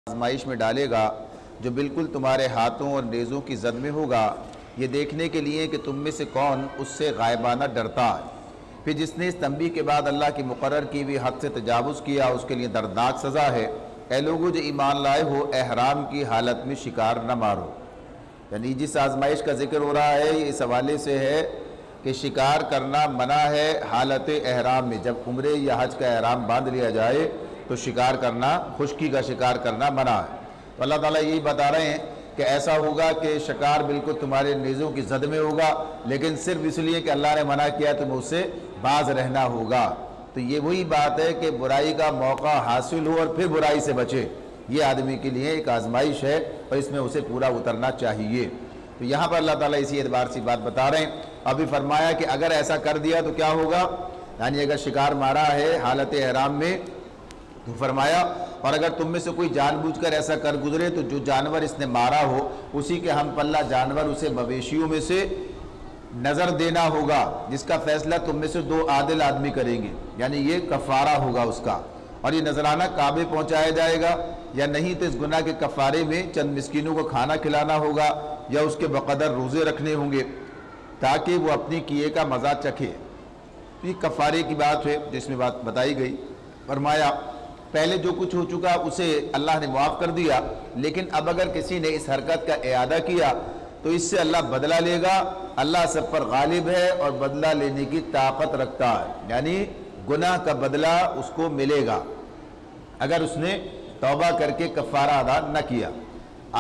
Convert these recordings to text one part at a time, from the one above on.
آزمائش میں ڈالے گا جو بالکل تمہارے ہاتھوں اور نیزوں کی زد میں ہوگا، یہ دیکھنے کے لیے کہ تم میں سے کون اس سے غائبانہ ڈرتا ہے۔ پھر جس نے اس تنبیہ کے بعد اللہ کی مقرر کی ہوئی حد سے تجاوز کیا اس کے لیے دردناک سزا ہے۔ اے لوگو جو ایمان لائے ہو، احرام کی حالت میں شکار نہ مارو۔ یعنی جس آزمائش کا ذکر ہو رہا ہے یہ اس حوالے سے ہے کہ شکار کرنا منع ہے حالت احرام میں۔ جب عمرے یا حج کا احرام باندھ لیا جائے تو شکار کرنا، خشکی کا شکار کرنا منع ہے۔ تو اللہ تعالیٰ یہی بتا رہے ہیں کہ ایسا ہوگا کہ شکار بالکل تمہارے نیزوں کی زد میں ہوگا، لیکن صرف اس لیے کہ اللہ نے منع کیا تمہیں اس سے باز رہنا ہوگا۔ تو یہ وہی بات ہے کہ برائی کا موقع حاصل ہو اور پھر برائی سے بچے، یہ آدمی کے لیے ایک آزمائش ہے اور اس میں اسے پورا اترنا چاہیے۔ تو یہاں پر اللہ تعالیٰ اسی اعتبار سے بات بتا رہے ہیں۔ ابھی فرمایا کہ اگر ایسا کر دیا تو کیا ہوگا، یعنی اگر شکار مارا ہے حالت احرام میں تو فرمایا اور اگر تم میں سے کوئی جان بوجھ کر ایسا کر گزرے تو جو جانور اس نے مارا ہو اسی کے ہم پلہ جانور اسے مویشیوں میں سے نظر دینا ہوگا، جس کا فیصلہ تم میں سے 2 عادل آدمی کریں گے، یعنی یہ کفارہ ہوگا اس کا، اور یہ نذرانہ کعبے پہنچایا جائے گا، یا نہیں تو اس گناہ کے کفارے میں چند مسکینوں کو کھانا کھلانا ہوگا یا اس کے بقدر روزے رکھنے ہوں گے تاکہ وہ اپنی کیے کا مزہ چکھے۔ یہ کفارے کی بات ہے جس میں بات بتائی گئی۔ فرمایا پہلے جو کچھ ہو چکا اسے اللہ نے معاف کر دیا، لیکن اب اگر کسی نے اس حرکت کا اعادہ کیا تو اس سے اللہ بدلہ لے گا۔ اللہ سب پر غالب ہے اور بدلہ لینے کی طاقت رکھتا ہے، یعنی گناہ کا بدلہ اس کو ملے گا اگر اس نے توبہ کر کے کفارہ ادا نہ کیا۔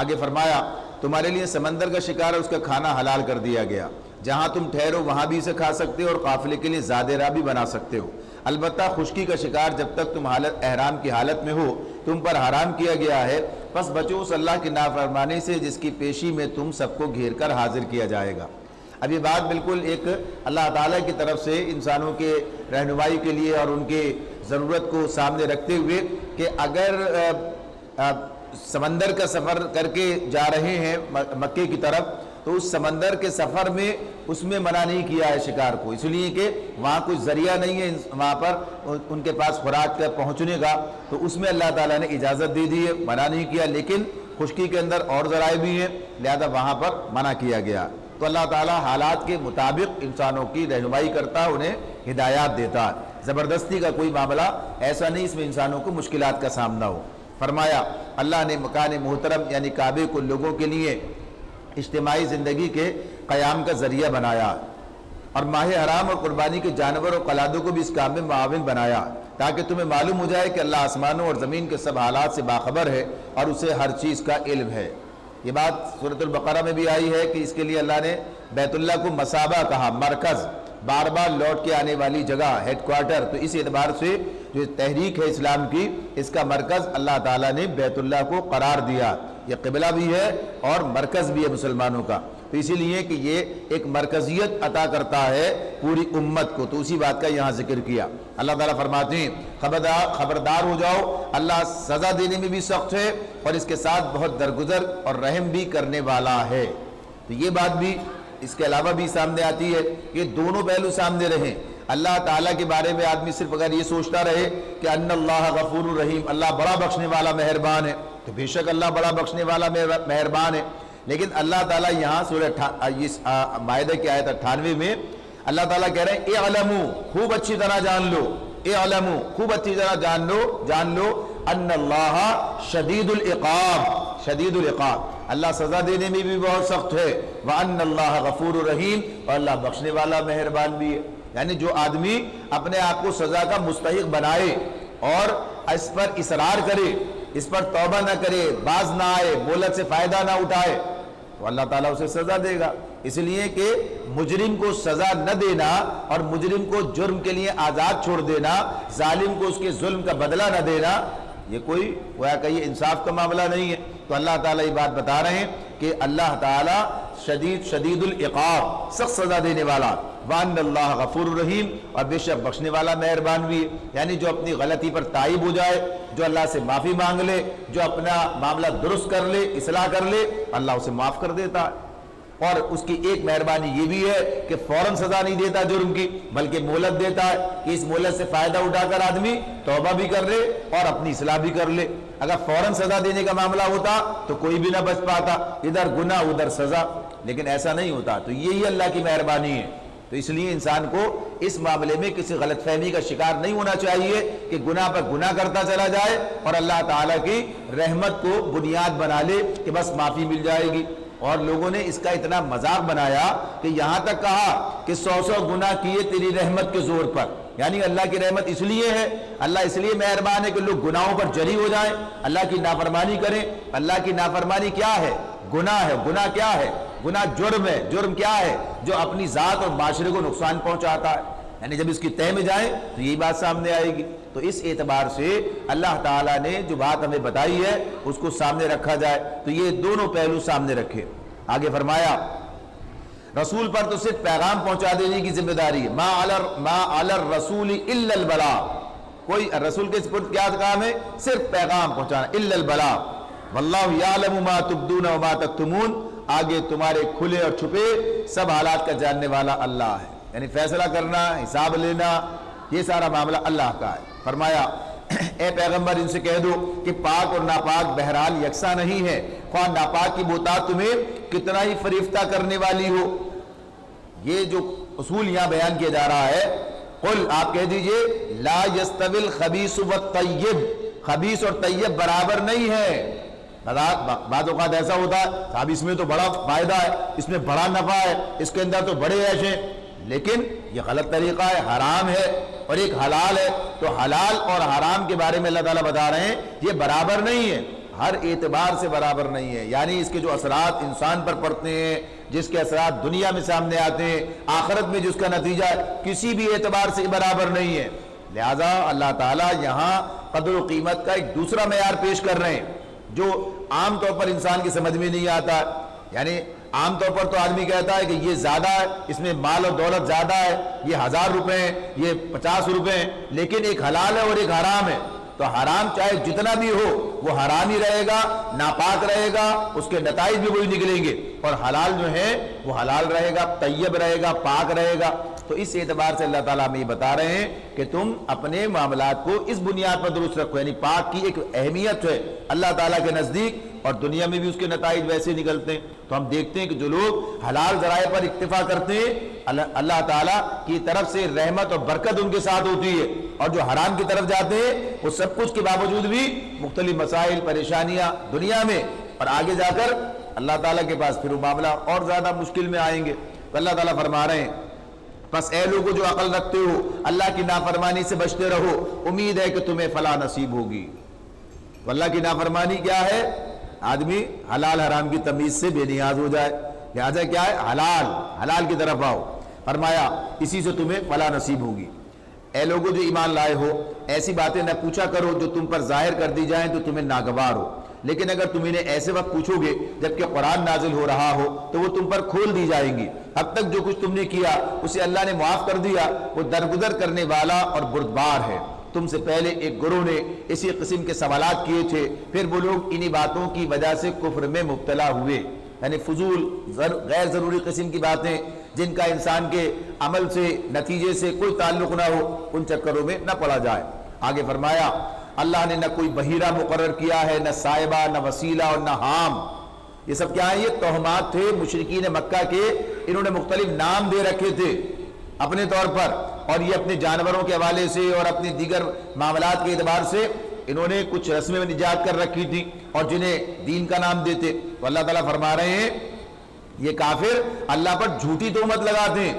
آگے فرمایا تمہارے لیے سمندر کا شکار ہے، اس کا کھانا حلال کر دیا گیا، جہاں تم ٹھہرو وہاں بھی اسے کھا سکتے ہو اور قافلے کے لیے زاد راہ بھی بنا سکتے ہو۔ البتہ خشکی کا شکار جب تک تم احرام کی حالت میں ہو تم پر حرام کیا گیا ہے، پس بچو اس اللہ کی نافرمانی سے جس کی پیشی میں تم سب کو گھیر کر حاضر کیا جائے گا۔ اب یہ بات بالکل ایک اللہ تعالیٰ کی طرف سے انسانوں کے رہنمائی کے لیے اور ان کے ضرورت کو سامنے رکھتے ہوئے کہ اگر سمندر کا سفر کر کے جا رہے ہیں مکے کی طرف تو اس سمندر کے سفر میں اس میں منع نہیں کیا ہے شکار کو، اس لیے کہ وہاں کوئی ذریعہ نہیں ہے وہاں پر ان کے پاس خوراک کا پہنچنے کا، تو اس میں اللہ تعالیٰ نے اجازت دے دی ہے، منع نہیں کیا، لیکن خشکی کے اندر اور ذرائع بھی ہیں لہذا وہاں پر منع کیا گیا۔ تو اللہ تعالیٰ حالات کے مطابق انسانوں کی رہنمائی کرتا ہے، انہیں ہدایات دیتا ہے، زبردستی کا کوئی معاملہ ایسا نہیں اس میں انسانوں کو مشکلات کا سامنا ہو۔ فرمایا اللہ نے مکان محترم یعنی کعبے کو لوگوں کے لیے اجتماعی زندگی کے قیام کا ذریعہ بنایا اور ماہ حرام اور قربانی کے جانور اور قلادوں کو بھی اس کام میں معاون بنایا تاکہ تمہیں معلوم ہو جائے کہ اللہ آسمانوں اور زمین کے سب حالات سے باخبر ہے اور اسے ہر چیز کا علم ہے۔ یہ بات سورۃ البقرہ میں بھی آئی ہے کہ اس کے لیے اللہ نے بیت اللہ کو مصابہ کہا، مرکز، بار بار لوٹ کے آنے والی جگہ، ہیڈ کوارٹر۔ تو اس اعتبار سے جو تحریک ہے اسلام کی اس کا مرکز اللہ تعالیٰ نے بیت اللہ کو قرار دیا، یہ قبلہ بھی ہے اور مرکز بھی ہے مسلمانوں کا، تو اسی لیے کہ یہ ایک مرکزیت عطا کرتا ہے پوری امت کو، تو اسی بات کا یہاں ذکر کیا۔ اللہ تعالیٰ فرماتے ہیں خبردار ہو جاؤ، اللہ سزا دینے میں بھی سخت ہے اور اس کے ساتھ بہت درگزر اور رحم بھی کرنے والا ہے۔ تو یہ بات بھی اس کے علاوہ بھی سامنے آتی ہے کہ دونوں پہلو سامنے رہیں۔ اللہ تعالیٰ کے بارے میں آدمی صرف اگر یہ سوچتا رہے کہ ان اللہ غفور الرحیم، اللہ بڑا بخشنے والا مہربان ہے، تو بے شک اللہ بڑا بخشنے والا مہربان ہے، لیکن اللہ تعالیٰ یہاں سورہ مائدہ کی آیت 98 میں اللہ تعالیٰ کہہ رہے ہیں اعلموا، خوب اچھی طرح جان لو، اعلموا، خوب اچھی طرح جان لو ان اللہ شدید العقاب، شدید العقاب، اللہ سزا دینے میں بھی بہت سخت ہے، وان اللہ غفور الرحیم، اور اللہ بخشنے والا مہربان بھی ہے۔ یعنی جو آدمی اپنے آپ کو سزا کا مستحق بنائے اور اس پر اصرار کرے، اس پر توبہ نہ کرے، باز نہ آئے، مہلت سے فائدہ نہ اٹھائے، تو اللہ تعالیٰ اسے سزا دے گا۔ اس لیے کہ مجرم کو سزا نہ دینا اور مجرم کو جرم کے لیے آزاد چھوڑ دینا، ظالم کو اس کے ظلم کا بدلہ نہ دینا، یہ کوئی گویا کہ یہ انصاف کا معاملہ نہیں ہے۔ تو اللہ تعالیٰ یہ بات بتا رہے ہیں کہ اللہ تعالیٰ شدید العقاب، سخت سزا دینے والا، وان اللہ غفور الرحیم، اور بے شک بخشنے والا مہربان بھی ہے۔ یعنی جو اپنی غلطی پر تائب ہو جائے، جو اللہ سے معافی مانگ لے، جو اپنا معاملہ درست کر لے، اصلاح کر لے، اللہ اسے معاف کر دیتا ہے۔ اور اس کی ایک مہربانی یہ بھی ہے کہ فوراً سزا نہیں دیتا جرم کی، بلکہ مہلت دیتا ہے کہ اس مہلت سے فائدہ اٹھا کر آدمی توبہ بھی کر لے اور اپنی اصلاح بھی کر لے۔ اگر فوراً سزا دینے کا معاملہ ہوتا تو کوئی بھی نہ بچ پاتا، ادھر گناہ ادھر سزا، لیکن ایسا نہیں ہوتا۔ تو یہی اللہ کی مہربانی ہے۔ تو اس لیے انسان کو اس معاملے میں کسی غلط فہمی کا شکار نہیں ہونا چاہیے کہ گناہ پر گناہ کرتا چلا جائے اور اللہ تعالیٰ کی رحمت کو بنیاد بنا لے کہ بس معافی مل جائے گی۔ اور لوگوں نے اس کا اتنا مذاق بنایا کہ یہاں تک کہا کہ 100 گناہ کیے تیری رحمت کے زور پر، یعنی اللہ کی رحمت اس لیے ہے، اللہ اس لیے مہربان ہے کہ لوگ گناہوں پر جری ہو جائیں، اللہ کی نافرمانی کریں۔ اللہ کی نافرمانی کیا ہے؟ گناہ ہے۔ گناہ کیا ہے؟ گناہ جرم ہے۔ جرم کیا ہے؟ جو اپنی ذات اور معاشرے کو نقصان پہنچاتا ہے، یعنی جب اس کی تہ میں جائیں تو یہی بات سامنے آئے گی۔ تو اس اعتبار سے اللہ تعالیٰ نے جو بات ہمیں بتائی ہے اس کو سامنے رکھا جائے، تو یہ دونوں پہلو سامنے رکھے۔ آگے فرمایا رسول پر تو صرف پیغام پہنچا دینے کی ذمہ داری ہے، ما علی الرسول الا البلاغ، کوئی رسول کے سپرد کیا کام ہے؟ صرف پیغام پہنچانا، الا البلاغ، واللہ یعلم ما تبدون وما تکتمون، آگے تمہارے کھلے اور چھپے سب حالات کا جاننے والا اللہ ہے، یعنی فیصلہ کرنا، حساب لینا، یہ سارا معاملہ اللہ کا ہے۔ فرمایا اے پیغمبر ان سے کہہ دو کہ پاک اور ناپاک بہرحال یکساں نہیں ہے، خواہ ناپاک کی بہتات تمہیں کتنا ہی فریفتہ کرنے والی ہو۔ یہ جو اصول یہاں بیان کیا جا رہا ہے، قل آپ کہہ دیجئے لا یستوی الخبیث والطیب، خبیث اور طیب برابر نہیں ہے۔ بعض اوقات ایسا ہوتا ہے صاحب اس میں تو بڑا فائدہ ہے، اس میں بڑا نفع ہے، اس کے اندر تو بڑے عیش ہیں، لیکن یہ غلط طریقہ ہے، حرام ہے، اور ایک حلال ہے۔ تو حلال اور حرام کے بارے میں اللہ تعالیٰ بتا رہے ہیں یہ برابر نہیں ہے، ہر اعتبار سے برابر نہیں ہے، یعنی اس کے جو اثرات انسان پر پڑتے ہیں، جس کے اثرات دنیا میں سامنے آتے ہیں، آخرت میں جس کا نتیجہ ہے، کسی بھی اعتبار سے برابر نہیں ہے۔ لہذا اللہ تعالیٰ یہاں قدر و قیمت کا ایک دوسرا معیار پیش کر رہے ہیں جو عام طور پر انسان کی سمجھ میں نہیں آتا، یعنی عام طور پر تو آدمی کہتا ہے کہ یہ زیادہ ہے، اس میں مال و دولت زیادہ ہے، یہ 1000 روپے ہیں، یہ 50 روپے ہیں، لیکن ایک حلال ہے اور ایک حرام ہے۔ تو حرام چاہے جتنا بھی ہو وہ حرام ہی رہے گا، ناپاک رہے گا، اس کے نتائج بھی وہی نکلیں گے، اور حلال جو ہے وہ حلال رہے گا، طیب رہے گا، پاک رہے گا۔ تو اس اعتبار سے اللہ تعالیٰ ہمیں یہ بتا رہے ہیں کہ تم اپنے معاملات کو اس بنیاد پر درست رکھو، یعنی پاک کی ایک اہمیت ہے اللہ تعالیٰ کے نزدیک، اور دنیا میں بھی اس کے نتائج ویسے نکلتے ہیں۔ تو ہم دیکھتے ہیں کہ جو لوگ حلال ذرائع پر اکتفا کرتے ہیں اللہ تعالیٰ کی طرف سے رحمت اور برکت ان کے ساتھ ہوتی ہے، اور جو حرام کی طرف جاتے ہیں وہ سب کچھ کے باوجود بھی مختلف مسائل، پریشانیاں دنیا میں، اور آگے جا کر اللہ تعالیٰ کے پاس پھر وہ معاملہ اور زیادہ مشکل میں آئیں گے۔ تو اللہ تعالیٰ فرما رہے ہیں بس اے لوگوں جو عقل رکھتے ہو اللہ کی نافرمانی سے بچتے رہو، امید ہے کہ تمہیں فلاح نصیب ہوگی۔ تو اللہ کی نافرمانی کیا ہے؟ آدمی حلال حرام کی تمیز سے بے نیاز ہو جائے، لہذا کیا ہے؟ حلال کی طرف آؤ، فرمایا اسی سے تمہیں فلاح نصیب ہوگی۔ اے لوگوں جو ایمان لائے ہو ایسی باتیں نہ پوچھا کرو جو تم پر ظاہر کر دی جائیں تو تمہیں ناگوار ہو، لیکن اگر تم انہیں ایسے وقت پوچھو گے جبکہ قرآن نازل ہو رہا ہو تو وہ تم پر کھول دی جائیں گی۔ اب تک جو کچھ تم نے کیا اسے اللہ نے معاف کر دیا، وہ درگزر کرنے والا اور بردبار ہے۔ تم سے پہلے ایک گروہ نے اسی قسم کے سوالات کیے تھے، پھر وہ لوگ انہی باتوں کی وجہ سے کفر میں مبتلا ہوئے، یعنی فضول غیر ضروری قسم کی باتیں جن کا انسان کے عمل سے نتیجے سے کوئی تعلق نہ ہو، ان چکروں میں نہ پڑا جائے۔ آگے فرمایا اللہ نے نہ کوئی بحیرہ مقرر کیا ہے، نہ صائبہ، نہ وسیلہ اور نہ حام۔ یہ سب کیا ہیں؟ یہ توہمات تھے مشرکین مکہ کے، انہوں نے مختلف نام دے رکھے تھے اپنے طور پر، اور یہ اپنے جانوروں کے حوالے سے اور اپنے دیگر معاملات کے اعتبار سے انہوں نے کچھ رسمیں نجات کر رکھی تھی اور جنہیں دین کا نام دیتے۔ تو اللہ تعالیٰ فرما رہے ہیں یہ کافر اللہ پر جھوٹی تہمت لگاتے ہیں۔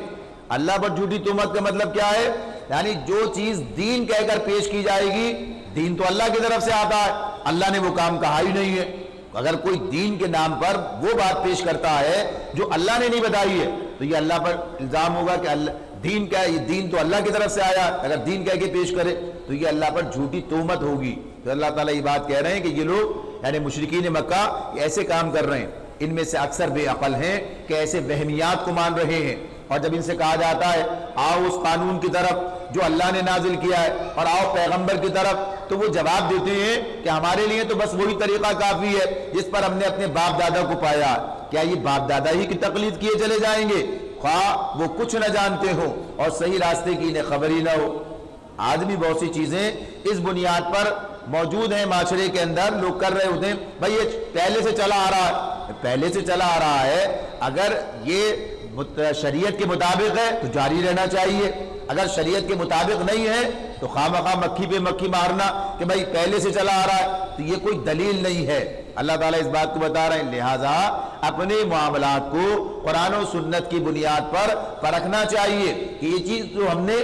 اللہ پر جھوٹی تہمت کا مطلب کیا ہے؟ یعنی جو چیز دین کہہ کر پیش کی جائے گی، دین تو اللہ کی طرف سے آتا ہے، اللہ نے وہ کام کہا ہی نہیں ہے۔ اگر کوئی دین کے نام پر وہ بات پیش کرتا ہے جو اللہ نے نہیں بتائی ہے تو یہ اللہ پر الزام ہوگا کہ دین کیا ہے؟ یہ دین تو اللہ کی طرف سے آیا، اگر دین کہہ کے پیش کرے تو یہ اللہ پر جھوٹی تہمت ہوگی۔ تو اللہ تعالیٰ یہ بات کہہ رہے ہیں کہ یہ لوگ یعنی مشرکین مکہ ایسے کام کر رہے ہیں، ان میں سے اکثر بے عقل ہیں کہ ایسے وہمیات کو مان رہے ہیں، اور جب ان سے کہا جاتا ہے آؤ اس قانون کی طرف جو اللہ نے نازل کیا ہے اور آؤ پیغمبر کی طرف، تو وہ جواب دیتے ہیں کہ ہمارے لیے تو بس وہی طریقہ کافی ہے جس پر ہم نے اپنے باپ دادا کو پایا، کیا یہ باپ دادا ہی کی تقلید کیے چلے جائیں گے خواہ وہ کچھ نہ جانتے ہو اور صحیح راستے کی انہیں خبر ہی نہ ہو؟ آدمی بہت سی چیزیں اس بنیاد پر موجود ہیں معاشرے کے اندر، لوگ کر رہے ہوتے ہیں بھائی یہ پہلے سے چلا آ رہا ہے، پہلے سے چلا آ رہا ہے، اگر یہ شریعت کے مطابق ہے تو جاری رہنا چاہیے، اگر شریعت کے مطابق نہیں ہے تو خواہ مخواہ مکھی پہ مکھی مارنا کہ بھائی پہلے سے چلا آ رہا ہے، تو یہ کوئی دلیل نہیں ہے۔ اللہ تعالیٰ اس بات کو بتا رہے ہیں، لہٰذا اپنے معاملات کو قرآن و سنت کی بنیاد پر پرکھنا چاہیے کہ یہ چیز جو ہم نے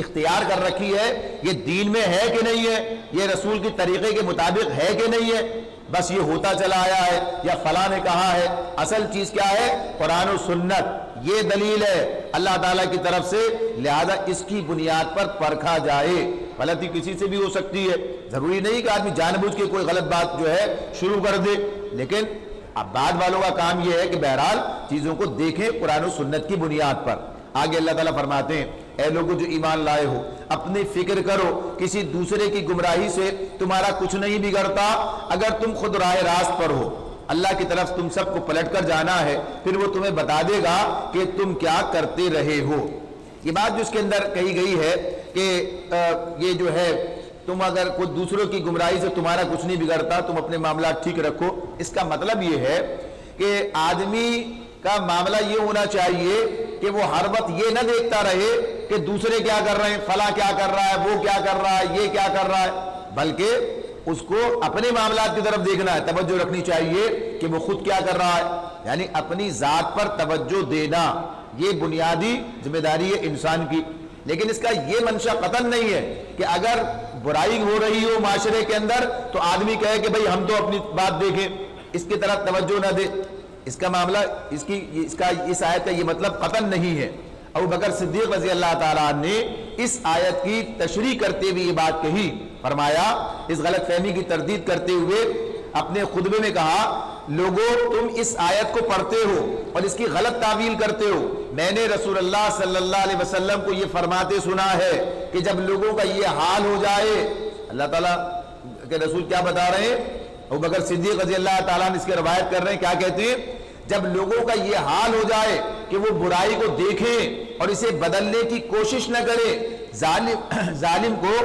اختیار کر رکھی ہے یہ دین میں ہے کہ نہیں ہے، یہ رسول کی طریقے کے مطابق ہے کہ نہیں ہے، بس یہ ہوتا چلا آیا ہے یا فلاں نے کہا ہے۔ اصل چیز کیا ہے؟ قرآن و سنت، یہ دلیل ہے اللہ تعالیٰ کی طرف سے، لہذا اس کی بنیاد پر پرکھا جائے۔ غلطی کسی سے بھی ہو سکتی ہے، ضروری نہیں کہ آدمی جان بوجھ کے کوئی غلط بات جو ہے شروع کر دے، لیکن اب بعد والوں کا کام یہ ہے کہ بہرحال چیزوں کو دیکھیں قرآن و سنت کی بنیاد پر۔ آگے اللہ تعالیٰ فرماتے ہیں، اے لوگوں جو ایمان لائے ہو اپنی فکر کرو، کسی دوسرے کی گمراہی سے تمہارا کچھ نہیں بگڑتا اگر تم خود راہ راست پر ہو۔ اللہ کی طرف تم سب کو پلٹ کر جانا ہے، پھر وہ تمہیں بتا دے گا کہ تم کیا کرتے رہے ہو۔ یہ بات جو اس کے اندر کہی گئی ہے کہ یہ جو ہے تم اگر کوئی دوسروں کی گمراہی سے تمہارا کچھ نہیں بگڑتا، تم اپنے معاملات ٹھیک رکھو، اس کا مطلب یہ ہے کہ آدمی کا معاملہ یہ ہونا چاہیے کہ وہ ہر وقت یہ نہ دیکھتا رہے کہ دوسرے کیا کر رہے ہیں، فلاں کیا کر رہا ہے، وہ کیا کر رہا ہے، یہ کیا کر رہا ہے، بلکہ اس کو اپنے معاملات کی طرف دیکھنا ہے، توجہ رکھنی چاہیے کہ وہ خود کیا کر رہا ہے، یعنی اپنی ذات پر توجہ دینا یہ بنیادی ذمہ داری ہے انسان کی۔ لیکن اس کا یہ منشا قطعاً نہیں ہے کہ اگر برائی ہو رہی ہو معاشرے کے اندر تو آدمی کہے کہ بھئی ہم تو اپنی بات دیکھیں، اس کی طرف توجہ نہ دے۔ اس کا معاملہ اس آیت کا یہ مطلب قطعاً نہیں ہے۔ ابو بکر صدیق رضی اللہ تعالیٰ عنہ نے اس آیت کی تشریح کرتے ہوئے یہ بات کہی، فرمایا اس غلط فہمی کی تردید کرتے ہوئے اپنے خطبے میں کہا، لوگوں تم اس آیت کو پڑھتے ہو اور اس کی غلط تعویل کرتے ہو، میں نے رسول اللہ صلی اللہ علیہ وسلم کو یہ فرماتے سنا ہے کہ جب لوگوں کا یہ حال ہو جائے، اللہ تعالیٰ کے رسول کیا بتا رہے ہیں؟ ابو بکر صدیق رضی اللہ تعالیٰ عنہ اس کی روایت کر رہے ہیں، کیا کہتے ہیں؟ جب لوگوں کا یہ حال ہو جائے کہ وہ برائی کو دیکھیں اور اسے بدلنے کی کوشش نہ کریں، ظالم کو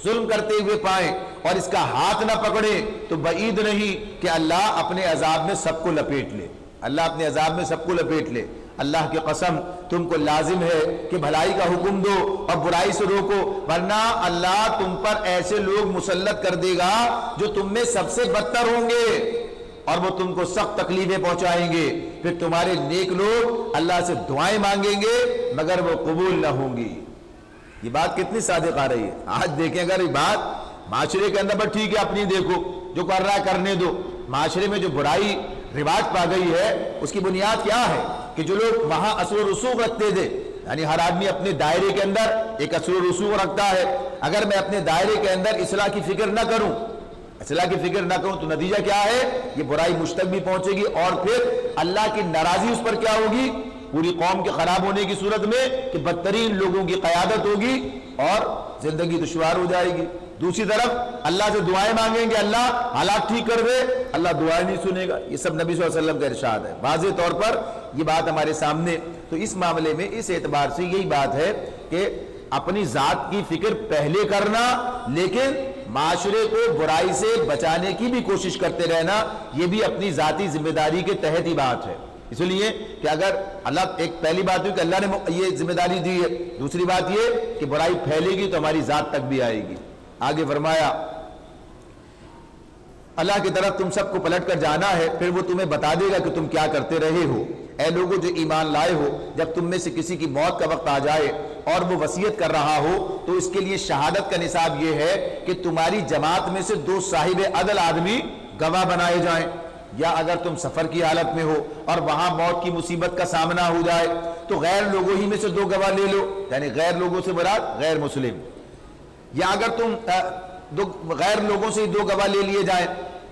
ظلم کرتے ہوئے پائیں اور اس کا ہاتھ نہ پکڑیں، تو بعید نہیں کہ اللہ اپنے عذاب میں سب کو لپیٹ لے، اللہ اپنے عذاب میں سب کو لپیٹ لے۔ اللہ کی قسم تم کو لازم ہے کہ بھلائی کا حکم دو اور برائی سے روکو، ورنہ اللہ تم پر ایسے لوگ مسلط کر دے گا جو تم میں سب سے بدتر ہوں گے اور وہ تم کو سخت تکلیفیں پہنچائیں گے، پھر تمہارے نیک لوگ اللہ سے دعائیں مانگیں گے مگر وہ قبول نہ ہوں گی۔ یہ بات کتنی صادق آ رہی ہے۔ آج دیکھیں اگر یہ بات معاشرے کے اندر، بس ٹھیک ہے اپنی دیکھو، جو کر رہا ہے کرنے دو، معاشرے میں جو برائی رواج پا گئی ہے اس کی بنیاد کیا ہے کہ جو لوگ وہاں اثر و رسوخ رکھتے تھے، یعنی ہر آدمی اپنے دائرے کے اندر ایک اثر و رسوخ رکھتا ہے، اگر میں اپنے دائرے کے اندر اصلاح کی فکر نہ کروں، اصلاح کی فکر نہ کروں تو نتیجہ کیا ہے؟ یہ برائی مجھ تک بھی پہنچے گی اور پھر اللہ کی ناراضی اس پر کیا ہوگی؟ پوری قوم کے خراب ہونے کی صورت میں کہ بدترین لوگوں کی قیادت ہوگی اور زندگی دشوار ہو جائے گی۔ دوسری طرف اللہ سے دعائیں مانگیں گے اللہ حالات ٹھیک کر دے، اللہ دعائیں نہیں سنے گا۔ یہ سب نبی صلی اللہ علیہ وسلم کا ارشاد ہے، واضح طور پر یہ بات ہمارے سامنے۔ تو اس معاملے میں اس اعتبار سے یہی بات ہے کہ اپنی ذات کی فکر پہلے کرنا، لیکن معاشرے کو برائی سے بچانے کی بھی کوشش کرتے رہنا، یہ بھی اپنی ذاتی ذمہ داری کے تحت ہی بات ہے۔ اس لیے کہ اگر اللہ، ایک پہلی بات ہے کہ اللہ نے یہ ذمہ داری دی ہے، دوسری بات یہ کہ برائی پھیلے گی تو ہماری ذات تک بھی آئے گی۔ آگے فرمایا اللہ کی طرف تم سب کو پلٹ کر جانا ہے، پھر وہ تمہیں بتا دے گا کہ تم کیا کرتے رہے ہو۔ اے لوگوں جو ایمان لائے ہو، جب تم میں سے کسی کی موت کا وقت آ جائے اور وہ وصیت کر رہا ہو تو اس کے لیے شہادت کا نصاب یہ ہے کہ تمہاری جماعت میں سے 2 صاحب عدل آدمی گواہ بنائے جائیں، یا اگر تم سفر کی حالت میں ہو اور وہاں موت کی مصیبت کا سامنا ہو جائے تو غیر لوگوں ہی میں سے 2 گواہ لے لو، یعنی غیر لوگوں سے مراد غیر مسلم، یا اگر تم غیر لوگوں سے 2 گواہ لے لیے جائیں،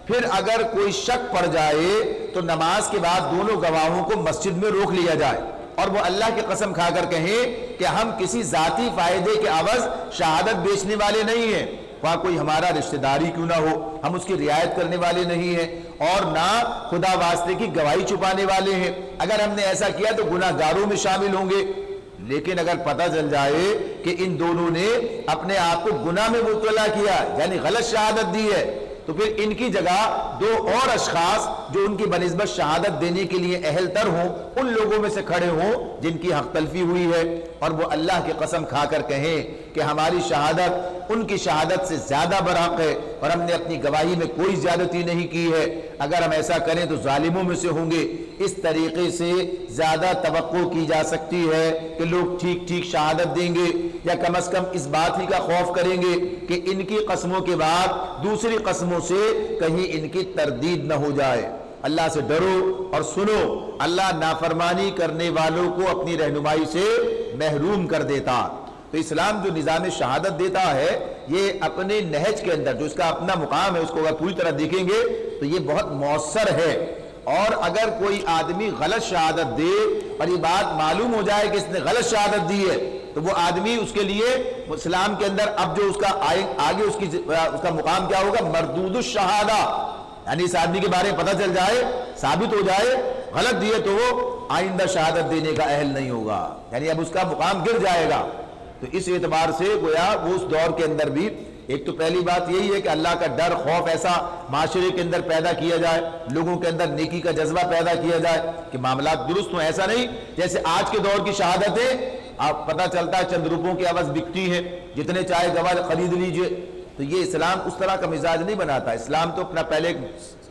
پھر اگر کوئی شک پڑ جائے تو نماز کے بعد دونوں گواہوں کو مسجد میں روک لیا جائے اور وہ اللہ کی قسم کھا کر کہیں کہ ہم کسی ذاتی فائدے کے عوض شہادت بیچنے والے نہیں ہیں، خواہ کوئی ہمارا رشتہ داری کیوں نہ ہو، ہم اس کی رعایت کرنے والے نہیں ہیں اور نہ خدا واسطے کی گواہی چھپانے والے ہیں۔ اگر ہم نے ایسا کیا تو گناہ گاروں میں شامل ہوں گے۔ لیکن اگر پتہ چل جائے کہ ان دونوں نے اپنے آپ کو گناہ میں مبتلا کیا، یعنی غلط شہادت دی ہے، تو پھر ان کی جگہ دو اور اشخاص جو ان کی بنسبت شہادت دینے کے لیے اہل تر ہوں، ان لوگوں میں سے کھڑے ہوں جن کی حق تلفی ہوئی ہے، اور وہ اللہ کی قسم کھا کر کہیں کہ ہماری شہادت ان کی شہادت سے زیادہ برحق ہے اور ہم نے اپنی گواہی میں کوئی زیادتی نہیں کی ہے۔ اگر ہم ایسا کریں تو ظالموں میں سے ہوں گے۔ اس طریقے سے زیادہ توقع کی جا سکتی ہے کہ لوگ ٹھیک ٹھیک شہادت دیں گے، یا کم از کم اس بات ہی کا خوف کریں گے کہ ان کی قسموں کے بعد دوسری قسموں سے کہیں ان کی تردید نہ ہو جائے۔ اللہ سے ڈرو اور سنو، اللہ نافرمانی کرنے والوں کو اپنی رہنمائی سے محروم کر دیتا۔ تو اسلام جو نظام شہادت دیتا ہے، یہ اپنے نہج کے اندر جو اس کا اپنا مقام ہے، اس کو اگر پوری طرح دیکھیں گے تو یہ بہت مؤثر ہے۔ اور اگر کوئی آدمی غلط شہادت دے اور یہ بات معلوم ہو جائے کہ اس نے غلط شہادت دی ہے، تو وہ آدمی اس کے لیے اسلام کے اندر اب جو اس کا آگے اس کا مقام کیا ہوگا؟ مردود الشہادہ، یعنی اس آدمی کے بارے میں پتہ چل جائے، ثابت ہو جائے غلط دیے تو وہ آئندہ شہادت دینے کا اہل نہیں ہوگا، یعنی اب اس کا مقام گر جائے گا۔ تو اس اعتبار سے گویا وہ اس دور کے اندر بھی ایک تو پہلی بات یہی ہے کہ اللہ کا ڈر خوف ایسا معاشرے کے اندر پیدا کیا جائے، لوگوں کے اندر نیکی کا جذبہ پیدا کیا جائے کہ معاملات درست ہوں۔ ایسا نہیں جیسے آج کے دور کی شہادتیں آپ پتہ چلتا ہے چند روپوں کی عوض بکتی ہیں، جتنے چاہے گواہ خرید لیجئے۔ تو یہ اسلام اس طرح کا مزاج نہیں بناتا۔ اسلام تو اپنا پہلے ایک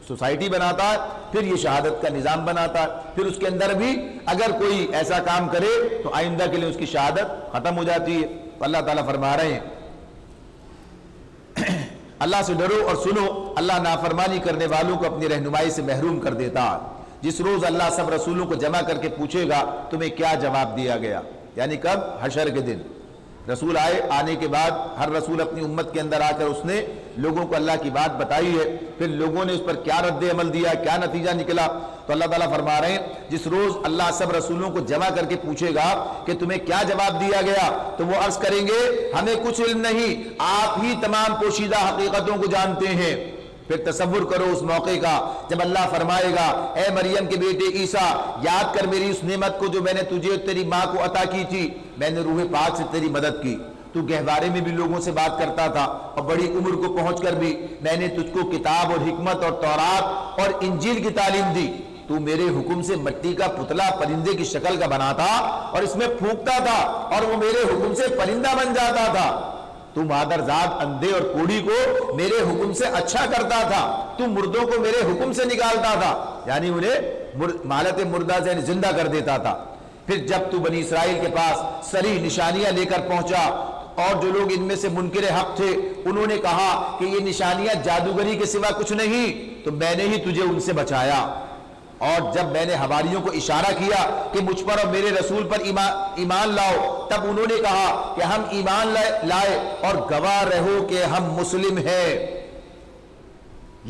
سوسائٹی بناتا ہے، پھر یہ شہادت کا نظام بناتا ہے، پھر اس کے اندر بھی اگر کوئی ایسا کام کرے تو آئندہ کے لیے اس کی شہادت ختم ہو جاتی ہے۔ تو اللہ تعالیٰ فرما رہے ہیں اللہ سے ڈرو اور سنو، اللہ نافرمانی کرنے والوں کو اپنی رہنمائی سے محروم کر دیتا۔ جس روز اللہ سب رسولوں کو جمع کر کے پوچھے گا تمہیں کیا جواب دیا گیا، یعنی کب؟ حشر کے دن۔ رسول آنے کے بعد ہر رسول اپنی امت کے اندر آ کر اس نے لوگوں کو اللہ کی بات بتائی ہے، پھر لوگوں نے اس پر کیا رد عمل دیا، کیا نتیجہ نکلا۔ تو اللہ تعالیٰ فرما رہے ہیں جس روز اللہ سب رسولوں کو جمع کر کے پوچھے گا کہ تمہیں کیا جواب دیا گیا، تو وہ عرض کریں گے ہمیں کچھ علم نہیں، آپ ہی تمام پوشیدہ حقیقتوں کو جانتے ہیں۔ پھر تصور کرو اس موقع کا جب اللہ فرمائے گا اے مریم کے بیٹے عیسیٰ، یاد کر میری اس نعمت کو جو میں نے تجھے تیری ماں کو عطا کی تھی، میں نے روح پاک سے تیری مدد کی، تو گہوارے میں بھی لوگوں سے بات کرتا تھا اور بڑی عمر کو پہنچ کر بھی میں نے تجھ کو کتاب اور حکمت اور تورات اور انجیل کی تعلیم دی، تو میرے حکم سے مٹی کا پتلا پرندے کی شکل کا بناتا اور اس میں پھونکتا تھا اور وہ میرے حکم سے پرندہ بن جاتا تھا، تو مادرزاد اندھے اور کوڑی کو میرے حکم سے اچھا کرتا تھا، تو مردوں کو میرے حکم سے نکالتا تھا، یعنی انہیں مالت مردہ سے زندہ کر دیتا تھا۔ پھر جب تو بنی اسرائیل کے پاس صریح نشانیاں لے کر پہنچا اور جو لوگ ان میں سے منکر حق تھے انہوں نے کہا کہ یہ نشانیاں جادوگری کے سوا کچھ نہیں، تو میں نے ہی تجھے ان سے بچایا۔ اور جب میں نے حواریوں کو اشارہ کیا کہ مجھ پر اور میرے رسول پر ایمان لاؤ، تب انہوں نے کہا کہ ہم ایمان لائے اور گواہ رہو کہ ہم مسلم ہیں۔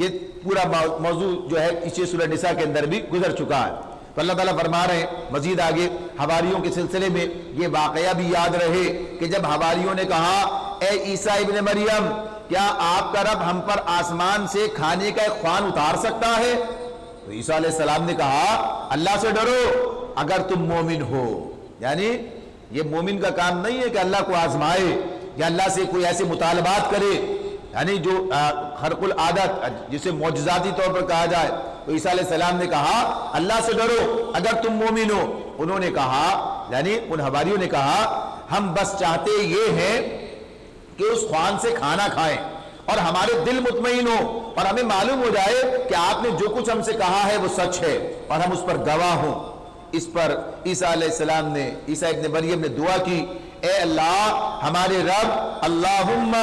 یہ پورا موضوع جو ہے پیچھے سورہ نساء کے اندر بھی گزر چکا ہے۔ تو اللہ تعالیٰ فرما رہے ہیں مزید آگے حواریوں کے سلسلے میں یہ واقعہ بھی یاد رہے کہ جب حواریوں نے کہا اے عیسیٰ ابن مریم، کیا آپ کا رب ہم پر آسمان سے کھانے کا ایک خوان اتار سکتا ہے؟ تو عیسیٰ علیہ السلام نے کہا اللہ سے ڈرو اگر تم مومن ہو، یعنی یہ مومن کا کام نہیں ہے کہ اللہ کو آزمائے یا اللہ سے کوئی ایسے مطالبات کرے، یعنی جو خرق العادت جسے معجزاتی طور پر کہا جائے۔ تو عیسیٰ علیہ السلام نے کہا اللہ سے ڈرو اگر تم مومن ہو۔ انہوں نے کہا، یعنی ان حواریوں نے کہا ہم بس چاہتے یہ ہیں کہ اس خوان سے کھانا کھائیں اور ہمارے دل مطمئن ہو اور ہمیں معلوم ہو جائے کہ آپ نے جو کچھ ہم سے کہا ہے وہ سچ ہے اور ہم اس پر گواہ ہوں۔ اس پر عیسیٰ علیہ السلام نے، عیسیٰ ابن مریم نے دعا کی اے اللہ ہمارے رب، اللہم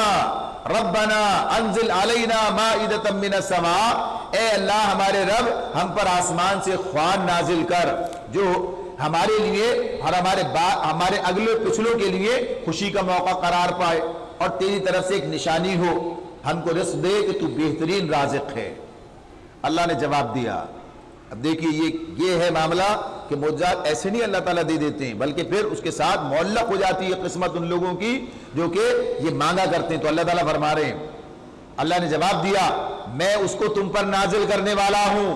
ربنا انزل علینا مائدۃ من السماء، اے اللہ ہمارے رب ہم پر آسمان سے خوان نازل کر جو ہمارے لیے اور ہمارے اگلے پچھلوں کے لیے خوشی کا موقع قرار پائے اور تیری طرف سے ایک نشانی ہو، ہم کو رزق دے کہ تو بہترین رازق ہے۔ اللہ نے جواب دیا۔ اب دیکھیے یہ ہے معاملہ کہ معجزات ایسے نہیں اللہ تعالیٰ دے دیتے ہیں، بلکہ پھر اس کے ساتھ معلق ہو جاتی ہے قسمت ان لوگوں کی جو کہ یہ مانگا کرتے ہیں۔ تو اللہ تعالیٰ فرما رہے ہیں اللہ نے جواب دیا میں اس کو تم پر نازل کرنے والا ہوں،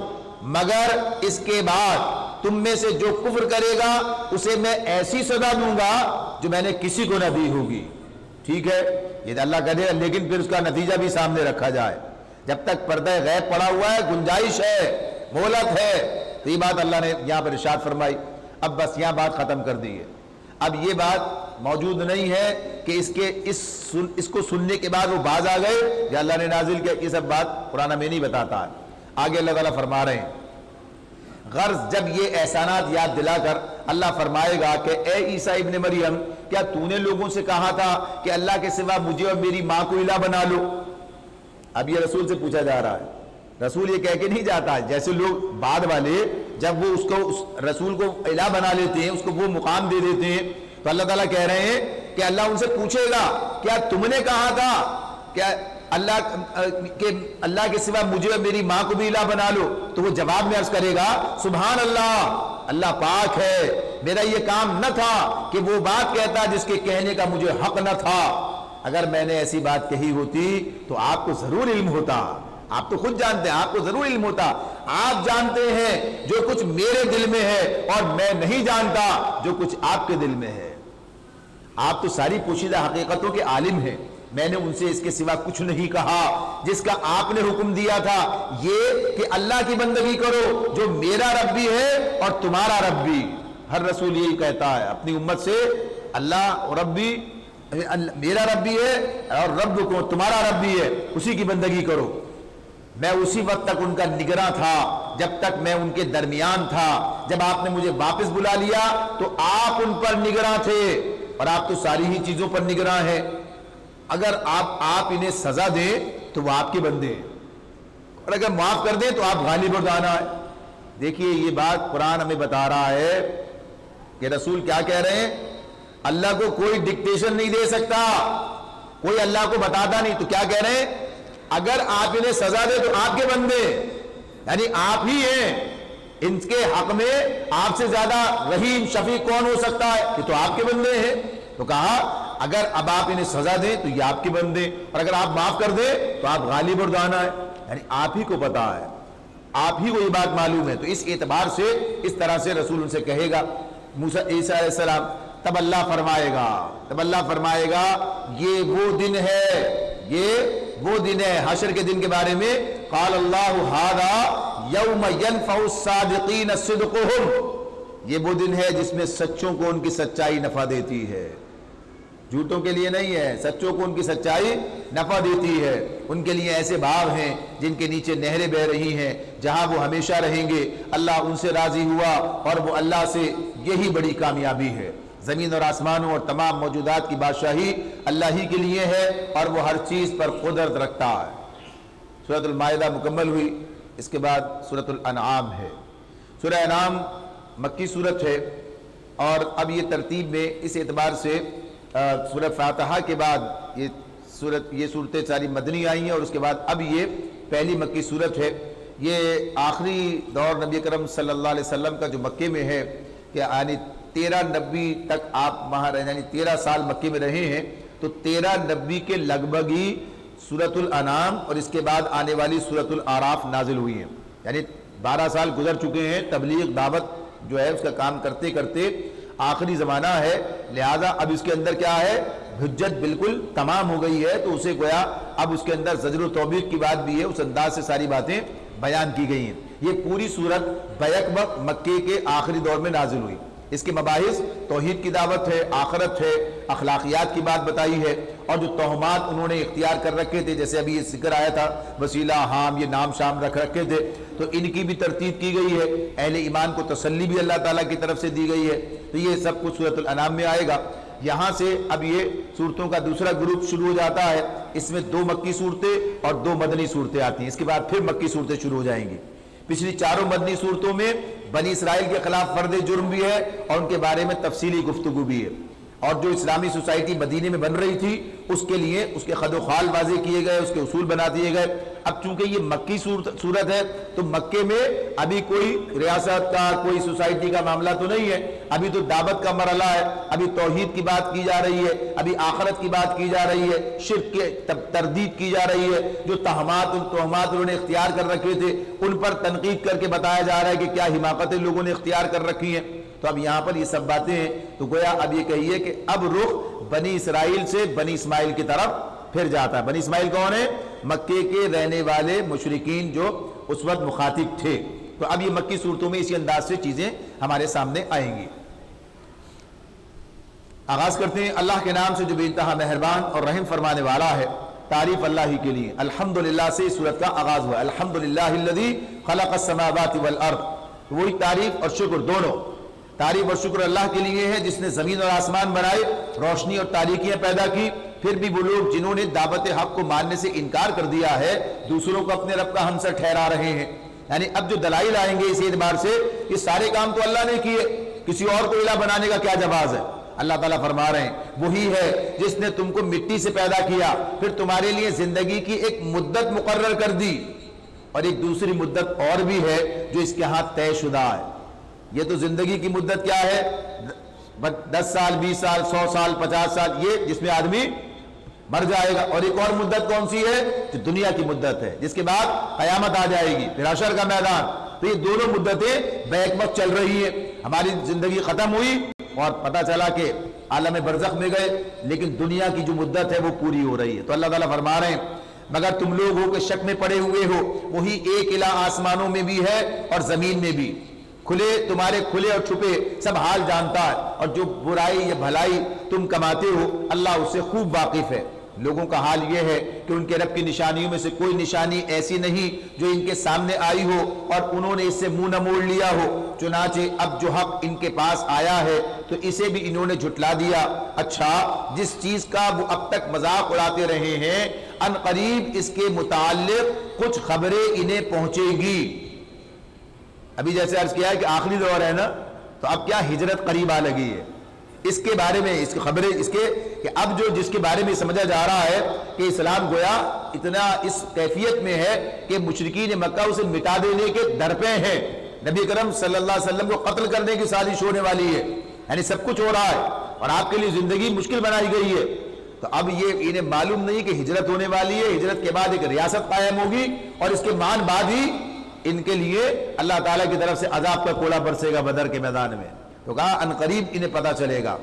مگر اس کے بعد تم میں سے جو کفر کرے گا اسے میں ایسی سزا دوں گا جو میں نے کسی کو نہ دی ہوگی۔ ٹھیک ہے، یہ اللہ کہے، لیکن پھر اس کا نتیجہ بھی سامنے رکھا جائے۔ جب تک پردہ غیب پڑا ہوا ہے، گنجائش ہے، مہلت ہے، تو یہ بات اللہ نے یہاں پر ارشاد فرمائی۔ اب بس یہاں بات ختم کر دی ہے، اب یہ بات موجود نہیں ہے کہ اس کو سننے کے بعد وہ باز آ گئے یا اللہ نے نازل کیا، یہ سب بات قرآن میں نہیں بتاتا ہے۔ آگے اللہ تعالیٰ فرما رہے ہیں، غرض جب یہ احسانات یاد دلا کر اللہ فرمائے گا کہ اے عیسیٰ ابن مریم، کیا تو نے لوگوں سے کہا تھا کہ اللہ کے سوا مجھے اور میری ماں کو الہ بنا لو؟ اب یہ رسول سے پوچھا جا رہا ہے، رسول یہ کہہ کے نہیں جاتا، جیسے لوگ بعد والے جب وہ اس رسول کو الہ بنا لیتے ہیں، اس کو وہ مقام دے دیتے ہیں، تو اللہ تعالیٰ کہہ رہے ہیں کہ اللہ ان سے پوچھے گا کیا تم نے کہا تھا کیا اللہ کے سوا مجھے اور میری ماں کو بھی الہ بنا لو؟ تو وہ جواب میں عرض کرے گا سبحان اللہ، اللہ پاک ہے، میرا یہ کام نہ تھا کہ وہ بات کہتا جس کے کہنے کا مجھے حق نہ تھا، اگر میں نے ایسی بات کہی ہوتی تو آپ کو ضرور علم ہوتا، آپ تو خود جانتے ہیں، آپ کو ضرور علم ہوتا، آپ جانتے ہیں جو کچھ میرے دل میں ہے اور میں نہیں جانتا جو کچھ آپ کے دل میں ہے۔ آپ تو ساری پوشیدہ حقیقتوں کے عالم ہیں، میں نے ان سے اس کے سوا کچھ نہیں کہا، جس کا آپ نے حکم دیا تھا یہ کہ اللہ کی بندگی کرو جو میرا رب بھی ہے اور تمہارا رب بھی۔ ہر رسول یہی کہتا ہے اپنی امت سے، اللہ رب بھی، میرا رب بھی ہے اور رب کو تمہارا رب بھی ہے، اسی کی بندگی کرو۔ میں اسی وقت تک ان کا نگراں تھا جب تک میں ان کے درمیان تھا، جب آپ نے مجھے واپس بلا لیا تو آپ ان پر نگراں تھے، اور آپ تو ساری ہی چیزوں پر نگراں ہیں۔ اگر آپ انہیں سزا دیں تو وہ آپ کے بندے ہیں، اور اگر معاف کر دیں تو آپ غالب الدانا ہے۔ دیکھیے یہ بات قرآن ہمیں بتا رہا ہے کہ رسول کیا کہہ رہے ہیں، اللہ کو کوئی ڈکٹیشن نہیں دے سکتا، کوئی اللہ کو بتاتا نہیں، تو کیا کہہ رہے ہیں اگر آپ انہیں سزا دیں تو آپ کے بندے، یعنی آپ ہی ہیں، ان کے حق میں آپ سے زیادہ رحیم شفیق کون ہو سکتا ہے، یہ تو آپ کے بندے ہیں۔ تو کہا اگر اب آپ انہیں سزا دیں تو یہ آپ کے بندے، اور اگر آپ معاف کر دیں تو آپ غالب اور دانا ہے، یعنی آپ ہی کو پتا ہے، آپ ہی کو یہ بات معلوم ہے۔ تو اس اعتبار سے اس طرح سے رسول ان سے کہے گا موسیٰ عیسیٰ علیہ السلام، تب اللہ فرمائے گا یہ وہ دن ہے حشر کے دن کے بارے میں، قال اللہ ھذا یوم ینفع الصادقین صدقہم، یہ وہ دن ہے جس میں سچوں کو ان کی سچائی نفع دیتی ہے، جھوٹوں کے لیے نہیں ہے، سچوں کو ان کی سچائی نفع دیتی ہے۔ ان کے لیے ایسے باغ ہیں جن کے نیچے نہریں بہہ رہی ہیں، جہاں وہ ہمیشہ رہیں گے، اللہ ان سے راضی ہوا، اور وہ اللہ سے یہی بڑی کامیابی ہے۔ زمین اور آسمانوں اور تمام موجودات کی بادشاہی اللہ ہی کے لیے ہے، اور وہ ہر چیز پر قدرت رکھتا ہے۔ سورۃ المائدہ مکمل ہوئی، اس کے بعد سورۃ الانعام ہے۔ سورہ انعام مکی صورت ہے، اور اب یہ ترتیب میں اس اعتبار سے سورہ فاتحہ کے بعد یہ صورتیں ساری مدنی آئی ہیں، اور اس کے بعد اب یہ پہلی مکی صورت ہے۔ یہ آخری دور نبی کرم صلی اللہ علیہ وسلم کا جو مکے میں ہے، کہ یعنی 13 نبی تک آپ وہاں رہے، یعنی 13 سال مکے میں رہے ہیں، تو 13 نبی کے لگ بھگ ہی سورۃ الانعام اور اس کے بعد آنے والی سورۃ الاعراف نازل ہوئی ہیں، یعنی 12 سال گزر چکے ہیں، تبلیغ دعوت جو ہے اس کا کام کرتے کرتے آخری زمانہ ہے، لہذا اب اس کے اندر کیا ہے، حجت بالکل تمام ہو گئی ہے، تو اسے گویا اب اس کے اندر زجر و توبیخ کی بات بھی ہے، اس انداز سے ساری باتیں بیان کی گئی ہیں۔ یہ پوری صورت بیک وقت مکے کے آخری دور میں نازل ہوئی۔ اس کے مباحث توحید کی دعوت ہے، آخرت ہے، اخلاقیات کی بات بتائی ہے، اور جو توہمات انہوں نے اختیار کر رکھے تھے، جیسے ابھی یہ ذکر آیا تھا وسیلہ، حام، یہ نام شام رکھ رکھے تھے، تو ان کی بھی ترتیب کی گئی ہے، اہل ایمان کو تسلی بھی اللہ تعالیٰ کی طرف سے دی گئی ہے۔ تو یہ سب کچھ سورۃ الانعام میں آئے گا۔ یہاں سے اب یہ صورتوں کا دوسرا گروپ شروع ہو جاتا ہے، اس میں 2 مکی صورتیں اور 2 مدنی صورتیں آتی ہیں، اس کے بعد پھر مکی صورتیں شروع ہو جائیں گی۔ پچھلی 4 مدنی صورتوں میں بنی اسرائیل کے خلاف فرد جرم بھی ہے، اور ان کے بارے میں تفصیلی گفتگو بھی ہے، اور جو اسلامی سوسائٹی مدینے میں بن رہی تھی اس کے لیے اس کے خد و خال واضح کیے گئے، اس کے اصول بنا دیے گئے۔ اب چونکہ یہ مکی صورت ہے تو مکے میں ابھی کوئی ریاست کا کوئی سوسائٹی کا معاملہ تو نہیں ہے، ابھی تو دعوت کا مرحلہ ہے، ابھی توحید کی بات کی جا رہی ہے، ابھی آخرت کی بات کی جا رہی ہے، شرک کے تردید کی جا رہی ہے، جو تہمات انہوں نے اختیار کر رکھے تھے ان پر تنقید کر کے بتایا جا رہا ہے کہ کیا حماقتیں لوگوں نے اختیار کر رکھی ہیں۔ تو اب یہاں پر یہ سب باتیں ہیں، تو گویا اب یہ کہیے کہ اب رخ بنی اسرائیل سے بنی اسماعیل کی طرف پھر جاتا ہے۔ بنی اسماعیل کون ہے؟ مکے کے رہنے والے مشرکین جو اس وقت مخاطب تھے۔ تو اب یہ مکی صورتوں میں اسی انداز سے چیزیں ہمارے سامنے آئیں گی۔ آغاز کرتے ہیں اللہ کے نام سے جو بے انتہا مہربان اور رحم فرمانے والا ہے۔ تعریف اللہ ہی کے لیے، الحمدللہ سے اس صورت کا آغاز ہوا۔ الحمدللہ الذی خلق السماوات والارض، وہی تعریف اور شکر دونوں، تعریف اور شکر اللہ کے لیے ہے جس نے زمین اور آسمان بنائے، روشنی اور تاریکیاں پیدا کی۔ پھر بھی وہ لوگ جنہوں نے دعوت حق کو ماننے سے انکار کر دیا ہے دوسروں کو اپنے رب کا ہمسر ٹھہرا رہے ہیں۔ یعنی اب جو دلائل آئیں گے اس اعتبار سے کہ سارے کام تو اللہ نے کیے، کسی اور کو الہ بنانے کا کیا جواز ہے؟ اللہ تعالیٰ فرما رہے ہیں وہی ہے جس نے تم کو مٹی سے پیدا کیا، پھر تمہارے لیے زندگی کی ایک مدت مقرر کر دی، اور ایک دوسری مدت اور بھی ہے جو اس کے ہاتھ طے شدہ ہے۔ یہ تو زندگی کی مدت کیا ہے؟ 10 سال 20 سال 100 سال 50 سال، یہ جس میں آدمی مر جائے گا۔ اور ایک اور مدت کون سی ہے؟ جو دنیا کی مدت ہے، جس کے بعد قیامت آ جائے گی، پھر حشر کا میدان۔ تو یہ دونوں مدتیں بیک وقت چل رہی ہیں۔ ہماری زندگی ختم ہوئی اور پتہ چلا کہ عالم برزخ میں گئے، لیکن دنیا کی جو مدت ہے وہ پوری ہو رہی ہے۔ تو اللہ تعالیٰ فرما رہے ہیں مگر تم لوگ ہو کہ شک میں پڑے ہوئے ہو، وہی ایک الہ آسمانوں میں بھی ہے اور زمین میں بھی، کھلے تمہارے کھلے اور چھپے سب حال جانتا ہے، اور جو برائی یا بھلائی تم کماتے ہو اللہ اس سے خوب واقف ہے۔ لوگوں کا حال یہ ہے کہ ان کے رب کی نشانیوں میں سے کوئی نشانی ایسی نہیں جو ان کے سامنے آئی ہو اور انہوں نے اس سے منہ نہ موڑ لیا ہو، چنانچہ اب جو حق ان کے پاس آیا ہے تو اسے بھی انہوں نے جھٹلا دیا۔ اچھا، جس چیز کا وہ اب تک مذاق اڑاتے رہے ہیں ان قریب اس کے متعلق کچھ خبریں انہیں پہنچے گی۔ ابھی جیسے عرض کیا ہے کہ آخری دور ہے نا، تو اب کیا ہجرت قریب آ لگی ہے، اس کے بارے میں اس کی خبریں، اس کے کہ اب جو جس کے بارے میں سمجھا جا رہا ہے کہ اسلام گویا اتنا اس کیفیت میں ہے کہ مشرکین مکہ اسے مٹا دینے کے در پہ ہیں، نبی کرم صلی اللہ علیہ وسلم کو قتل کرنے کی سازش ہونے والی ہے، یعنی سب کچھ ہو رہا ہے اور آپ کے لیے زندگی مشکل بنائی گئی ہے۔ تو اب یہ انہیں معلوم نہیں کہ ہجرت ہونے والی ہے، ہجرت کے بعد ایک ریاست قائم ہوگی اور اس کے مان بعد ہی ان کے لیے اللہ تعالیٰ کی طرف سے عذاب کا کوڑا برسے گا بدر کے میدان میں۔ تو کہا ان قریب انہیں پتہ چلے گا۔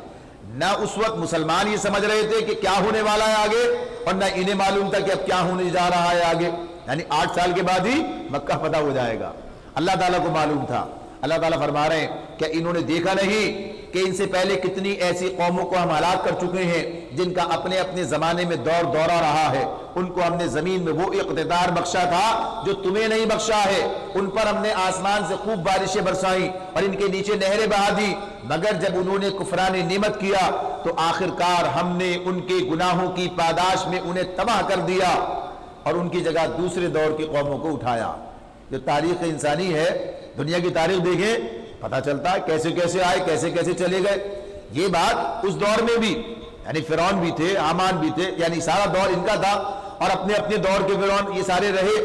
نہ اس وقت مسلمان یہ سمجھ رہے تھے کہ کیا ہونے والا ہے آگے، اور نہ انہیں معلوم تھا کہ اب کیا ہونے جا رہا ہے آگے، یعنی 8 سال کے بعد ہی مکہ فتح ہو جائے گا۔ اللہ تعالیٰ کو معلوم تھا۔ اللہ تعالیٰ فرما رہے ہیں کہ انہوں نے دیکھا نہیں کہ ان سے پہلے کتنی ایسی قوموں کو ہم ہلاک کر چکے ہیں جن کا اپنے اپنے زمانے میں دور دورہ رہا ہے، ان کو ہم نے زمین میں وہ اقتدار بخشا تھا جو تمہیں نہیں بخشا ہے، ان پر ہم نے آسمان سے خوب بارشیں برسائیں اور ان کے نیچے نہریں بہا دی، مگر جب انہوں نے کفران نعمت کیا تو آخرکار ہم نے ان کے گناہوں کی پاداش میں انہیں تباہ کر دیا اور ان کی جگہ دوسرے دور کی قوموں کو اٹھایا۔ جو تاریخ انسانی ہے، دنیا کی تاریخ دیکھیں، پتہ چلتا ہے کیسے کیسے آئے، کیسے کیسے چلے گئے۔ یہ بات اس دور میں بھی، یعنی فرعون بھی تھے، حامان بھی تھے، یعنی سارا دور ان کا تھا، اور اپنے اپنے دور کے فرعون یہ سارے رہے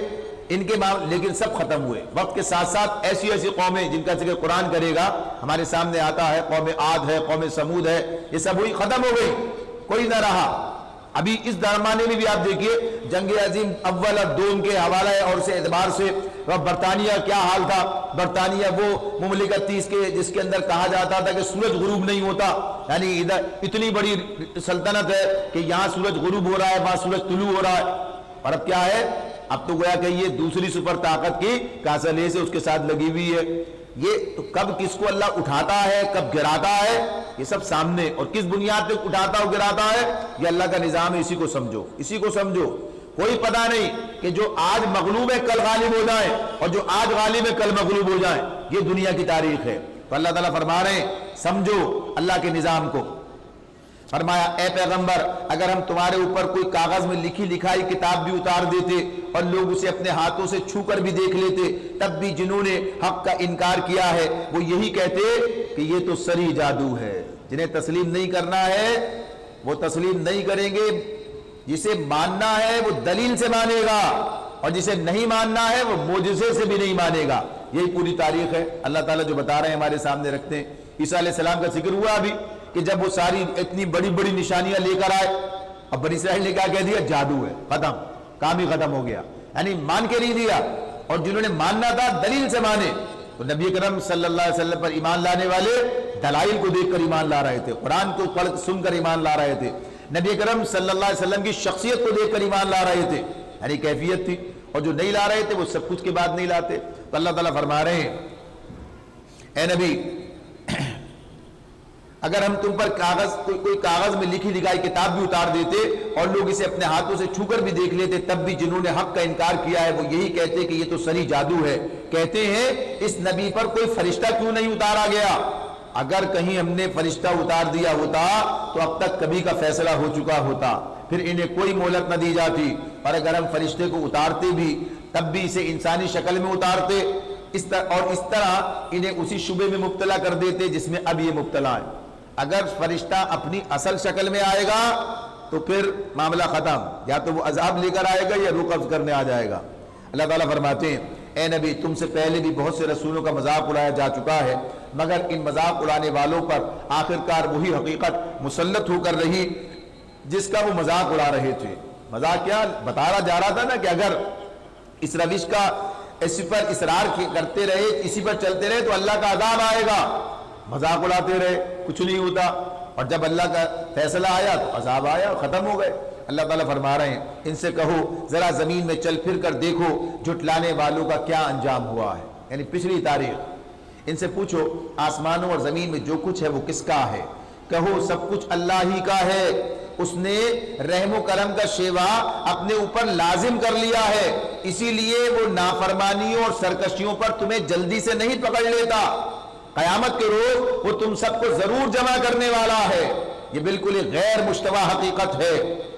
ان کے لیکن سب ختم ہوئے وقت کے ساتھ ساتھ۔ ایسی ایسی قومیں جن کا ذکر قرآن کرے گا ہمارے سامنے آتا ہے، قوم عاد ہے، قوم سمود ہے، یہ سب ہوئی، ختم ہو گئی، کوئی نہ رہا۔ ابھی اس زمانے میں بھی آپ دیکھیے جنگ عظیم اول اور دوم کے حوالہ ہے اور اس اعتبار سے برطانیہ کیا حال تھا۔ برطانیہ وہ مملکت تھی جس کے اندر کہا جاتا تھا کہ سورج غروب نہیں ہوتا، یعنی ادھر اتنی بڑی سلطنت ہے کہ یہاں سورج غروب ہو رہا ہے، وہاں سورج طلوع ہو رہا ہے، اور اب کیا ہے، اب تو گویا کہ یہ دوسری سپر طاقت کی کاسلے سے اس کے ساتھ لگی ہوئی ہے۔ یہ تو کب کس کو اللہ اٹھاتا ہے، کب گراتا ہے، یہ سب سامنے، اور کس بنیاد پہ اٹھاتا اور گراتا ہے یہ اللہ کا نظام ہے۔ اسی کو سمجھو، اسی کو سمجھو۔ کوئی پتہ نہیں کہ جو آج مغلوب ہے کل غالب ہو جائیں، اور جو آج غالب ہے کل مغلوب ہو جائیں، یہ دنیا کی تاریخ ہے۔ تو اللہ تعالیٰ فرما رہے ہیں سمجھو اللہ کے نظام کو۔ فرمایا اے پیغمبر اگر ہم تمہارے اوپر کوئی کاغذ میں لکھی لکھائی کتاب بھی اتار دیتے اور لوگ اسے اپنے ہاتھوں سے چھو کر بھی دیکھ لیتے، تب بھی جنہوں نے حق کا انکار کیا ہے وہ یہی کہتے کہ یہ تو سری جادو ہے، جنہیں تسلیم نہیں کرنا ہے وہ تسلیم نہیں کریں گے، جسے ماننا ہے وہ دلیل سے مانے گا، اور جسے نہیں ماننا ہے وہ معجزے سے بھی نہیں مانے گا۔ یہی پوری تاریخ ہے، اللہ تعالیٰ جو بتا رہے ہیں ہمارے سامنے رکھتے ہیں۔ عیسیٰ علیہ السلام کا ذکر ہوا ابھی کہ جب وہ ساری اتنی بڑی بڑی نشانیاں لے کر آئے، اب بنی اسرائیل نے کیا کہہ دیا؟ جادو ہے، ختم، کام ہی ختم ہو گیا، یعنی مان کے نہیں دیا۔ اور جنہوں نے ماننا تھا دلیل سے مانے، تو نبی کرم صلی اللہ علیہ وسلم پر ایمان لانے والے دلائل کو دیکھ کر ایمان لا رہے تھے، قرآن کو پڑھ سن کر ایمان لا رہے تھے، نبی کرم صلی اللہ علیہ وسلم کی شخصیت کو دیکھ کر ایمان لا رہے تھے، یعنی کیفیت تھی۔ اور جو نہیں لا رہے تھے وہ سب کچھ کے بعد نہیں لاتے۔ تو اللہ تعالیٰ فرما رہے ہیں اے نبی، اگر ہم تم پر کوئی کاغذ میں لکھی لکھائی کتاب بھی اتار دیتے اور لوگ اسے اپنے ہاتھوں سے چھو کر بھی دیکھ لیتے، تب بھی جنہوں نے حق کا انکار کیا ہے وہ یہی کہتے کہ یہ تو سری جادو ہے۔ کہتے ہیں اس نبی پر کوئی فرشتہ کیوں نہیں اتارا گیا؟ اگر کہیں ہم نے فرشتہ اتار دیا ہوتا تو اب تک کبھی کا فیصلہ ہو چکا ہوتا، پھر انہیں کوئی مہلت نہ دی جاتی۔ اور اگر ہم فرشتے کو اتارتے بھی تب بھی اسے انسانی شکل میں اتارتے، اس طرح انہیں اسی شبے میں مبتلا کر دیتے جس میں اب یہ مبتلا ہے۔ اگر فرشتہ اپنی اصل شکل میں آئے گا تو پھر معاملہ ختم، یا تو وہ عذاب لے کر آئے گا یا روح قبض کرنے آ جائے گا۔ اللہ تعالیٰ فرماتے ہیں اے نبی، تم سے پہلے بھی بہت سے رسولوں کا مذاق اڑایا جا چکا ہے، مگر ان مذاق اڑانے والوں پر آخرکار وہی حقیقت مسلط ہو کر رہی جس کا وہ مذاق اڑا رہے تھے۔ مذاق کیا بتایا جا رہا تھا نا کہ اگر اس روش کا اسی پر اصرار کرتے رہے، اسی پر چلتے رہے تو اللہ کا عذاب آئے گا۔ مذاق اڑاتے رہے، کچھ نہیں ہوتا، اور جب اللہ کا فیصلہ آیا تو عذاب آیا اور ختم ہو گئے۔ اللہ تعالیٰ فرما رہے ہیں ان سے کہو ذرا زمین میں چل پھر کر دیکھو جھٹلانے والوں کا کیا انجام ہوا ہے، یعنی پچھلی تاریخ۔ ان سے پوچھو آسمانوں اور زمین میں جو کچھ ہے وہ کس کا ہے؟ کہو سب کچھ اللہ ہی کا ہے، اس نے رحم و کرم کا شیوا اپنے اوپر لازم کر لیا ہے، اسی لیے وہ نافرمانیوں اور سرکشیوں پر تمہیں جلدی سے نہیں پکڑ لیتا۔ قیامت کے روز وہ تم سب کو ضرور جمع کرنے والا ہے۔ یہ بالکل ایک غیر مشتبہ حقیقت ہے،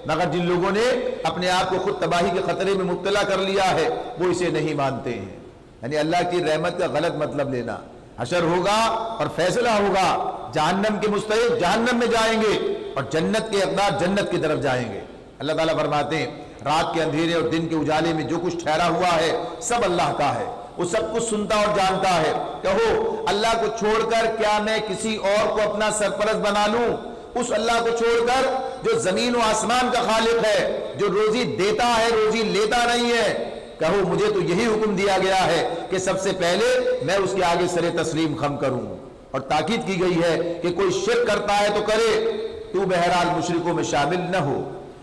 مگر جن لوگوں نے اپنے آپ کو خود تباہی کے خطرے میں مبتلا کر لیا ہے وہ اسے نہیں مانتے ہیں۔ یعنی اللہ کی رحمت کا غلط مطلب لینا۔ حشر ہوگا اور فیصلہ ہوگا، جہنم کے مستحق جہنم میں جائیں گے اور جنت کے اقدار جنت کی طرف جائیں گے۔ اللہ تعالیٰ فرماتے ہیں رات کے اندھیرے اور دن کے اجالے میں جو کچھ ٹھہرا ہوا ہے سب اللہ کا ہے، وہ سب کچھ سنتا اور جانتا ہے۔ کہو اللہ کو چھوڑ کر کیا میں کسی اور کو اپنا سرپرست بنا لوں؟ اس اللہ کو چھوڑ کر جو زمین و آسمان کا خالق ہے، جو روزی دیتا ہے روزی لیتا نہیں ہے۔ کہو مجھے تو یہی حکم دیا گیا ہے کہ سب سے پہلے میں اس کے آگے سر تسلیم خم کروں، اور تاکید کی گئی ہے کہ کوئی شرک کرتا ہے تو کرے، تو بہرحال مشرکوں میں شامل نہ ہو۔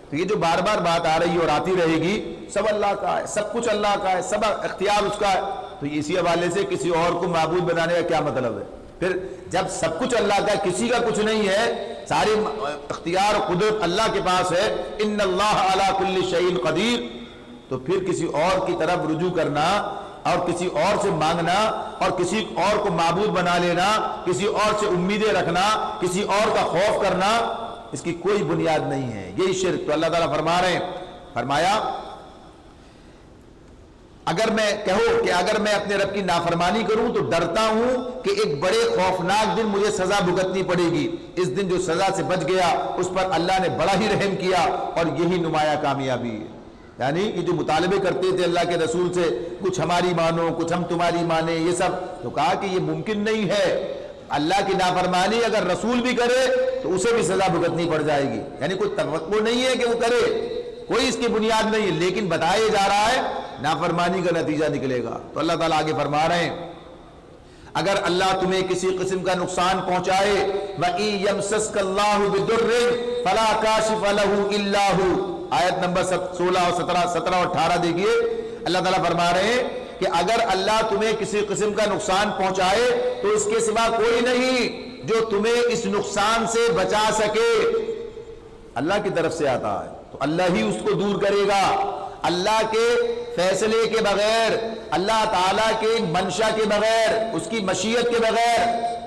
تو یہ جو بار بار بات آ رہی ہے اور آتی رہے گی، سب اللہ کا ہے، سب کچھ اللہ کا ہے، سب اختیار اس کا ہے، تو اسی حوالے سے کسی اور کو معبود بنانے کا کیا مطلب ہے؟ پھر جب سب کچھ اللہ کا ہے، کسی کا کچھ نہیں ہے، ساری اختیار و قدرت اللہ کے پاس ہے، ان اللہ علی کل شیء قدیر، تو پھر کسی اور کی طرف رجوع کرنا اور کسی اور سے مانگنا اور کسی اور کو معبود بنا لینا، کسی اور سے امیدیں رکھنا، کسی اور کا خوف کرنا، اس کی کوئی بنیاد نہیں ہے، یہی شرک۔ تو اللہ تعالیٰ فرما رہے ہیں، فرمایا اگر میں اپنے رب کی نافرمانی کروں تو ڈرتا ہوں کہ ایک بڑے خوفناک دن مجھے سزا بھگتنی پڑے گی۔ اس دن جو سزا سے بچ گیا اس پر اللہ نے بڑا ہی رحم کیا، اور یہی نمایاں کامیابی ہے۔ یعنی یہ جو مطالبے کرتے تھے اللہ کے رسول سے، کچھ ہماری مانو کچھ ہم تمہاری مانیں، یہ سب، تو کہا کہ یہ ممکن نہیں ہے۔ اللہ کی نافرمانی اگر رسول بھی کرے تو اسے بھی سزا بھگتنی پڑ جائے گی، یعنی کوئی توقع نہیں ہے کہ وہ کرے، کوئی اس کی بنیاد نہیں ہے، لیکن بتایا جا رہا ہے نافرمانی کا نتیجہ نکلے گا۔ تو اللہ تعالیٰ آگے فرما رہے ہیں اگر اللہ تمہیں کسی قسم کا نقصان پہنچائے وَإِن يَمْسَسْكَ اللَّهُ بِضُرٍّ فَلَا كَاشِفَ لَهُ إِلَّا هُوَ، آیت نمبر 16 اور 17 اور 18 دیکھیے۔ اللہ تعالیٰ فرما رہے ہیں کہ اگر اللہ تمہیں کسی قسم کا نقصان پہنچائے تو اس کے سوا کوئی نہیں جو تمہیں اس نقصان سے بچا سکے۔ اللہ کی طرف سے آتا ہے تو اللہ ہی اس کو دور کرے گا۔ اللہ کے فیصلے کے بغیر، اللہ تعالیٰ کے منشا کے بغیر، اس کی مشیت کے بغیر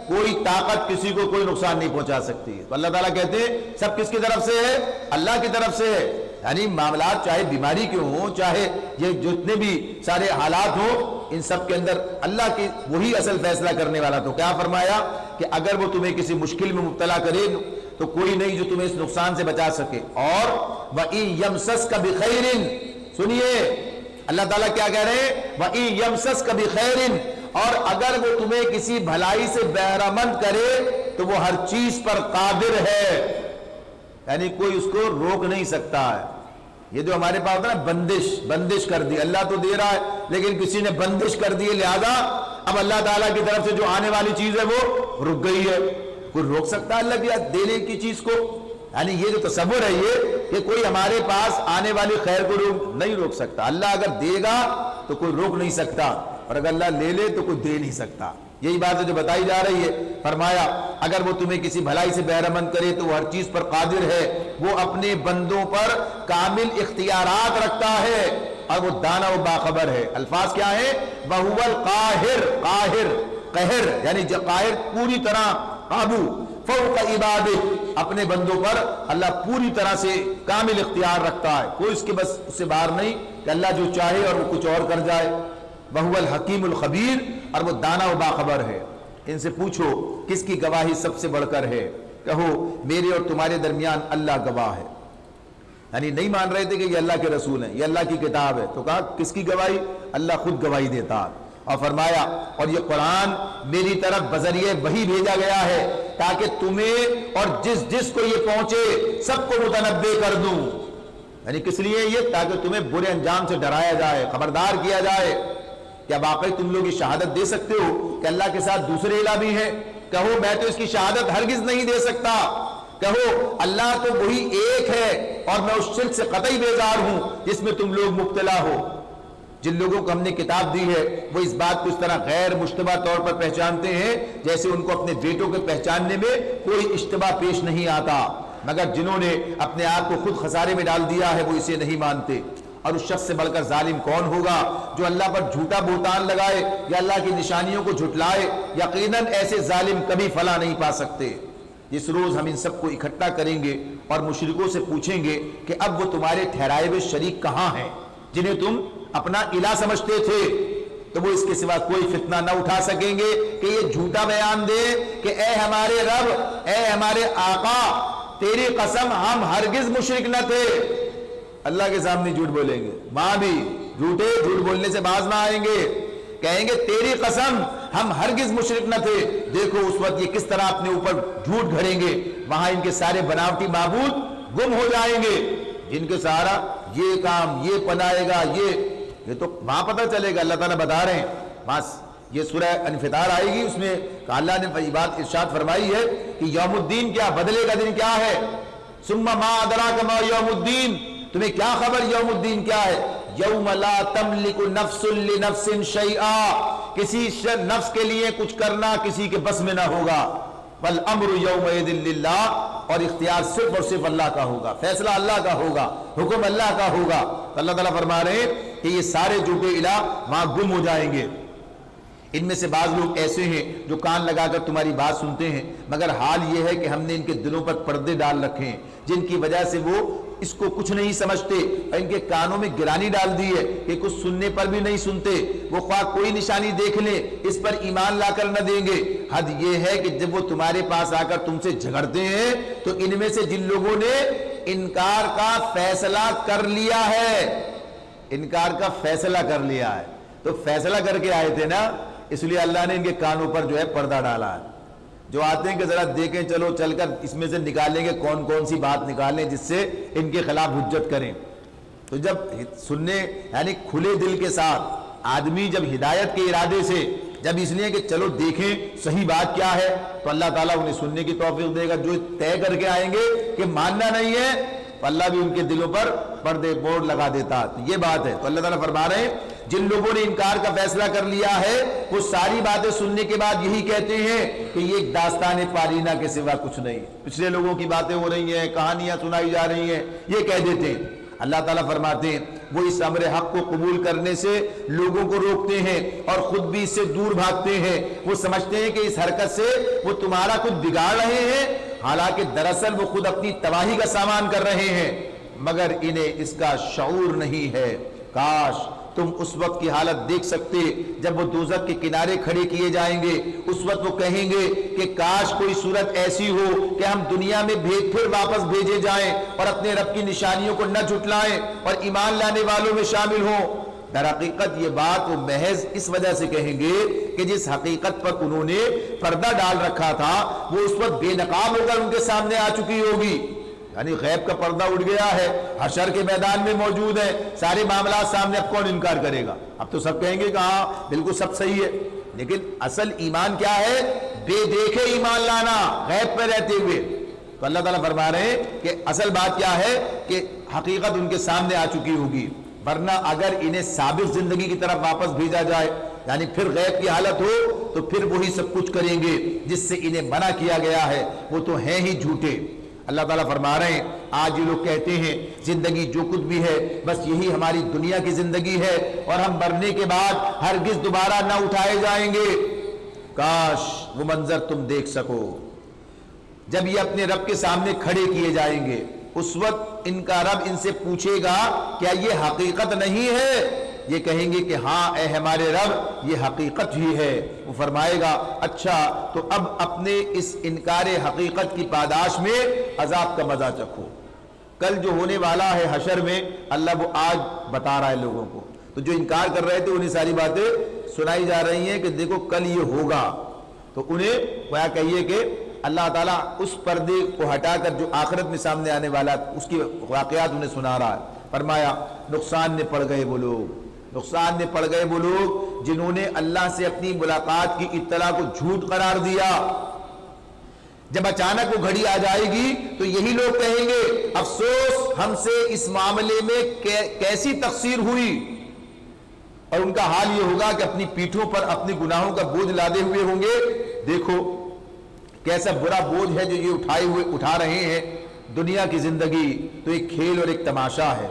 کوئی طاقت کسی کو کوئی نقصان نہیں پہنچا سکتی۔ تو اللہ تعالیٰ کہتے ہیں سب کس کی طرف سے ہے؟ اللہ کی طرف سے ہے۔ یعنی معاملات چاہے بیماری کے ہوں، چاہے یہ جتنے بھی سارے حالات ہوں، ان سب کے اندر اللہ کی وہی اصل فیصلہ کرنے والا. تو کیا فرمایا کہ اگر وہ تمہیں کسی مشکل میں مبتلا کرے تو کوئی نہیں جو تمہیں اس نقصان سے بچا سکے. اور وَإِن يَمْسَسْكَ بِخَيْرٍ، سنیے اللہ تعالیٰ کیا کہہ رہے ہیں، وَإِن يَمْسَسْكَ بِخَيْرٍ، اور اگر وہ تمہیں کسی بھلائی سے بہرہ مند کرے تو وہ ہر چیز پر قادر ہے، یعنی کوئی اس کو روک نہیں سکتا ہے. یہ جو ہمارے پاس ہوتا ہے نا بندش کر دی، اللہ تو دے رہا ہے لیکن کسی نے بندش کر دی، لہذا اب اللہ تعالیٰ کی طرف سے جو آنے والی چیز ہے وہ رک گئی ہے. کوئی روک سکتا ہے اللہ کی دینے کی چیز کو؟ یعنی یہ جو تصور ہے یہ کہ کوئی ہمارے پاس آنے والی خیر کو نہیں روک سکتا. اللہ اگر دے گا تو کوئی روک نہیں سکتا، اور اگر اللہ لے لے تو کوئی دے نہیں سکتا. یہی بات ہے جو بتائی جا رہی ہے. فرمایا اگر وہ تمہیں کسی بھلائی سے بہرہ مند کرے تو وہ ہر چیز پر قادر ہے، وہ اپنے بندوں پر کامل اختیارات رکھتا ہے اور وہ دانا و باخبر ہے. الفاظ کیا ہیں؟ وَهُوَ الْقَاهِرُ، قاہر، قہر، یعنی قاہر پوری طرح قابو، فوق عبادہ، اپنے بندوں پر اللہ پوری طرح سے کامل اختیار رکھتا ہے. کوئی اس کے بس اس سے باہر نہیں کہ اللہ جو چاہے اور وہ کچھ اور کر جائے. وَهُوَ الْحَكِيمُ الْخَبِيرُ، اور وہ دانا و باخبر ہے. ان سے پوچھو کس کی گواہی سب سے بڑھ کر ہے؟ کہو میرے اور تمہارے درمیان اللہ گواہ ہے. یعنی نہیں مان رہے تھے کہ یہ اللہ کے رسول ہیں، یہ اللہ کی کتاب ہے، تو کہا کس کی گواہی؟ اللہ خود گواہی دیتا ہے. اور فرمایا اور یہ قرآن میری طرف بذریعہ وحی بھیجا گیا ہے تاکہ تمہیں اور جس جس کو یہ پہنچے سب کو متنبع کر دوں. یعنی کس لیے یہ؟ تاکہ تمہیں برے انجام سے ڈرایا جائے، خبردار کیا جائے. کیا واقعی تم لوگ یہ شہادت دے سکتے ہو کہ اللہ کے ساتھ دوسرے الہ بھی ہیں؟ کہو میں تو اس کی شہادت ہرگز نہیں دے سکتا. کہو اللہ تو وہی ایک ہے اور میں اس شرک سے قطعی بیزار ہوں جس میں تم لوگ مبتلا ہو. جن لوگوں کو ہم نے کتاب دی ہے وہ اس بات کو اس طرح غیر مشتبہ طور پر پہچانتے ہیں جیسے ان کو اپنے بیٹوں کے پہچاننے میں کوئی اشتباہ پیش نہیں آتا، مگر جنہوں نے اپنے آپ کو خود خسارے میں ڈال دیا ہے وہ اسے نہیں مانتے. اور اس شخص سے بڑھ کر ظالم کون ہوگا جو اللہ پر جھوٹا بہتان لگائے یا اللہ کی نشانیوں کو جھٹلائے؟ یقیناً ایسے ظالم کبھی فلاح نہیں پا سکتے. اس روز ہم ان سب کو اکٹھا کریں گے اور مشرکوں سے پوچھیں گے کہ اب وہ تمہارے ٹھہرائے ہوئے شریک کہاں ہیں جنہیں تم اپنا الہ سمجھتے تھے؟ تو وہ اس کے سوا کوئی فتنہ نہ اٹھا سکیں گے کہ یہ جھوٹا بیان دے کہ اے ہمارے رب، اے ہمارے آقا، تیری قسم ہم ہرگز مشرک نہ تھے. اللہ کے سامنے جھوٹ بولیں گے، وہاں بھی جھوٹ بولنے سے باز نہ آئیں گے. کہیں گے تیری قسم ہم ہرگز مشرک نہ تھے. دیکھو اس وقت یہ کس طرح اپنے اوپر جھوٹ گھڑیں گے. وہاں ان کے سارے بناوٹی معبود گم ہو جائیں گے جن کے سہارا یہ کام یہ بنائے گا، یہ تو وہاں پتہ چلے گا. اللہ تعالیٰ بتا رہے ہیں بس یہ سورہ انفطار آئے گی، اس میں اللہ نے یہ بات ارشاد فرمائی ہے کہ یوم الدین کیا، بدلے کا دن کیا ہے. ثم ما ادراک ما یوم الدین، تمہیں کیا خبر یوم الدین کیا ہے؟ یوم لا تملک نفس لنفس شیئا، کسی نفس کے لیے کچھ کرنا کسی کے بس میں نہ ہوگا. والامر یومئذ للہ، اور اختیار صرف اور صرف اللہ کا ہوگا، فیصلہ اللہ کا ہوگا، حکم اللہ کا ہوگا. تو اللہ تعالیٰ فرما رہے ہیں کہ یہ سارے جھوٹے الہ وہاں گم ہو جائیں گے. ان میں سے بعض لوگ ایسے ہیں جو کان لگا کر تمہاری بات سنتے ہیں، مگر حال یہ ہے کہ ہم نے ان کے دلوں پر پردے ڈال رکھے ہیں جن کی وجہ سے وہ اس کو کچھ نہیں سمجھتے، اور ان کے کانوں میں گرانی ڈال دی ہے کہ کچھ سننے پر بھی نہیں سنتے. وہ خواہ کوئی نشانی دیکھ لیں اس پر ایمان لا کر نہ دیں گے. حد یہ ہے کہ جب وہ تمہارے پاس آ کر تم سے جھگڑتے ہیں تو ان میں سے جن لوگوں نے انکار کا فیصلہ کر لیا ہے، انکار کا فیصلہ کر لیا ہے، تو فیصلہ کر کے آئے تھے نا، اس لیے اللہ نے ان کے کانوں پر جو ہے پردہ ڈالا ہے. جو آتے ہیں کہ ذرا دیکھیں، چلو چل کر اس میں سے نکالیں گے کون کون سی بات نکالیں جس سے ان کے خلاف حجت کریں. تو جب سننے یعنی کھلے دل کے ساتھ آدمی جب ہدایت کے ارادے سے، جب اس لیے کہ چلو دیکھیں صحیح بات کیا ہے، تو اللہ تعالیٰ انہیں سننے کی توفیق دے گا. جو طے کر کے آئیں گے کہ ماننا نہیں ہے تو اللہ بھی ان کے دلوں پر پردے بورڈ لگا دیتا. تو یہ بات ہے. تو اللہ تعالیٰ فرما رہے ہیں جن لوگوں نے انکار کا فیصلہ کر لیا ہے وہ ساری باتیں سننے کے بعد یہی کہتے ہیں کہ یہ ایک داستان پارینہ کے سوا کچھ نہیں، پچھلے لوگوں کی باتیں ہو رہی ہیں، کہانیاں سنائی جا رہی ہیں، یہ کہہ دیتے ہیں. اللہ تعالیٰ فرماتے ہیں وہ اس امر حق کو قبول کرنے سے لوگوں کو روکتے ہیں اور خود بھی اس سے دور بھاگتے ہیں. وہ سمجھتے ہیں کہ اس حرکت سے وہ تمہارا کچھ بگاڑ رہے ہیں، حالانکہ دراصل وہ خود اپنی تباہی کا سامان کر رہے ہیں، مگر انہیں اس کا شعور نہیں ہے. کاش تم اس وقت کی حالت دیکھ سکتے جب وہ دوزخ کے کنارے کھڑے کیے جائیں گے، اس وقت وہ کہیں گے کہ کاش کوئی صورت ایسی ہو کہ ہم دنیا میں پھر واپس بھیجے جائیں اور اپنے رب کی نشانیوں کو نہ جھٹلائیں اور ایمان لانے والوں میں شامل ہوں۔ در حقیقت یہ بات وہ محض اس وجہ سے کہیں گے کہ جس حقیقت پر انہوں نے پردہ ڈال رکھا تھا وہ اس وقت بے نقاب ہو کر ان کے سامنے آ چکی ہوگی، یعنی غیب کا پردہ اٹھ گیا ہے، حشر کے میدان میں موجود ہے، سارے معاملات سامنے، اب کون انکار کرے گا؟ اب تو سب کہیں گے کہ ہاں بالکل سب صحیح ہے۔ لیکن اصل ایمان کیا ہے؟ بے دیکھے ایمان لانا، غیب پہ رہتے ہوئے۔ تو اللہ تعالیٰ فرما رہے ہیں کہ اصل بات کیا ہے کہ حقیقت ان کے سامنے آ چکی ہوگی، ورنہ اگر انہیں سابق زندگی کی طرف واپس بھیجا جائے، یعنی پھر غیب کی حالت ہو، تو پھر وہی سب کچھ کریں گے جس سے انہیں منع کیا گیا ہے، وہ تو ہیں ہی جھوٹے۔ اللہ تعالیٰ فرما رہے ہیں آج یہ لوگ کہتے ہیں زندگی جو کچھ بھی ہے بس یہی ہماری دنیا کی زندگی ہے اور ہم مرنے کے بعد ہرگز دوبارہ نہ اٹھائے جائیں گے۔ کاش وہ منظر تم دیکھ سکو جب یہ اپنے رب کے سامنے کھڑے کیے جائیں گے، اس وقت ان کا رب ان سے پوچھے گا کیا یہ حقیقت نہیں ہے؟ یہ کہیں گے کہ ہاں اے ہمارے رب یہ حقیقت ہی ہے۔ وہ فرمائے گا اچھا تو اب اپنے اس انکار حقیقت کی پاداش میں عذاب کا مزہ چکھو۔ کل جو ہونے والا ہے حشر میں اللہ وہ آج بتا رہا ہے لوگوں کو، تو جو انکار کر رہے تھے انہیں ساری باتیں سنائی جا رہی ہیں کہ دیکھو کل یہ ہوگا، تو انہیں وہ کہیے کہ اللہ تعالیٰ اس پردے کو ہٹا کر جو آخرت میں سامنے آنے والا اس کی واقعات انہیں سنا رہا ہے۔ فرمایا نقصان میں پڑ گئے وہ لوگ، نقصان میں پڑ گئے وہ لوگ جنہوں نے اللہ سے اپنی ملاقات کی اطلاع کو جھوٹ قرار دیا۔ جب اچانک وہ گھڑی آ جائے گی تو یہی لوگ کہیں گے افسوس ہم سے اس معاملے میں کیسی تقصیر ہوئی، اور ان کا حال یہ ہوگا کہ اپنی پیٹھوں پر اپنے گناہوں کا بوجھ لادے ہوئے ہوں گے۔ دیکھو کیسا برا بوجھ ہے جو یہ اٹھا رہے ہیں۔ دنیا کی زندگی تو ایک کھیل اور ایک تماشا ہے،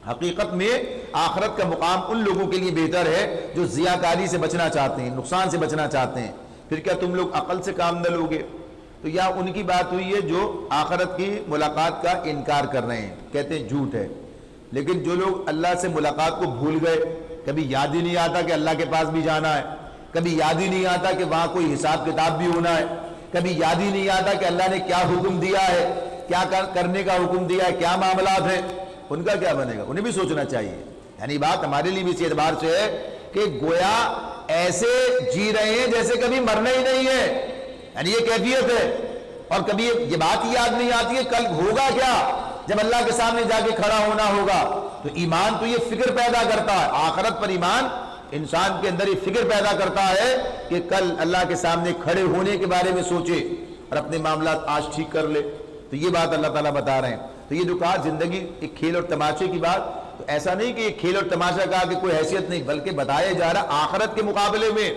حقیقت میں آخرت کا مقام ان لوگوں کے لیے بہتر ہے جو ضیاءکاری سے بچنا چاہتے ہیں، نقصان سے بچنا چاہتے ہیں۔ پھر کیا تم لوگ عقل سے کام نہ لوگے؟ تو یا ان کی بات ہوئی ہے جو آخرت کی ملاقات کا انکار کر رہے ہیں، کہتے ہیں جھوٹ ہے۔ لیکن جو لوگ اللہ سے ملاقات کو بھول گئے، کبھی یاد ہی نہیں آتا کہ اللہ کے پاس بھی جانا ہے، کبھی یاد ہی نہیں آتا کہ وہاں کوئی حساب کتاب بھی ہونا ہے، کبھی یاد ہی نہیں آتا کہ اللہ نے کیا حکم دیا ہے، کیا کرنے کا حکم دیا ہے، کیا معاملات ہیں، ان کا کیا بنے گا؟ انہیں بھی سوچنا چاہیے۔ یعنی بات ہمارے لیے بھی اس اعتبار سے ہے کہ گویا ایسے جی رہے ہیں جیسے کبھی مرنا ہی نہیں ہے، یعنی یہ کیفیت ہے، اور کبھی یہ بات ہی یاد نہیں آتی ہے کل ہوگا کیا جب اللہ کے سامنے جا کے کھڑا ہونا ہوگا۔ تو ایمان تو یہ فکر پیدا کرتا ہے، آخرت پر ایمان انسان کے اندر یہ فکر پیدا کرتا ہے کہ کل اللہ کے سامنے کھڑے ہونے کے بارے میں سوچے اور اپنے معاملات آج ٹھیک کر لے۔ تو یہ بات اللہ تعالیٰ بتا رہے ہیں۔ تو یہ جو کہا زندگی ایک کھیل اور تماشے کی بات، تو ایسا نہیں کہ یہ کھیل اور تماشا کہا کہ کوئی حیثیت نہیں، بلکہ بتایا جا رہا آخرت کے مقابلے میں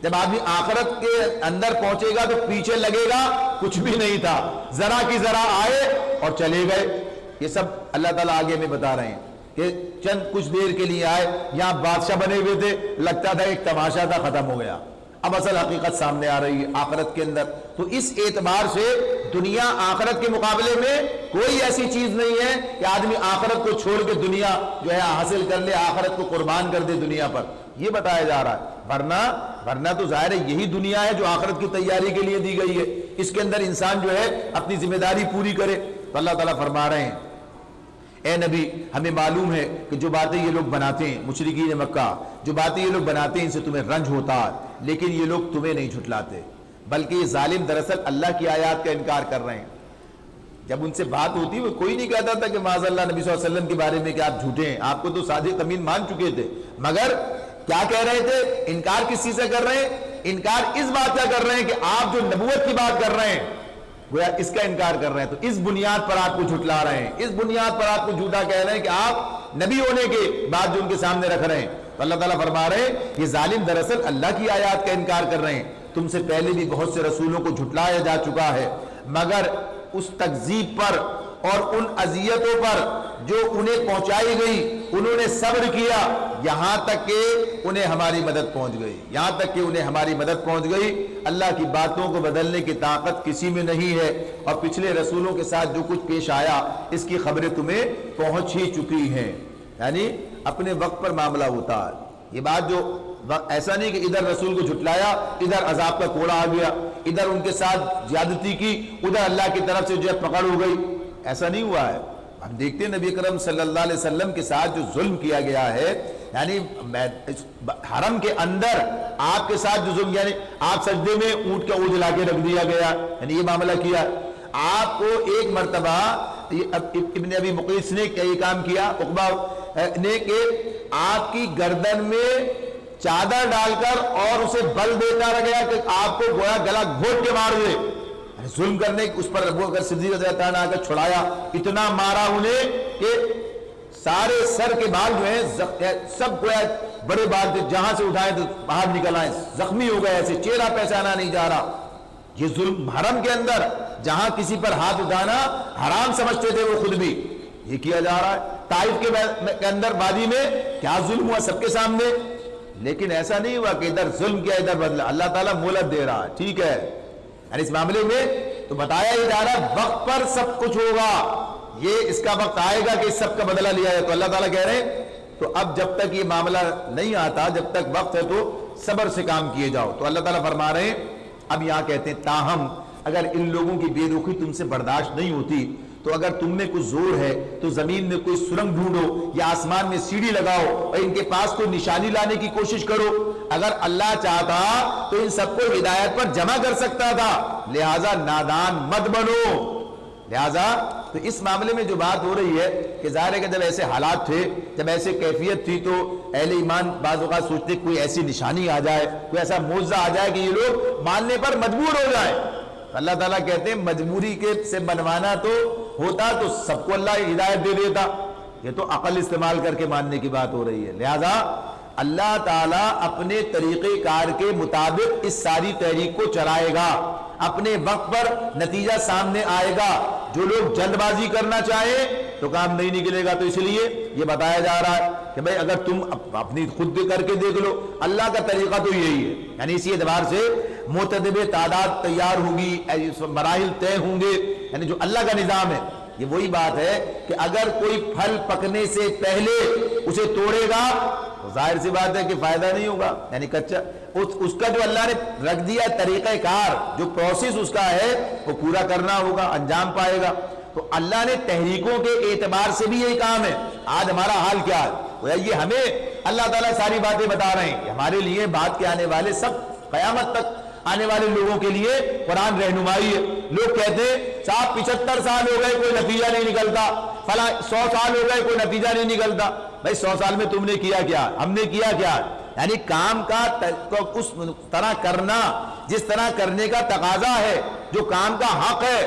جب آدمی آخرت کے اندر پہنچے گا تو پیچھے لگے گا کچھ بھی نہیں تھا، ذرا کی ذرا آئے اور چلے گئے۔ یہ سب اللہ تعالیٰ آگے میں بتا رہے ہیں کہ چند کچھ دیر کے لیے آئے، یہاں بادشاہ بنے ہوئے تھے، لگتا تھا ایک تماشا تھا، ختم ہو گیا۔ اب اصل حقیقت سامنے آ رہی ہے آخرت کے اندر۔ تو اس اعتبار سے دنیا آخرت کے مقابلے میں کوئی ایسی چیز نہیں ہے کہ آدمی آخرت کو چھوڑ کے دنیا جو ہے حاصل کر لے، آخرت کو قربان کر دے دنیا پر، یہ بتایا جا رہا ہے۔ ورنہ تو ظاہر ہے یہی دنیا ہے جو آخرت کی تیاری کے لیے دی گئی ہے، اس کے اندر انسان جو ہے اپنی ذمہ داری پوری کرے۔ تو اللہ تعالیٰ فرما رہے ہیں اے نبی ہمیں معلوم ہے کہ جو باتیں یہ لوگ بناتے ہیں، مشرکین مکہ جو باتیں یہ لوگ بناتے ہیں ان سے تمہیں رنج ہوتا ہے، لیکن یہ لوگ تمہیں نہیں جھٹلاتے، بلکہ یہ ظالم دراصل اللہ کی آیات کا انکار کر رہے ہیں۔ جب ان سے بات ہوتی وہ کوئی نہیں کہتا تھا کہ معاذ اللہ نبی صلی اللہ علیہ وسلم کے بارے میں کہ آپ جھوٹے ہیں، آپ کو تو صادق امین مان چکے تھے، مگر کیا کہہ رہے تھے؟ انکار کس چیز سے کر رہے ہیں؟ انکار اس بات کا کر رہے ہیں کہ آپ جو نبوت کی بات کر رہے ہیں گویا اس کا انکار کر رہے ہیں، تو اس بنیاد پر آپ کو جھٹلا رہے ہیں، اس بنیاد پر آپ کو جھوٹا کہہ رہے ہیں کہ آپ نبی ہونے کے بعد جو ان کے سامنے رکھ رہے ہیں۔ تو اللہ تعالیٰ فرما رہے ہیں یہ ظالم دراصل اللہ کی آیات کا انکار کر رہے ہیں۔ تم سے پہلے بھی بہت سے رسولوں کو جھٹلایا جا چکا ہے، مگر اس تکذیب پر اور ان اذیتوں پر جو انہیں پہنچائی گئی انہوں نے صبر کیا، یہاں تک کہ انہیں ہماری مدد پہنچ گئی، یہاں تک کہ انہیں ہماری مدد پہنچ گئی۔ اللہ کی باتوں کو بدلنے کی طاقت کسی میں نہیں ہے، اور پچھلے رسولوں کے ساتھ جو کچھ پیش آیا اس کی خبریں تمہیں پہنچ ہی چکی ہیں۔ یعنی اپنے وقت پر معاملہ ہوتا ہے. یہ بات جو ایسا نہیں کہ ادھر رسول کو جھٹلایا، ادھر عذاب کا کوڑا آ گیا، ادھر ان کے ساتھ زیادتی کی، ادھر اللہ کی طرف سے جو ہے پکڑ ہو گئی، ایسا نہیں ہوا ہے. ہم دیکھتے ہیں نبی اکرم صلی اللہ علیہ وسلم کے ساتھ جو ظلم کیا گیا ہے، یعنی حرم کے اندر آپ کے ساتھ جو ظلم، یعنی آپ سجدے میں اونٹ کا اونٹ لا کے رکھ دیا گیا، یعنی یہ معاملہ کیا. آپ کو ایک مرتبہ ابن ابی مقیس نے یہ کام کیا، عقبہ نے، کہ آپ کی گردن میں چادر ڈال کر اور اسے بل دیتا رہ گیا کہ آپ کو گویا گلا گھونٹ کے مار دے. ظلم کرنے اس پر ابو بکر صدیق رضی اللہ عنہ آ کر چھڑایا، اتنا مارا انہیں کہ سارے سر کے بال جو ہیں سب گویا بڑے بال تھے، جہاں سے اٹھائے تو باہر نکل آئے، زخمی ہو گئے، ایسے چہرہ پہچانا نہیں جا رہا. یہ ظلم حرم کے اندر جہاں کسی پر ہاتھ اٹھانا حرام سمجھتے تھے وہ خود بھی، یہ کیا جا رہا ہے. طائف کے اندر وادی میں کیا ظلم ہوا سب کے سامنے، لیکن ایسا نہیں ہوا کہ ادھر ظلم کیا ادھر بدلا. اللہ تعالیٰ مہلت دے رہا ہے، ٹھیک ہے. یعنی اس معاملے میں تو بتایا ہی جا رہا وقت پر سب کچھ ہوگا، یہ اس کا وقت آئے گا کہ اس سب کا بدلہ لیا جائے. تو اللہ تعالیٰ کہہ رہے ہیں تو اب جب تک یہ معاملہ نہیں آتا، جب تک وقت ہے تو صبر سے کام کیے جاؤ. تو اللہ تعالیٰ فرما رہے ہیں، اب یہاں کہتے ہیں تاہم اگر ان لوگوں کی بے رخی تم سے برداشت نہیں ہوتی تو اگر تم میں کچھ زور ہے تو زمین میں کوئی سرنگ ڈھونڈو یا آسمان میں سیڑھی لگاؤ اور ان کے پاس کوئی نشانی لانے کی کوشش کرو. اگر اللہ چاہتا تو ان سب کو ہدایت پر جمع کر سکتا تھا، لہٰذا نادان مت بنو. لہٰذا تو اس معاملے میں جو بات ہو رہی ہے کہ ظاہر ہے کہ جب ایسے حالات تھے، جب ایسے کیفیت تھی، تو اہل ایمان بعض اوقات سوچتے کوئی ایسی نشانی آ جائے، کوئی ایسا معجزہ آ جائے کہ یہ لوگ ماننے پر مجبور ہو جائیں. اللہ تعالیٰ کہتے ہیں مجبوری کے سے بنوانا تو ہوتا تو سب کو اللہ ہدایت دے دیتا. یہ تو عقل استعمال کر کے ماننے کی بات ہو رہی ہے. لہذا اللہ تعالیٰ اپنے طریقہ کار کے مطابق اس ساری تحریک کو چلائے گا، اپنے وقت پر نتیجہ سامنے آئے گا. جو لوگ جلد بازی کرنا چاہیں تو کام نہیں نکلے گا. تو اس لیے یہ بتایا جا رہا ہے کہ بھئی اگر تم اپنی خود کر کے دیکھ لو، اللہ کا طریقہ تو یہی ہے. یعنی اسی اعتبار سے متدب تعداد تیار ہوگی، مراحل طے ہوں گے، یعنی جو اللہ کا نظام ہے. یہ وہی بات ہے کہ اگر کوئی پھل پکنے سے پہلے اسے توڑے گا تو ظاہر سی بات ہے کہ فائدہ نہیں ہوگا، یعنی کچا اس کا جو اللہ نے رکھ دیا طریقہ کار، جو پروسیس اس کا ہے وہ پورا کرنا ہوگا، انجام پائے گا. تو اللہ نے تحریکوں کے اعتبار سے بھی یہی کام ہے. آج ہمارا حال کیا ہے، یہ ہمیں اللہ تعالیٰ ساری باتیں بتا رہے ہیں کہ ہمارے لیے بات کے آنے والے سب قیامت تک آنے والے لوگوں کے لیے قرآن رہنمائی ہے. لوگ کہتے ہیں صاحب 75 سال ہو گئے کوئی نتیجہ نہیں نکلتا، فلاں 100 سال ہو گئے کوئی نتیجہ نہیں نکلتا. بھائی 100 سال میں تم نے کیا کیا، ہم نے کیا کیا؟ یعنی کام کا اس طرح کرنا جس طرح کرنے کا تقاضا ہے، جو کام کا حق ہے.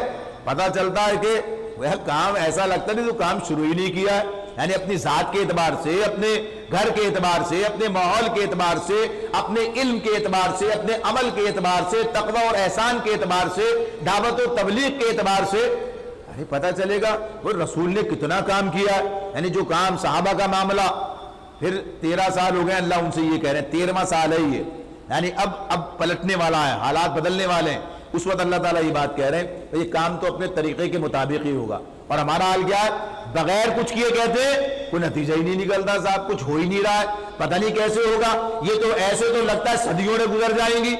پتہ چلتا ہے کہ وہ کام ایسا لگتا نہیں تو کام شروع ہی نہیں کیا ہے. یعنی اپنی ذات کے اعتبار سے، اپنے گھر کے اعتبار سے، اپنے ماحول کے اعتبار سے، اپنے علم کے اعتبار سے، اپنے عمل کے اعتبار سے، تقوی اور احسان کے اعتبار سے، دعوت و تبلیغ کے اعتبار سے پتہ چلے گا وہ رسول نے کتنا کام کیا ہے. یعنی جو کام صحابہ کا معاملہ، پھر 13 سال ہو گئے، اللہ ان سے یہ کہہ رہے ہیں 13واں سال ہے یہ، یعنی اب پلٹنے والا ہے، حالات بدلنے والے ہیں. اس وقت اللہ تعالیٰ یہ بات کہہ رہے ہیں یہ کام تو اپنے طریقے کے مطابق ہی ہوگا. اور ہمارا حال کیا ہے، بغیر کچھ کیے کہتے ہیں کوئی نتیجہ ہی نہیں نکلتا صاحب، کچھ ہو ہی نہیں رہا ہے، پتہ نہیں کیسے ہوگا. یہ تو ایسے تو لگتا ہے صدیوں نے گزر جائیں گی.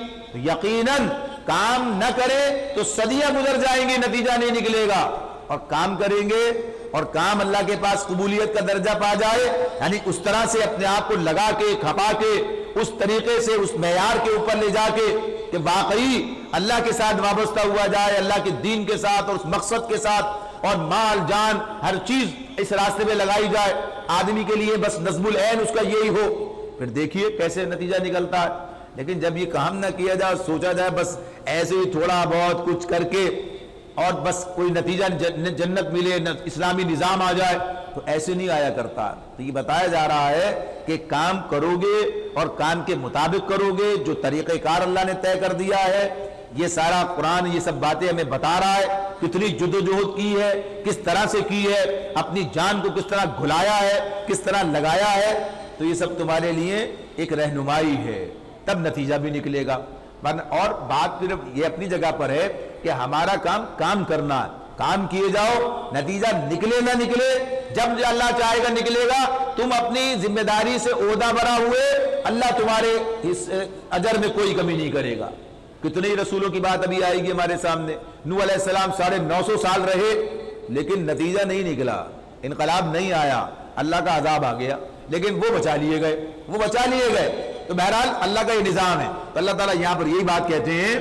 یقیناً کام نہ کرے تو صدیاں گزر جائیں گی، نتیجہ نہیں نکلے گا. اور کام کریں گے اور کام اللہ کے پاس قبولیت کا درجہ پا جائے، یعنی اس طرح سے اپنے آپ کو لگا کے کھپا کے اس طریقے سے اس معیار کے اوپر لے جا کے کہ واقعی اللہ کے ساتھ وابستہ ہوا جائے، اللہ کے دین کے ساتھ اور اس مقصد کے ساتھ، اور مال جان ہر چیز اس راستے میں لگائی جائے. آدمی کے لیے بس نظم العین اس کا یہی ہو، پھر دیکھیے کیسے نتیجہ نکلتا ہے. لیکن جب یہ کام نہ کیا جائے، سوچا جائے بس ایسے ہی تھوڑا بہت کچھ کر کے اور بس کوئی نتیجہ جنت ملے، اسلامی نظام آ جائے، تو ایسے نہیں آیا کرتا. تو یہ بتایا جا رہا ہے کہ کام کرو گے اور کام کے مطابق کرو گے، جو طریقہ کار اللہ نے طے کر دیا ہے. یہ سارا قرآن یہ سب باتیں ہمیں بتا رہا ہے، کتنی جدوجہد کی ہے، کس طرح سے کی ہے، اپنی جان کو کس طرح گھلایا ہے، کس طرح لگایا ہے. تو یہ سب تمہارے لیے ایک رہنمائی ہے، تب نتیجہ بھی نکلے گا. اور بات صرف یہ اپنی جگہ پر ہے کہ ہمارا کام کرنا ہے، کام کیے جاؤ، نتیجہ نکلے نہ نکلے، جب اللہ چاہے گا نکلے گا، تم اپنی ذمہ داری سے عہدہ برا ہوئے، اللہ تمہارے اس اجر میں کوئی کمی نہیں کرے گا۔ کتنے رسولوں کی بات ابھی آئے گی ہمارے سامنے، نوح علیہ السلام 950 سال رہے لیکن نتیجہ نہیں نکلا، انقلاب نہیں آیا، اللہ کا عذاب آ گیا، لیکن وہ بچا لیے گئے، تو بہرحال اللہ کا یہ نظام ہے۔ تو اللہ تعالیٰ یہاں پر یہی بات کہتے ہیں،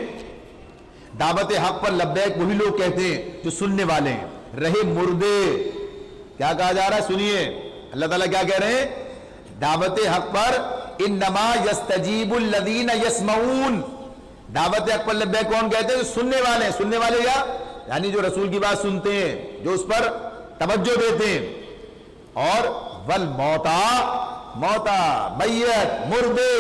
دعوت حق پر لبیک وہی لوگ کہتے ہیں جو سننے والے ہیں، رہے مردے۔ کیا کہا جا رہا ہے؟ سنیے اللہ تعالیٰ کیا کہہ رہے ہیں، دعوت حق پر انما یستجیب الذین یسمعون، دعوت حق پر لبیک کون کہتے ہیں؟ سننے والے ہیں۔ سننے والے کیا؟ یعنی جو رسول کی بات سنتے ہیں، جو اس پر توجہ دیتے ہیں، اور والموتا، میت، مردے،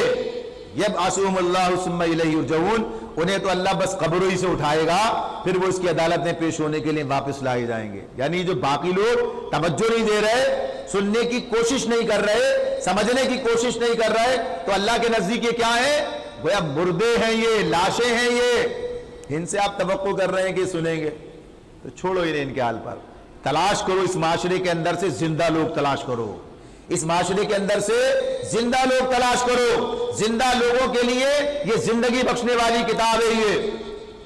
یبعثہم اللہ ثم الیہ یرجعون، انہیں تو اللہ بس قبروں ہی سے اٹھائے گا، پھر وہ اس کی عدالت میں پیش ہونے کے لیے واپس لائے جائیں گے۔ یعنی جو باقی لوگ توجہ نہیں دے رہے، سننے کی کوشش نہیں کر رہے، سمجھنے کی کوشش نہیں کر رہے، تو اللہ کے نزدیک یہ کیا ہے؟ گویا مردے ہیں، یہ لاشیں ہیں، یہ ان سے آپ توقع کر رہے ہیں کہ سنیں گے، تو چھوڑو انہیں ان کے حال پر۔ تلاش کرو اس معاشرے کے اندر سے زندہ لوگ تلاش کرو، اس معاشرے کے اندر سے زندہ لوگ تلاش کرو، زندہ لوگوں کے لیے یہ زندگی بخشنے والی کتاب ہے، یہ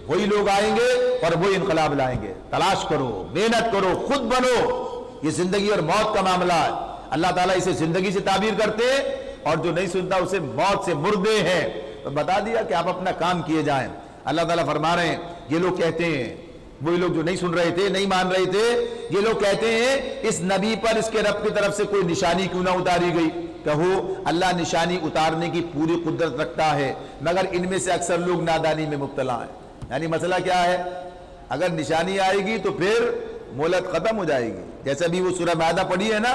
وہی لوگ آئیں گے اور وہی انقلاب لائیں گے۔ تلاش کرو، محنت کرو، خود بنو، یہ زندگی اور موت کا معاملہ ہے۔ اللہ تعالیٰ اسے زندگی سے تعبیر کرتے ہیں، اور جو نہیں سنتا اسے موت سے، مردے ہیں۔ تو بتا دیا کہ آپ اپنا کام کیے جائیں۔ اللہ تعالیٰ فرما رہے ہیں، یہ لوگ کہتے ہیں، وہی لوگ جو نہیں سن رہے تھے، نہیں مان رہے تھے، یہ لوگ کہتے ہیں اس نبی پر اس کے رب کی طرف سے کوئی نشانی کیوں نہ اتاری گئی؟ کہو اللہ نشانی اتارنے کی پوری قدرت رکھتا ہے، مگر ان میں سے اکثر لوگ نادانی میں مبتلا ہیں۔ یعنی مسئلہ کیا ہے؟ اگر نشانی آئے گی تو پھر مہلت ختم ہو جائے گی۔ جیسے ابھی وہ سورہ مائدہ پڑھی ہے نا،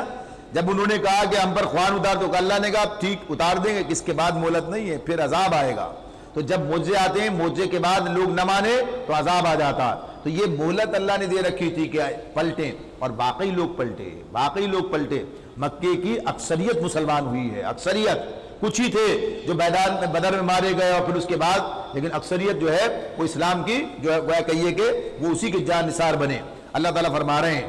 جب انہوں نے کہا کہ ہم پر خوان اتار، تو اللہ نے کہا ٹھیک اتار دیں گے، کس کے بعد مہلت نہیں ہے، پھر عذاب آئے گا۔ تو جب معجزے آتے ہیں، معجزے کے بعد لوگ نہ مانے تو عذاب آ جاتا۔ تو یہ مہلت اللہ نے دے رکھی تھی کہ پلٹیں، اور واقعی لوگ پلٹے۔ مکے کی اکثریت مسلمان ہوئی ہے، اکثریت، کچھ ہی تھے جو میدان میں بدر میں مارے گئے، اور پھر اس کے بعد لیکن اکثریت جو ہے وہ اسلام کی جو ہے وہ کہیے کہ وہ اسی کے جان نثار بنے۔ اللہ تعالیٰ فرما رہے ہیں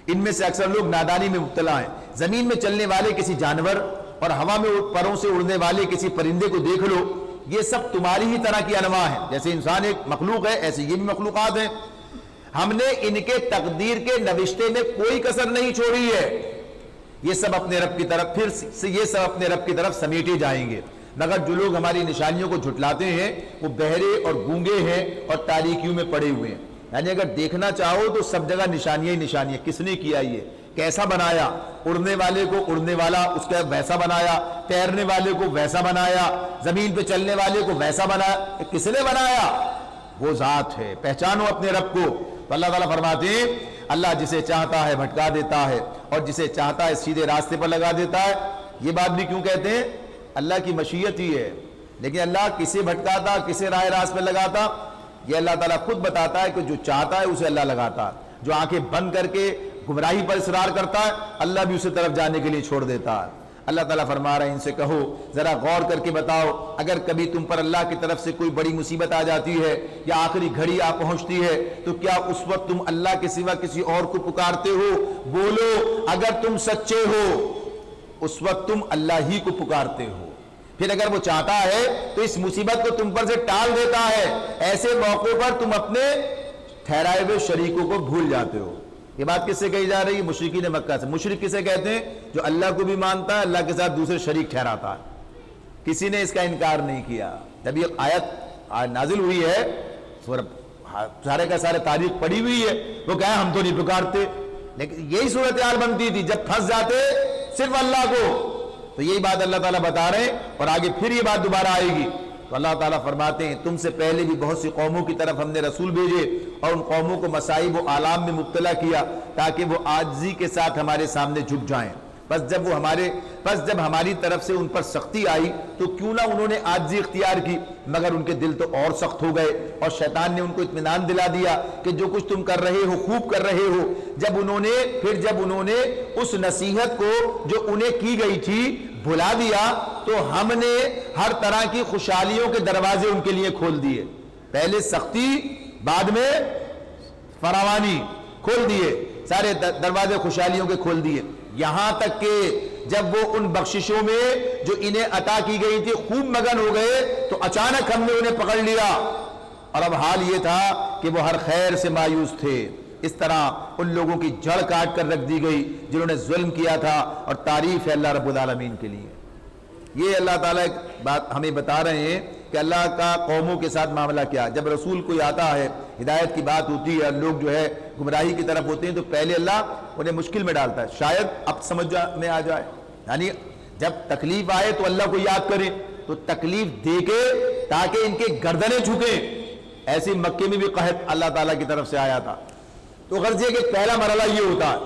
ان میں سے اکثر لوگ نادانی میں مبتلا ہیں۔ زمین میں چلنے والے کسی جانور اور ہوا میں پروں سے اڑنے والے کسی پرندے کو دیکھ لو، یہ سب تمہاری ہی طرح کی انواع ہیں۔ جیسے انسان ایک مخلوق ہے، ایسے یہ بھی مخلوقات ہیں۔ ہم نے ان کے تقدیر کے نوشتے میں کوئی کسر نہیں چھوڑی ہے، یہ سب اپنے رب کی طرف سمیٹے جائیں گے۔ مگر جو لوگ ہماری نشانیوں کو جھٹلاتے ہیں وہ بہرے اور گونگے ہیں اور تاریکیوں میں پڑے ہوئے ہیں۔ یعنی اگر دیکھنا چاہو تو سب جگہ نشانیاں ہی نشانیاں۔ کس نے کیا یہ؟ کیسا بنایا؟ اڑنے والے کو اڑنے والا اس کا ویسا بنایا، تیرنے والے کو ویسا بنایا، زمین پہ چلنے والے کو ویسا بنایا۔ کس نے بنایا؟ وہ ذات ہے۔ پہچانو اپنے رب کو۔ تو اللہ تعالیٰ فرماتے ہیں اللہ جسے چاہتا ہے بھٹکا دیتا ہے اور جسے چاہتا ہے سیدھے راستے پر لگا دیتا ہے۔ یہ بات بھی کیوں کہتے ہیں؟ اللہ کی مشیت ہی ہے، لیکن اللہ کسے بھٹکاتا، کسے راہ راست پہ لگاتا، یہ اللہ تعالیٰ خود بتاتا ہے کہ جو چاہتا ہے اسے اللہ لگاتا ہے۔ جو آنکھیں بند کر کے گمراہی پر اصرار کرتا ہے، اللہ بھی اسے طرف جانے کے لیے چھوڑ دیتا ہے۔ اللہ تعالیٰ فرما رہے ہیں ان سے کہو ذرا غور کر کے بتاؤ، اگر کبھی تم پر اللہ کی طرف سے کوئی بڑی مصیبت آ جاتی ہے یا آخری گھڑی آ پہنچتی ہے تو کیا اس وقت تم اللہ کے سوا کسی اور کو پکارتے ہو؟ بولو اگر تم سچے ہو، اس وقت تم اللہ ہی کو پکارتے ہو۔ پھر اگر وہ چاہتا ہے تو اس مصیبت کو تم پر سے ٹال دیتا ہے۔ ایسے موقعوں پر تم اپنے ٹھہرائے ہوئے شریکوں کو بھول جاتے ہو۔ یہ بات کس سے کہی جا رہی ہے؟ مشرکین مکہ سے۔ مشرک کسے کہتے ہیں؟ جو اللہ کو بھی مانتا ہے، اللہ کے ساتھ دوسرے شریک ٹھہراتا ہے۔ کسی نے اس کا انکار نہیں کیا۔ جب یہ آیت نازل ہوئی ہے، سارے کا سارے تاریخ پڑھی ہوئی ہے، وہ کہا ہم تو نہیں پکارتے، لیکن یہی صورتحال بنتی تھی جب پھنس جاتے صرف اللہ کو۔ تو یہی بات اللہ تعالیٰ بتا رہے ہیں، اور آگے پھر یہ بات دوبارہ آئے گی۔ تو اللہ تعالیٰ فرماتے ہیں تم سے پہلے بھی بہت سی قوموں کی طرف ہم نے رسول بھیجے اور ان قوموں کو مصائب و آلام میں مبتلا کیا تاکہ وہ عاجزی کے ساتھ ہمارے سامنے جھک جائیں۔ بس جب ہماری طرف سے ان پر سختی آئی تو کیوں نہ انہوں نے عاجزی اختیار کی، مگر ان کے دل تو اور سخت ہو گئے، اور شیطان نے ان کو اطمینان دلا دیا کہ جو کچھ تم کر رہے ہو خوب کر رہے ہو۔ جب انہوں نے اس نصیحت کو جو انہیں کی گئی تھی بھلا دیا تو ہم نے ہر طرح کی خوشحالیوں کے دروازے ان کے لیے کھول دیے۔ پہلے سختی بعد میں فراوانی کھول دیے، سارے دروازے خوشحالیوں کے کھول دیے، یہاں تک کہ جب وہ ان بخششوں میں جو انہیں عطا کی گئی تھی خوب مگن ہو گئے تو اچانک ہم نے انہیں پکڑ لیا، اور اب حال یہ تھا کہ وہ ہر خیر سے مایوس تھے۔ اس طرح ان لوگوں کی جڑ کاٹ کر رکھ دی گئی جنہوں نے ظلم کیا تھا، اور تعریف ہے اللہ رب العالمین کے لیے۔ یہ اللہ تعالیٰ ایک بات ہمیں بتا رہے ہیں کہ اللہ کا قوموں کے ساتھ معاملہ کیا۔ جب رسول کوئی آتا ہے، ہدایت کی بات ہوتی ہے، لوگ جو ہے گمراہی کی طرف ہوتے ہیں، تو پہلے اللہ انہیں مشکل میں ڈالتا ہے، شاید اب سمجھ میں آ جائے، یعنی جب تکلیف آئے تو اللہ کو یاد کریں، تو تکلیف دے کے تاکہ ان کے گردنیں جھکیں۔ ایسے مکے میں بھی قحط اللہ تعالیٰ کی طرف سے آیا تھا۔ تو غرض یہ کہ پہلا مرحلہ یہ ہوتا ہے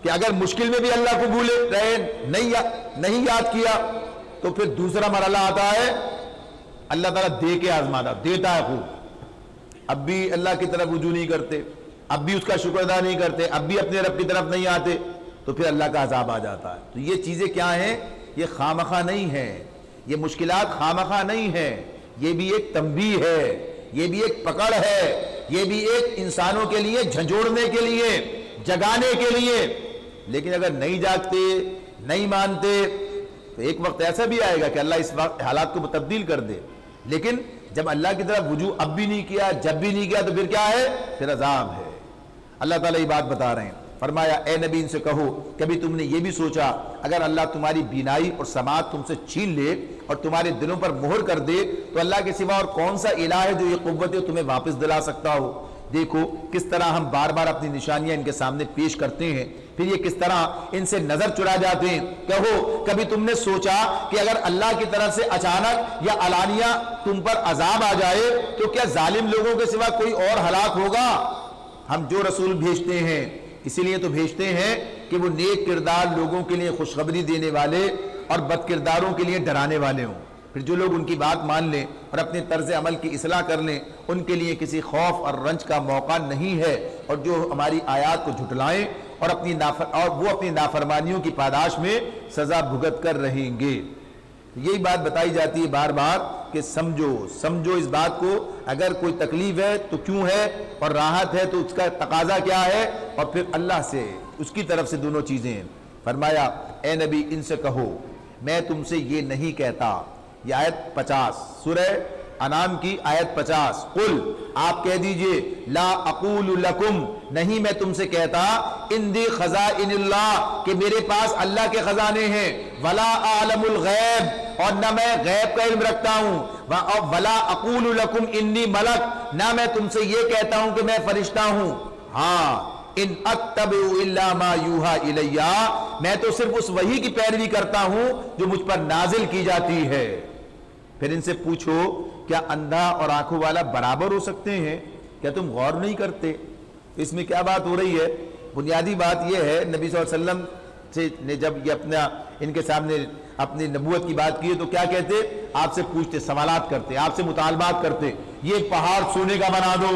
کہ اگر مشکل میں بھی اللہ کو بھولے رہے، نہیں یاد کیا، تو پھر دوسرا مرحلہ آتا ہے اللہ تعالیٰ دے کے آزمانا، دیتا ہے خوب، اب بھی اللہ کی طرف رجوع نہیں کرتے، اب بھی اس کا شکر ادا نہیں کرتے، اب بھی اپنے رب کی طرف نہیں آتے، تو پھر اللہ کا عذاب آ جاتا ہے۔ تو یہ چیزیں کیا ہیں؟ یہ خامخواہ نہیں ہیں، یہ مشکلات خامخواہ نہیں ہیں، یہ بھی ایک تنبیہ ہے، یہ بھی ایک پکڑ ہے، یہ بھی ایک انسانوں کے لیے جھنجھوڑنے کے لیے، جگانے کے لیے۔ لیکن اگر نہیں جاگتے، نہیں مانتے، تو ایک وقت ایسا بھی آئے گا کہ اللہ اس وقت حالات کو تبدیل کر دے۔ لیکن جب اللہ کی طرف رجوع اب بھی نہیں کیا، جب بھی نہیں کیا، تو پھر کیا ہے؟ پھر عذاب ہے۔ اللہ تعالیٰ یہ بات بتا رہے ہیں، فرمایا اے نبی ان سے کہو، کبھی تم نے یہ بھی سوچا اگر اللہ تمہاری بینائی اور سماعت تم سے چھین لے اور تمہارے دلوں پر مہر کر دے، تو اللہ کے سوا اور کون سا الہ ہے جو یہ قوت تمہیں واپس دلا سکتا ہو؟ دیکھو کس طرح ہم بار بار اپنی نشانیاں ان کے سامنے پیش کرتے ہیں، پھر یہ کس طرح ان سے نظر چرا جاتے ہیں۔ کہو کبھی تم نے سوچا کہ اگر اللہ کی طرف سے اچانک یا علانیہ تم پر عذاب آ جائے تو کیا ظالم لوگوں کے سوا کوئی اور ہلاک ہوگا؟ ہم جو رسول بھیجتے ہیں اسی لیے تو بھیجتے ہیں کہ وہ نیک کردار لوگوں کے لیے خوشخبری دینے والے اور بد کرداروں کے لیے ڈرانے والے ہوں۔ پھر جو لوگ ان کی بات مان لیں اور اپنے طرز عمل کی اصلاح کر لیں، ان کے لیے کسی خوف اور رنج کا موقع نہیں ہے، اور جو ہماری آیات کو جھٹلائیں اور وہ اپنی نافرمانیوں کی پاداش میں سزا بھگت کر رہیں گے۔ یہی بات بتائی جاتی ہے بار بار کہ سمجھو اس بات کو، اگر کوئی تکلیف ہے تو کیوں ہے، اور راحت ہے تو اس کا تقاضا کیا ہے، اور پھر اللہ سے اس کی طرف سے دونوں چیزیں ہیں۔ فرمایا اے نبی ان سے کہو میں تم سے یہ نہیں کہتا، یہ آیت 50 سورہ انعام کی آیت 50، قل آپ کہہ دیجئے لا اقول لکم، نہیں میں تم سے کہتا اندی خزائن اللہ کہ میرے پاس اللہ کے خزانے ہیں، ولا اعلم الغیب اور نہ میں غیب کا علم رکھتا ہوں، ولا اقول لکم انی ملک نہ میں تم سے یہ کہتا ہوں کہ میں فرشتہ ہوں، ہاں ان اتبع الا ما یوحى الی میں تو صرف اس وحی کی پیروی کرتا ہوں جو مجھ پر نازل کی جاتی ہے۔ پھر ان سے پوچھو کیا اندھا اور آنکھوں والا برابر ہو سکتے ہیں؟ کیا تم غور نہیں کرتے؟ اس میں کیا بات ہو رہی ہے؟ بنیادی بات یہ ہے، نبی صلی اللہ علیہ وسلم سے نے جب یہ ان کے سامنے اپنی نبوت کی بات کی ہے تو کیا کہتے؟ آپ سے پوچھتے، سوالات کرتے، آپ سے مطالبات کرتے، یہ پہاڑ سونے کا بنا دو،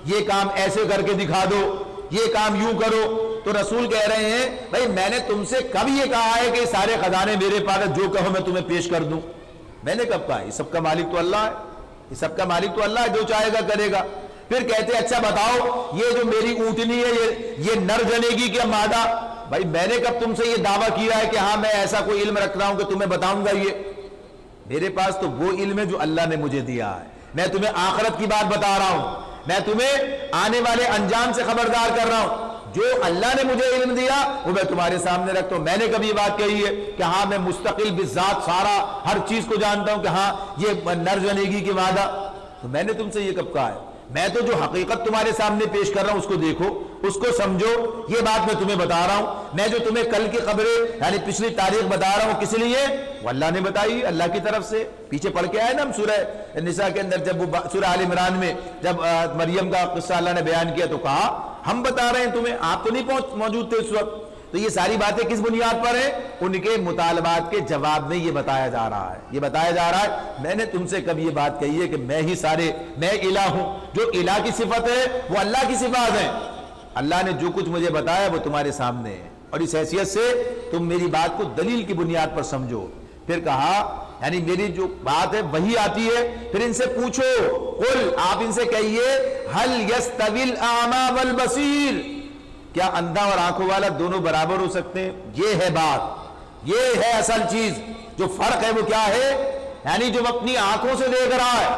یہ کام ایسے کر کے دکھا دو، یہ کام یوں کرو۔ تو رسول کہہ رہے ہیں بھائی میں نے تم سے کب یہ کہا ہے کہ سارے خزانے میرے پاس، جو کہو میں تمہیں پیش کر دوں؟ میں نے کب کہا؟ یہ سب کا مالک تو اللہ ہے، یہ سب کا مالک تو اللہ ہے، جو چاہے گا کرے گا۔ پھر کہتے اچھا بتاؤ یہ جو میری اونٹنی ہے یہ نر جنے گی کیا مادہ؟ بھائی میں نے کب تم سے یہ دعویٰ کیا ہے کہ ہاں میں ایسا کوئی علم رکھ رہا ہوں کہ تمہیں بتاؤں گا؟ یہ میرے پاس تو وہ علم ہے جو اللہ نے مجھے دیا ہے، میں تمہیں آخرت کی بات بتا رہا ہوں، میں تمہیں آنے والے انجام سے خبردار کر رہا ہوں، جو اللہ نے مجھے علم دیا وہ میں تمہارے سامنے رکھتا ہوں۔ میں نے کبھی بات کہی ہے کہ ہاں میں مستقل بذات سارا ہر چیز کو جانتا ہوں کہ ہاں یہ نر جنیگی کی وعدہ؟ تو میں نے تم سے یہ کب کہا ہے؟ میں تو جو حقیقت تمہارے سامنے پیش کر رہا ہوں اس کو دیکھو، اس کو سمجھو، یہ بات میں تمہیں بتا رہا ہوں۔ میں جو تمہیں کل کی خبریں یعنی پچھلی تاریخ بتا رہا ہوں کس لیے؟ وہ اللہ نے بتائی، اللہ کی طرف سے۔ پیچھے پڑھ کے آئے نا ہم سورہ نساء کے اندر، جب وہ سورہ آل عمران میں جب مریم کا قصہ اللہ نے بیان کیا تو کہا ہم بتا رہے ہیں تمہیں، آپ تو نہیں موجود تھے اس وقت۔ تو یہ ساری باتیں کس بنیاد پر ہیں؟ ان کے مطالبات کے جواب میں یہ بتایا جا رہا ہے، یہ بتایا جا رہا ہے میں نے تم سے کب یہ بات کہی ہے کہ میں ہی میں الہ ہوں، جو الہ کی صفت ہے وہ اللہ کی صفات ہیں۔ اللہ نے جو کچھ مجھے بتایا وہ تمہارے سامنے ہے، اور اس حیثیت سے تم میری بات کو دلیل کی بنیاد پر سمجھو۔ پھر کہا یعنی میری جو بات ہے وہی آتی ہے، پھر ان سے پوچھو، قل آپ ان سے کہیے، هل يستوي الاعمى والبصير، کیا اندھا اور آنکھوں والا دونوں برابر ہو سکتے ہیں؟ یہ ہے بات، یہ ہے اصل چیز، جو فرق ہے وہ کیا ہے؟ یعنی جو اپنی آنکھوں سے دیکھ رہا ہے،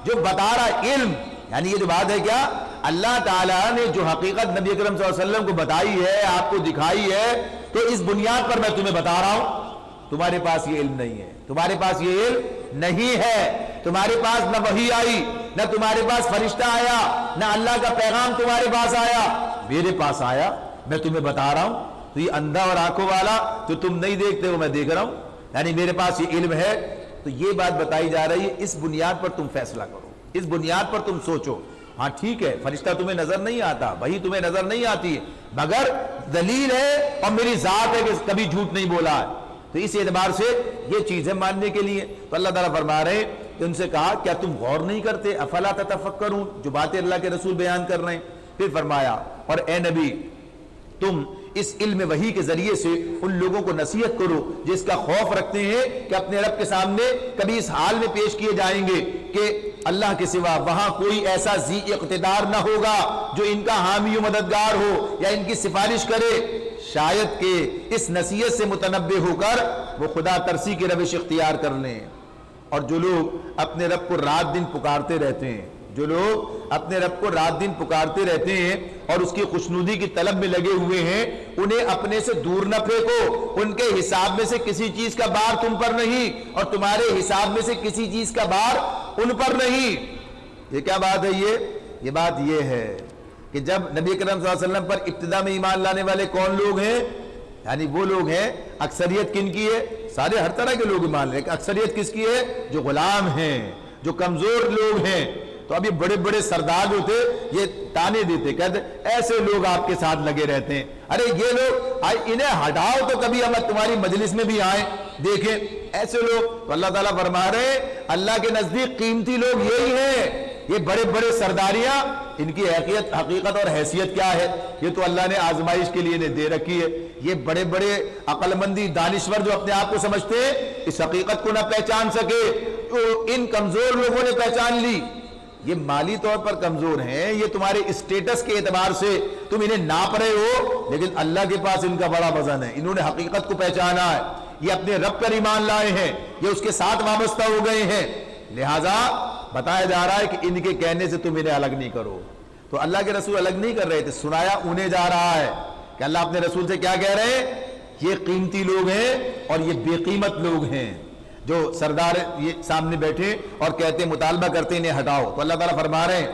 جو بتا رہا ہے علم، یعنی یہ جو بات ہے کیا اللہ تعالیٰ نے جو حقیقت نبی اکرم صلی اللہ علیہ وسلم کو بتائی ہے، آپ کو دکھائی ہے، تو اس بنیاد پر میں تمہیں بتا رہا ہوں۔ تمہارے پاس یہ علم نہیں ہے، تمہارے پاس یہ علم نہیں ہے، تمہارے پاس نہ وحی آئی، نہ تمہارے پاس فرشتہ آیا، نہ اللہ کا پیغام تمہارے پاس آیا، میرے پاس آیا، میں تمہیں بتا رہا ہوں۔ تو یہ اندھا اور آنکھوں والا جو تم نہیں دیکھتے وہ میں دیکھ رہا ہوں، یعنی میرے پاس یہ علم ہے۔ تو یہ بات بتائی جا رہی ہے، اس بنیاد پر تم فیصلہ کرو، اس بنیاد پر تم سوچو۔ ہاں ٹھیک ہے، فرشتہ تمہیں نظر نہیں آتا، وہی تمہیں نظر نہیں آتی ہے، مگر دلیل ہے اور میری ذات ہے کہ کبھی جھوٹ نہیں بولا ہے، تو اس اعتبار سے یہ چیزیں ماننے کے لیے۔ تو اللہ تعالیٰ فرما رہے ہیں کہ ان سے کہا کیا تم غور نہیں کرتے، افلا تتفکرون، جو باتیں اللہ کے رسول بیان کر رہے ہیں۔ پھر فرمایا اور اے نبی تم اس علم وحی کے ذریعے سے ان لوگوں کو نصیحت کرو جس کا خوف رکھتے ہیں کہ اپنے رب کے سامنے کبھی اس حال میں پیش کیے جائیں گے کہ اللہ کے سوا وہاں کوئی ایسا ذی اقتدار نہ ہوگا جو ان کا حامی و مددگار ہو یا ان کی سفارش کرے، شاید کہ اس نصیحت سے متنبہ ہو کر وہ خدا ترسی کی روش اختیار کر لیں۔ اور جو لوگ اپنے رب کو رات دن پکارتے رہتے ہیں، جو لوگ اپنے رب کو رات دن پکارتے رہتے ہیں اور اس کی خوشنودی کی طلب میں لگے ہوئے ہیں، انہیں اپنے سے دور نہ پھینکو، ان کے حساب میں سے کسی چیز کا بار تم پر نہیں اور تمہارے حساب میں سے کسی چیز کا بار ان پر نہیں۔ یہ کیا بات ہے؟ یہ بات یہ ہے کہ جب نبی کریم صلی اللہ علیہ وسلم پر ابتدا میں ایمان لانے والے کون لوگ ہیں؟ یعنی وہ لوگ ہیں، اکثریت کن کی ہے؟ سارے ہر طرح کے لوگ ایمان لے، اکثریت کس کی ہے؟ جو غلام ہیں، جو کمزور لوگ ہیں۔ تو اب یہ بڑے بڑے سردار جو تھے یہ تانے دیتے، کہتے ایسے لوگ آپ کے ساتھ لگے رہتے ہیں، ارے یہ لوگ انہیں ہٹاؤ تو کبھی ہم تمہاری مجلس میں بھی آئیں دیکھیں ایسے لوگ۔ تو اللہ تعالیٰ فرما رہے ہیں اللہ کے نزدیک قیمتی لوگ یہی ہیں، یہ بڑے بڑے سرداریاں، ان کی حقیقت اور حیثیت کیا ہے؟ یہ تو اللہ نے آزمائش کے لیے دے رکھی ہے۔ یہ بڑے بڑے عقل مندی دانشور جو اپنے آپ کو سمجھتے ہیں اس حقیقت کو نہ پہچان سکے، ان کمزور لوگوں نے پہچان لی۔ یہ مالی طور پر کمزور ہیں، یہ تمہارے اسٹیٹس کے اعتبار سے تم انہیں ناپ رہے ہو، لیکن اللہ کے پاس ان کا بڑا وزن ہے، انہوں نے حقیقت کو پہچانا ہے، یہ اپنے رب پر ایمان لائے ہیں، یہ اس کے ساتھ وابستہ ہو گئے ہیں، لہٰذا بتایا جا رہا ہے کہ ان کے کہنے سے تم انہیں الگ نہیں کرو۔ تو اللہ کے رسول الگ نہیں کر رہے تھے، سنایا انہیں جا رہا ہے کہ اللہ اپنے رسول سے کیا کہہ رہے ہیں؟ یہ قیمتی لوگ ہیں اور یہ بے قیمت لوگ ہیں، جو سردار یہ سامنے بیٹھے اور کہتے مطالبہ کرتے انہیں ہٹاؤ۔ تو اللہ تعالیٰ فرما رہے ہیں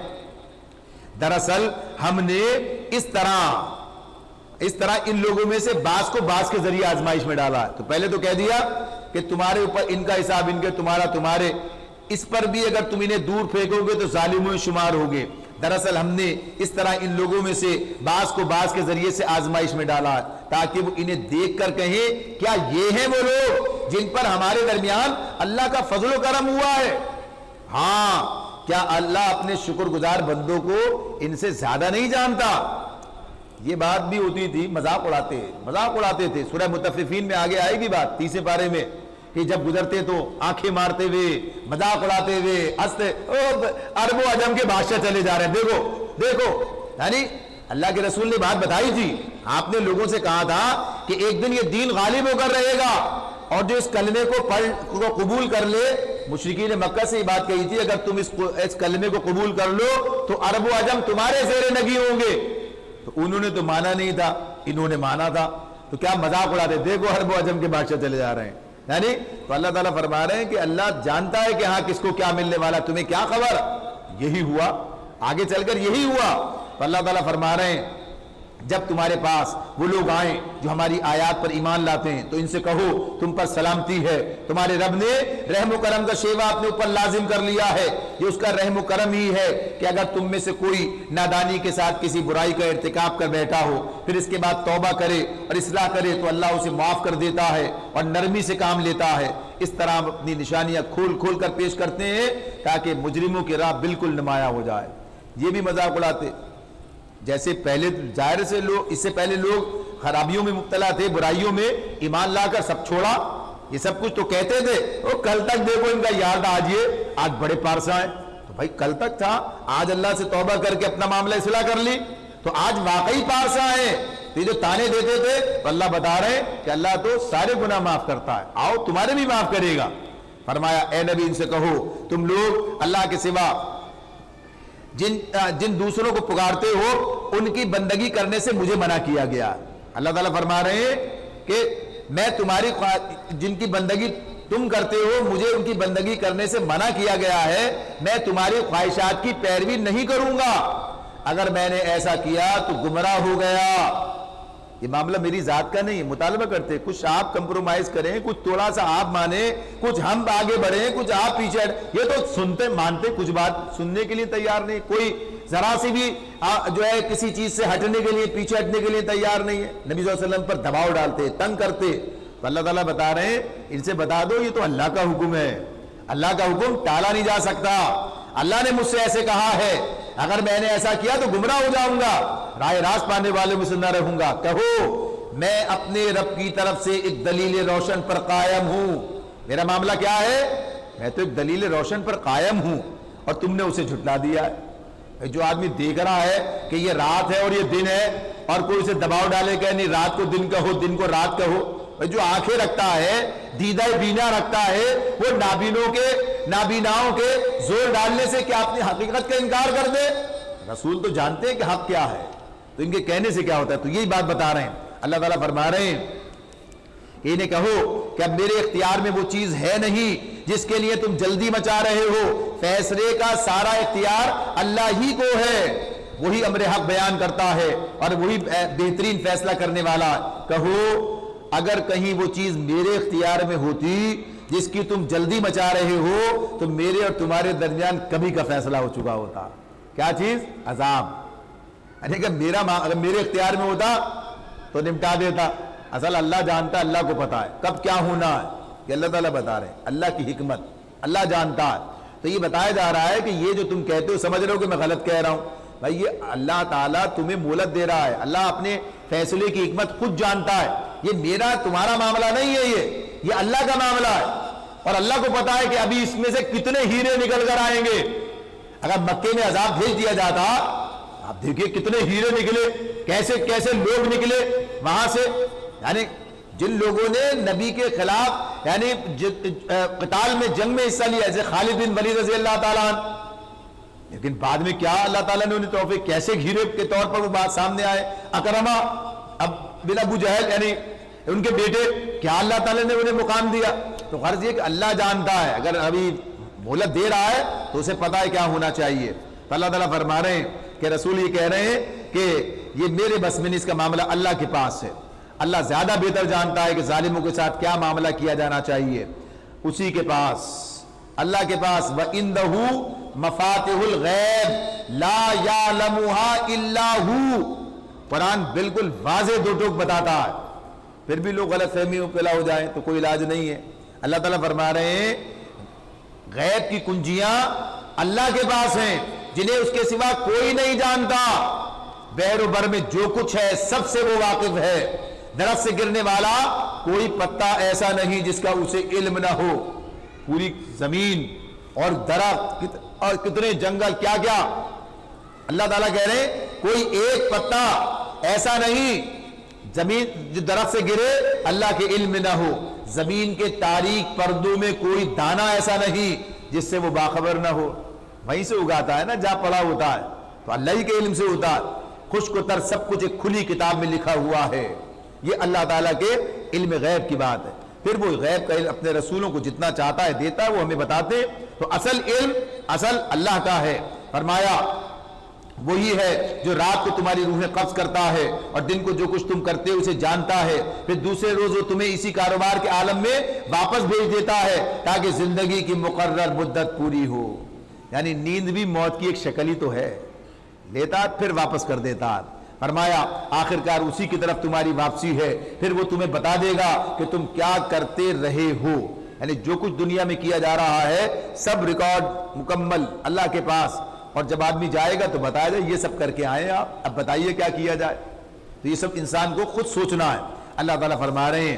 دراصل ہم نے اس طرح ان لوگوں میں سے بعض کو بعض کے ذریعے آزمائش میں ڈالا ہے۔ تو پہلے تو کہہ دیا کہ تمہارے اوپر ان کا حساب ان کے، تمہارا تمہارے، اس پر بھی اگر تم انہیں دور پھینکو گے تو ظالموں میں شمار ہوگے۔ دراصل ہم نے اس طرح ان لوگوں میں سے بعض کو بعض کے ذریعے سے آزمائش میں ڈالا ہے تاکہ وہ انہیں دیکھ کر کہیں کیا یہ ہیں وہ لوگ جن پر ہمارے درمیان اللہ کا فضل و کرم ہوا ہے؟ ہاں، کیا اللہ اپنے شکر گزار بندوں کو ان سے زیادہ نہیں جانتا؟ یہ بات بھی ہوتی تھی، مذاق اڑاتے تھے۔ سورہ مطففین میں آگے آئے گی بات 30 پارے میں کہ جب گزرتے تو آنکھیں مارتے ہوئے، مذاق اڑاتے ہوئے، ہنستے، عرب و عجم کے بادشاہ چلے جا رہے ہیں، دیکھو، یعنی اللہ کے رسول نے بات بتائی تھی، آپ نے لوگوں سے کہا تھا کہ ایک دن یہ دین غالب ہو کر رہے گا اور جو اس کلمے کو قبول کر لے، مشرکین مکہ سے یہ بات کہی تھی اگر تم اس کلمے کو قبول کر لو تو عرب و عجم تمہارے زیر نگی ہوں گے۔ تو انہوں نے تو مانا نہیں تھا، انہوں نے مانا تھا، تو کیا مذاق اڑاتے، دیکھو عرب و عجم کے بادشاہ چلے جا رہے ہیں۔ یعنی تو اللہ تعالیٰ فرما رہے ہیں کہ اللہ جانتا ہے کہ ہاں کس کو کیا ملنے والا، تمہیں کیا خبر؟ یہی ہوا، آگے چل کر یہی ہوا۔ تو اللہ تعالیٰ فرما رہے ہیں جب تمہارے پاس وہ لوگ آئیں جو ہماری آیات پر ایمان لاتے ہیں تو ان سے کہو تم پر سلامتی ہے، تمہارے رب نے رحم و کرم کا شیوا اپنے اوپر لازم کر لیا ہے، یہ اس کا رحم و کرم ہی ہے کہ اگر تم میں سے کوئی نادانی کے ساتھ کسی برائی کا ارتکاب کر بیٹھا ہو پھر اس کے بعد توبہ کرے اور اصلاح کرے تو اللہ اسے معاف کر دیتا ہے اور نرمی سے کام لیتا ہے۔ اس طرح ہم اپنی نشانیاں کھول کھول کر پیش کرتے ہیں تاکہ مجرموں کی راہ بالکل نمایاں ہو جائے۔ یہ بھی مذاق اڑاتے، جیسے پہلے ظاہر سے لوگ اس سے پہلے لوگ خرابیوں میں مبتلا تھے، برائیوں میں، ایمان لا کر سب چھوڑا، یہ سب کچھ تو کہتے تھے، وہ کل تک دیکھو ان کا یاد آج بڑے پارسا ہیں، تو بھائی کل تک تھا، آج اللہ سے توبہ کر کے اپنا معاملہ اصلاح کر لی تو آج واقعی پارسا ہیں۔ تو یہ جو تانے دیتے تھے تو اللہ بتا رہے ہیں کہ اللہ تو سارے گناہ معاف کرتا ہے، آؤ تمہارے بھی معاف کرے گا۔ فرمایا اے نبی ان سے کہو تم لوگ اللہ کے سوا جن دوسروں کو پکارتے ہو ان کی بندگی کرنے سے مجھے منع کیا گیا۔ اللہ تعالیٰ فرما رہے ہیں کہ میں تمہاری جن کی بندگی تم کرتے ہو مجھے ان کی بندگی کرنے سے منع کیا گیا ہے، میں تمہاری خواہشات کی پیروی نہیں کروں گا، اگر میں نے ایسا کیا تو گمراہ ہو گیا۔ یہ معاملہ میری ذات کا نہیں ہے، مطالبہ کرتے کچھ آپ کمپرومائز کریں، کچھ تھوڑا سا آپ مانیں، کچھ ہم آگے بڑھیں، کچھ آپ پیچھے، یہ تو سنتے مانتے کچھ بات سننے کے لیے تیار نہیں، کوئی ذرا سی بھی جو ہے کسی چیز سے ہٹنے کے لیے پیچھے ہٹنے کے لیے تیار نہیں ہے، نبی صلی اللہ علیہ وسلم پر دباؤ ڈالتے، تنگ کرتے۔ تو اللہ تعالیٰ بتا رہے ہیں ان سے بتا دو یہ تو اللہ کا حکم ہے، اللہ کا حکم ٹالا نہیں جا سکتا، اللہ نے مجھ سے ایسے کہا ہے، اگر میں نے ایسا کیا تو گمراہ ہو جاؤں گا، راہ راست پانے والے میں سے نہ رہوں گا۔ کہو میں اپنے رب کی طرف سے ایک دلیل روشن پر قائم ہوں۔ میرا معاملہ کیا ہے؟ میں تو ایک دلیل روشن پر قائم ہوں اور تم نے اسے جھٹلا دیا ہے۔ جو آدمی دیکھ رہا ہے کہ یہ رات ہے اور یہ دن ہے اور کوئی اسے دباؤ ڈالے کہ نہیں رات کو دن کہو دن کو رات کہو، جو آنکھیں رکھتا ہے، دیدہ بینا رکھتا ہے، وہ نابیناؤں کے زور ڈالنے سے کیا اپنی حقیقت کا انکار کر دے؟ رسول تو جانتے ہیں کہ حق کیا ہے، تو ان کے کہنے سے کیا ہوتا ہے؟ تو یہی بات بتا رہے ہیں، اللہ تعالیٰ فرما رہے ہیں کہ انہیں کہو کہ اب میرے اختیار میں وہ چیز ہے نہیں جس کے لیے تم جلدی مچا رہے ہو، فیصلے کا سارا اختیار اللہ ہی کو ہے، وہی امر حق بیان کرتا ہے اور وہی بہترین فیصلہ کرنے والا۔ کہو اگر کہیں وہ چیز میرے اختیار میں ہوتی جس کی تم جلدی مچا رہے ہو تو میرے اور تمہارے درمیان کبھی کا فیصلہ ہو چکا ہوتا۔ کیا چیز؟ عذاب۔ اگر میرے اختیار میں ہوتا تو نمٹا دیتا۔ اصل اللہ جانتا، اللہ کو پتا ہے کب کیا ہونا ہے، یہ اللہ تعالیٰ بتا رہے ہیں، اللہ کی حکمت اللہ جانتا ہے۔ تو یہ بتایا جا رہا ہے کہ یہ جو تم کہتے ہو سمجھ رہے ہو کہ میں غلط کہہ رہا ہوں، بھائی یہ اللہ تعالیٰ تمہیں مہلت دے رہا ہے، اللہ اپنے فیصلے کی حکمت خود جانتا ہے، یہ میرا تمہارا معاملہ نہیں ہے، یہ اللہ کا معاملہ ہے، اور اللہ کو پتا ہے کہ ابھی اس میں سے کتنے ہیرے نکل کر آئیں گے۔ اگر مکے میں عذاب بھیج دیا جاتا، آپ دیکھیے کتنے ہیرے نکلے، کیسے کیسے لوگ نکلے وہاں سے، یعنی جن لوگوں نے نبی کے خلاف یعنی قتال میں جنگ میں حصہ لیا، جیسے خالد بن ولید رضی اللہ تعالیٰ عنہ، لیکن بعد میں کیا اللہ تعالیٰ نے انہیں توفیق، کیسے ہیرے کے طور پر وہ بات سامنے آئے۔ اکرمہ بن ابو جہل یعنی ان کے بیٹے، کیا اللہ تعالیٰ نے انہیں مقام دیا؟ تو غرض یہ کہ اللہ جانتا ہے، اگر ابھی مہلت دے رہا ہے تو اسے پتا ہے کیا ہونا چاہیے۔ تو اللہ تعالیٰ فرما رہے ہیں کہ رسول یہ کہہ رہے ہیں کہ یہ میرے بس میں نہیں، اس کا معاملہ اللہ کے پاس ہے، اللہ زیادہ بہتر جانتا ہے کہ ظالموں کے ساتھ کیا معاملہ کیا جانا چاہیے، اسی کے پاس، اللہ کے پاس۔ وَإِنَّهُ مَفَاتِحُ الْغَيْبِ لَا يَعْلَمُهَا إِلَّا هُوَ۔ قرآن بالکل واضح دو ٹوک بتاتا ہے، پھر بھی لوگ غلط فہمی میں پھیلا ہو جائیں تو کوئی علاج نہیں ہے۔ اللہ تعالیٰ فرما رہے ہیں غیب کی کنجیاں اللہ کے پاس ہیں، جنہیں اس کے سوا کوئی نہیں جانتا، بحر و بر میں جو کچھ ہے سب سے وہ واقف ہے۔ درخت سے گرنے والا کوئی پتا ایسا نہیں جس کا اسے علم نہ ہو، پوری زمین اور درخت اور کتنے جنگل کیا کیا، اللہ تعالیٰ کہہ رہے ہیں کوئی ایک پتا ایسا نہیں زمین جو درخت سے گرے اللہ کے علم میں نہ ہو، زمین کے تاریک پردوں میں کوئی دانہ ایسا نہیں جس سے وہ باخبر نہ ہو۔ وہیں سے اگاتا ہے نا جہاں پڑا ہوتا ہے، تو اللہ ہی کے علم سے ہوتا ہے، خشک و تر سب کچھ ایک کھلی کتاب میں لکھا ہوا ہے۔ یہ اللہ تعالیٰ کے علم غیب کی بات ہے۔ پھر وہ غیب کا علم اپنے رسولوں کو جتنا چاہتا ہے دیتا ہے، وہ ہمیں بتاتے ہیں۔ تو اصل علم اصل اللہ کا ہے۔ فرمایا وہی ہے جو رات کو تمہاری روحیں قبض کرتا ہے اور دن کو جو کچھ تم کرتے ہو اسے جانتا ہے، پھر دوسرے روز وہ تمہیں اسی کاروبار کے عالم میں واپس بھیج دیتا ہے تاکہ زندگی کی مقرر مدت پوری ہو۔ یعنی نیند بھی موت کی ایک شکل ہی تو ہے، لیتا پھر واپس کر دیتا۔ فرمایا آخرکار اسی کی طرف تمہاری واپسی ہے، پھر وہ تمہیں بتا دے گا کہ تم کیا کرتے رہے ہو۔ یعنی جو کچھ دنیا میں کیا جا رہا ہے سب ریکارڈ مکمل اللہ کے پاس، اور جب آدمی جائے گا تو بتایا جائے یہ سب کر کے آئے آپ، اب بتائیے کیا کیا جائے۔ تو یہ سب انسان کو خود سوچنا ہے۔ اللہ تعالیٰ فرما رہے ہیں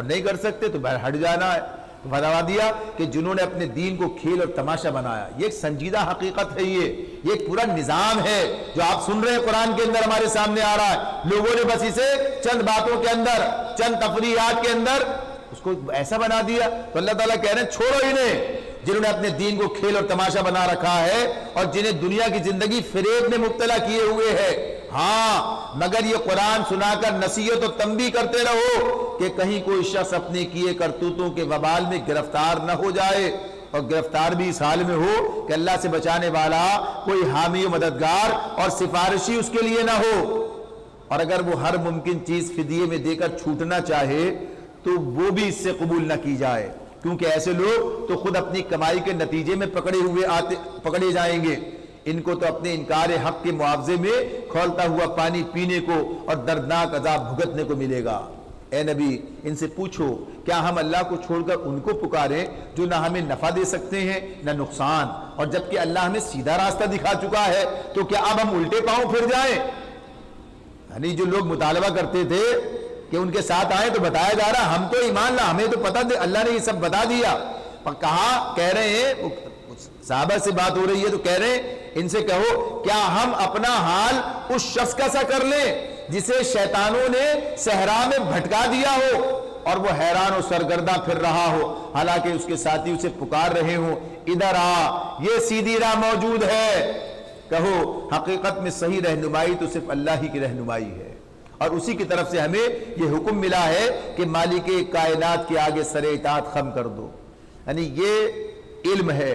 اور نہیں کر سکتے تو باہر ہٹ جانا ہے۔ بتا دیا کہ جنہوں نے اپنے دین کو کھیل اور تماشا بنایا، یہ ایک سنجیدہ حقیقت ہے، یہ ایک پورا نظام ہے جو آپ سن رہے ہیں قرآن کے اندر ہمارے سامنے آ رہا ہے۔ لوگوں نے بس اسے چند باتوں کے اندر، چند تفریحات کے اندر اس کو ایسا بنا دیا۔ تو اللہ تعالیٰ کہہ رہے ہیں چھوڑو انہیں جنہوں نے اپنے دین کو کھیل اور تماشا بنا رکھا ہے اور جنہیں دنیا کی زندگی فریب میں مبتلا کیے ہوئے ہے۔ ہاں مگر یہ قرآن سنا کر نصیحت و تنبیہ کرتے رہو کہ کہیں کوئی شخص اپنے کیے کرتوتوں کے وبال میں گرفتار نہ ہو جائے، اور گرفتار بھی اس حال میں ہو کہ اللہ سے بچانے والا کوئی حامی و مددگار اور سفارشی اس کے لیے نہ ہو، اور اگر وہ ہر ممکن چیز فدیے میں دے کر چھوٹنا چاہے تو وہ بھی اس سے قبول نہ کی جائے، کیونکہ ایسے لوگ تو خود اپنی کمائی کے نتیجے میں پکڑے جائیں گے۔ ان کو تو اپنے انکار حق کے معاوضے میں کھولتا ہوا پانی پینے کو اور دردناک عذاب بھگتنے کو ملے گا۔ اے نبی ان سے پوچھو کیا ہم اللہ کو چھوڑ کر ان کو پکاریں جو نہ ہمیں نفع دے سکتے ہیں نہ نقصان، اور جبکہ اللہ ہمیں سیدھا راستہ دکھا چکا ہے، تو کیا اب ہم الٹے پاؤں پھر جائیں؟ یعنی جو لوگ مطالبہ کرتے تھے کہ ان کے ساتھ آئیں تو بتایا جا رہا ہم تو ایمان لا، ہمیں تو پتہ دے، اللہ نے یہ سب بتا دیا۔ پر کہا کہہ رہے ہیں صحابہ سے بات ہو رہی ہے تو کہہ رہے ہیں ان سے کہو کیا ہم اپنا حال اس شخص کا سا کر لیں جسے شیطانوں نے صحرا میں بھٹکا دیا ہو اور وہ حیران و سرگرداں پھر رہا ہو، حالانکہ اس کے ساتھی اسے پکار رہے ہوں ادھر آ، یہ سیدھی راہ موجود ہے۔ کہو حقیقت میں صحیح رہنمائی تو صرف اللہ ہی کی رہنمائی ہے، اور اسی کی طرف سے ہمیں یہ حکم ملا ہے کہ مالک کائنات کے آگے سر اطاعت خم کر دو۔ یعنی یہ علم ہے۔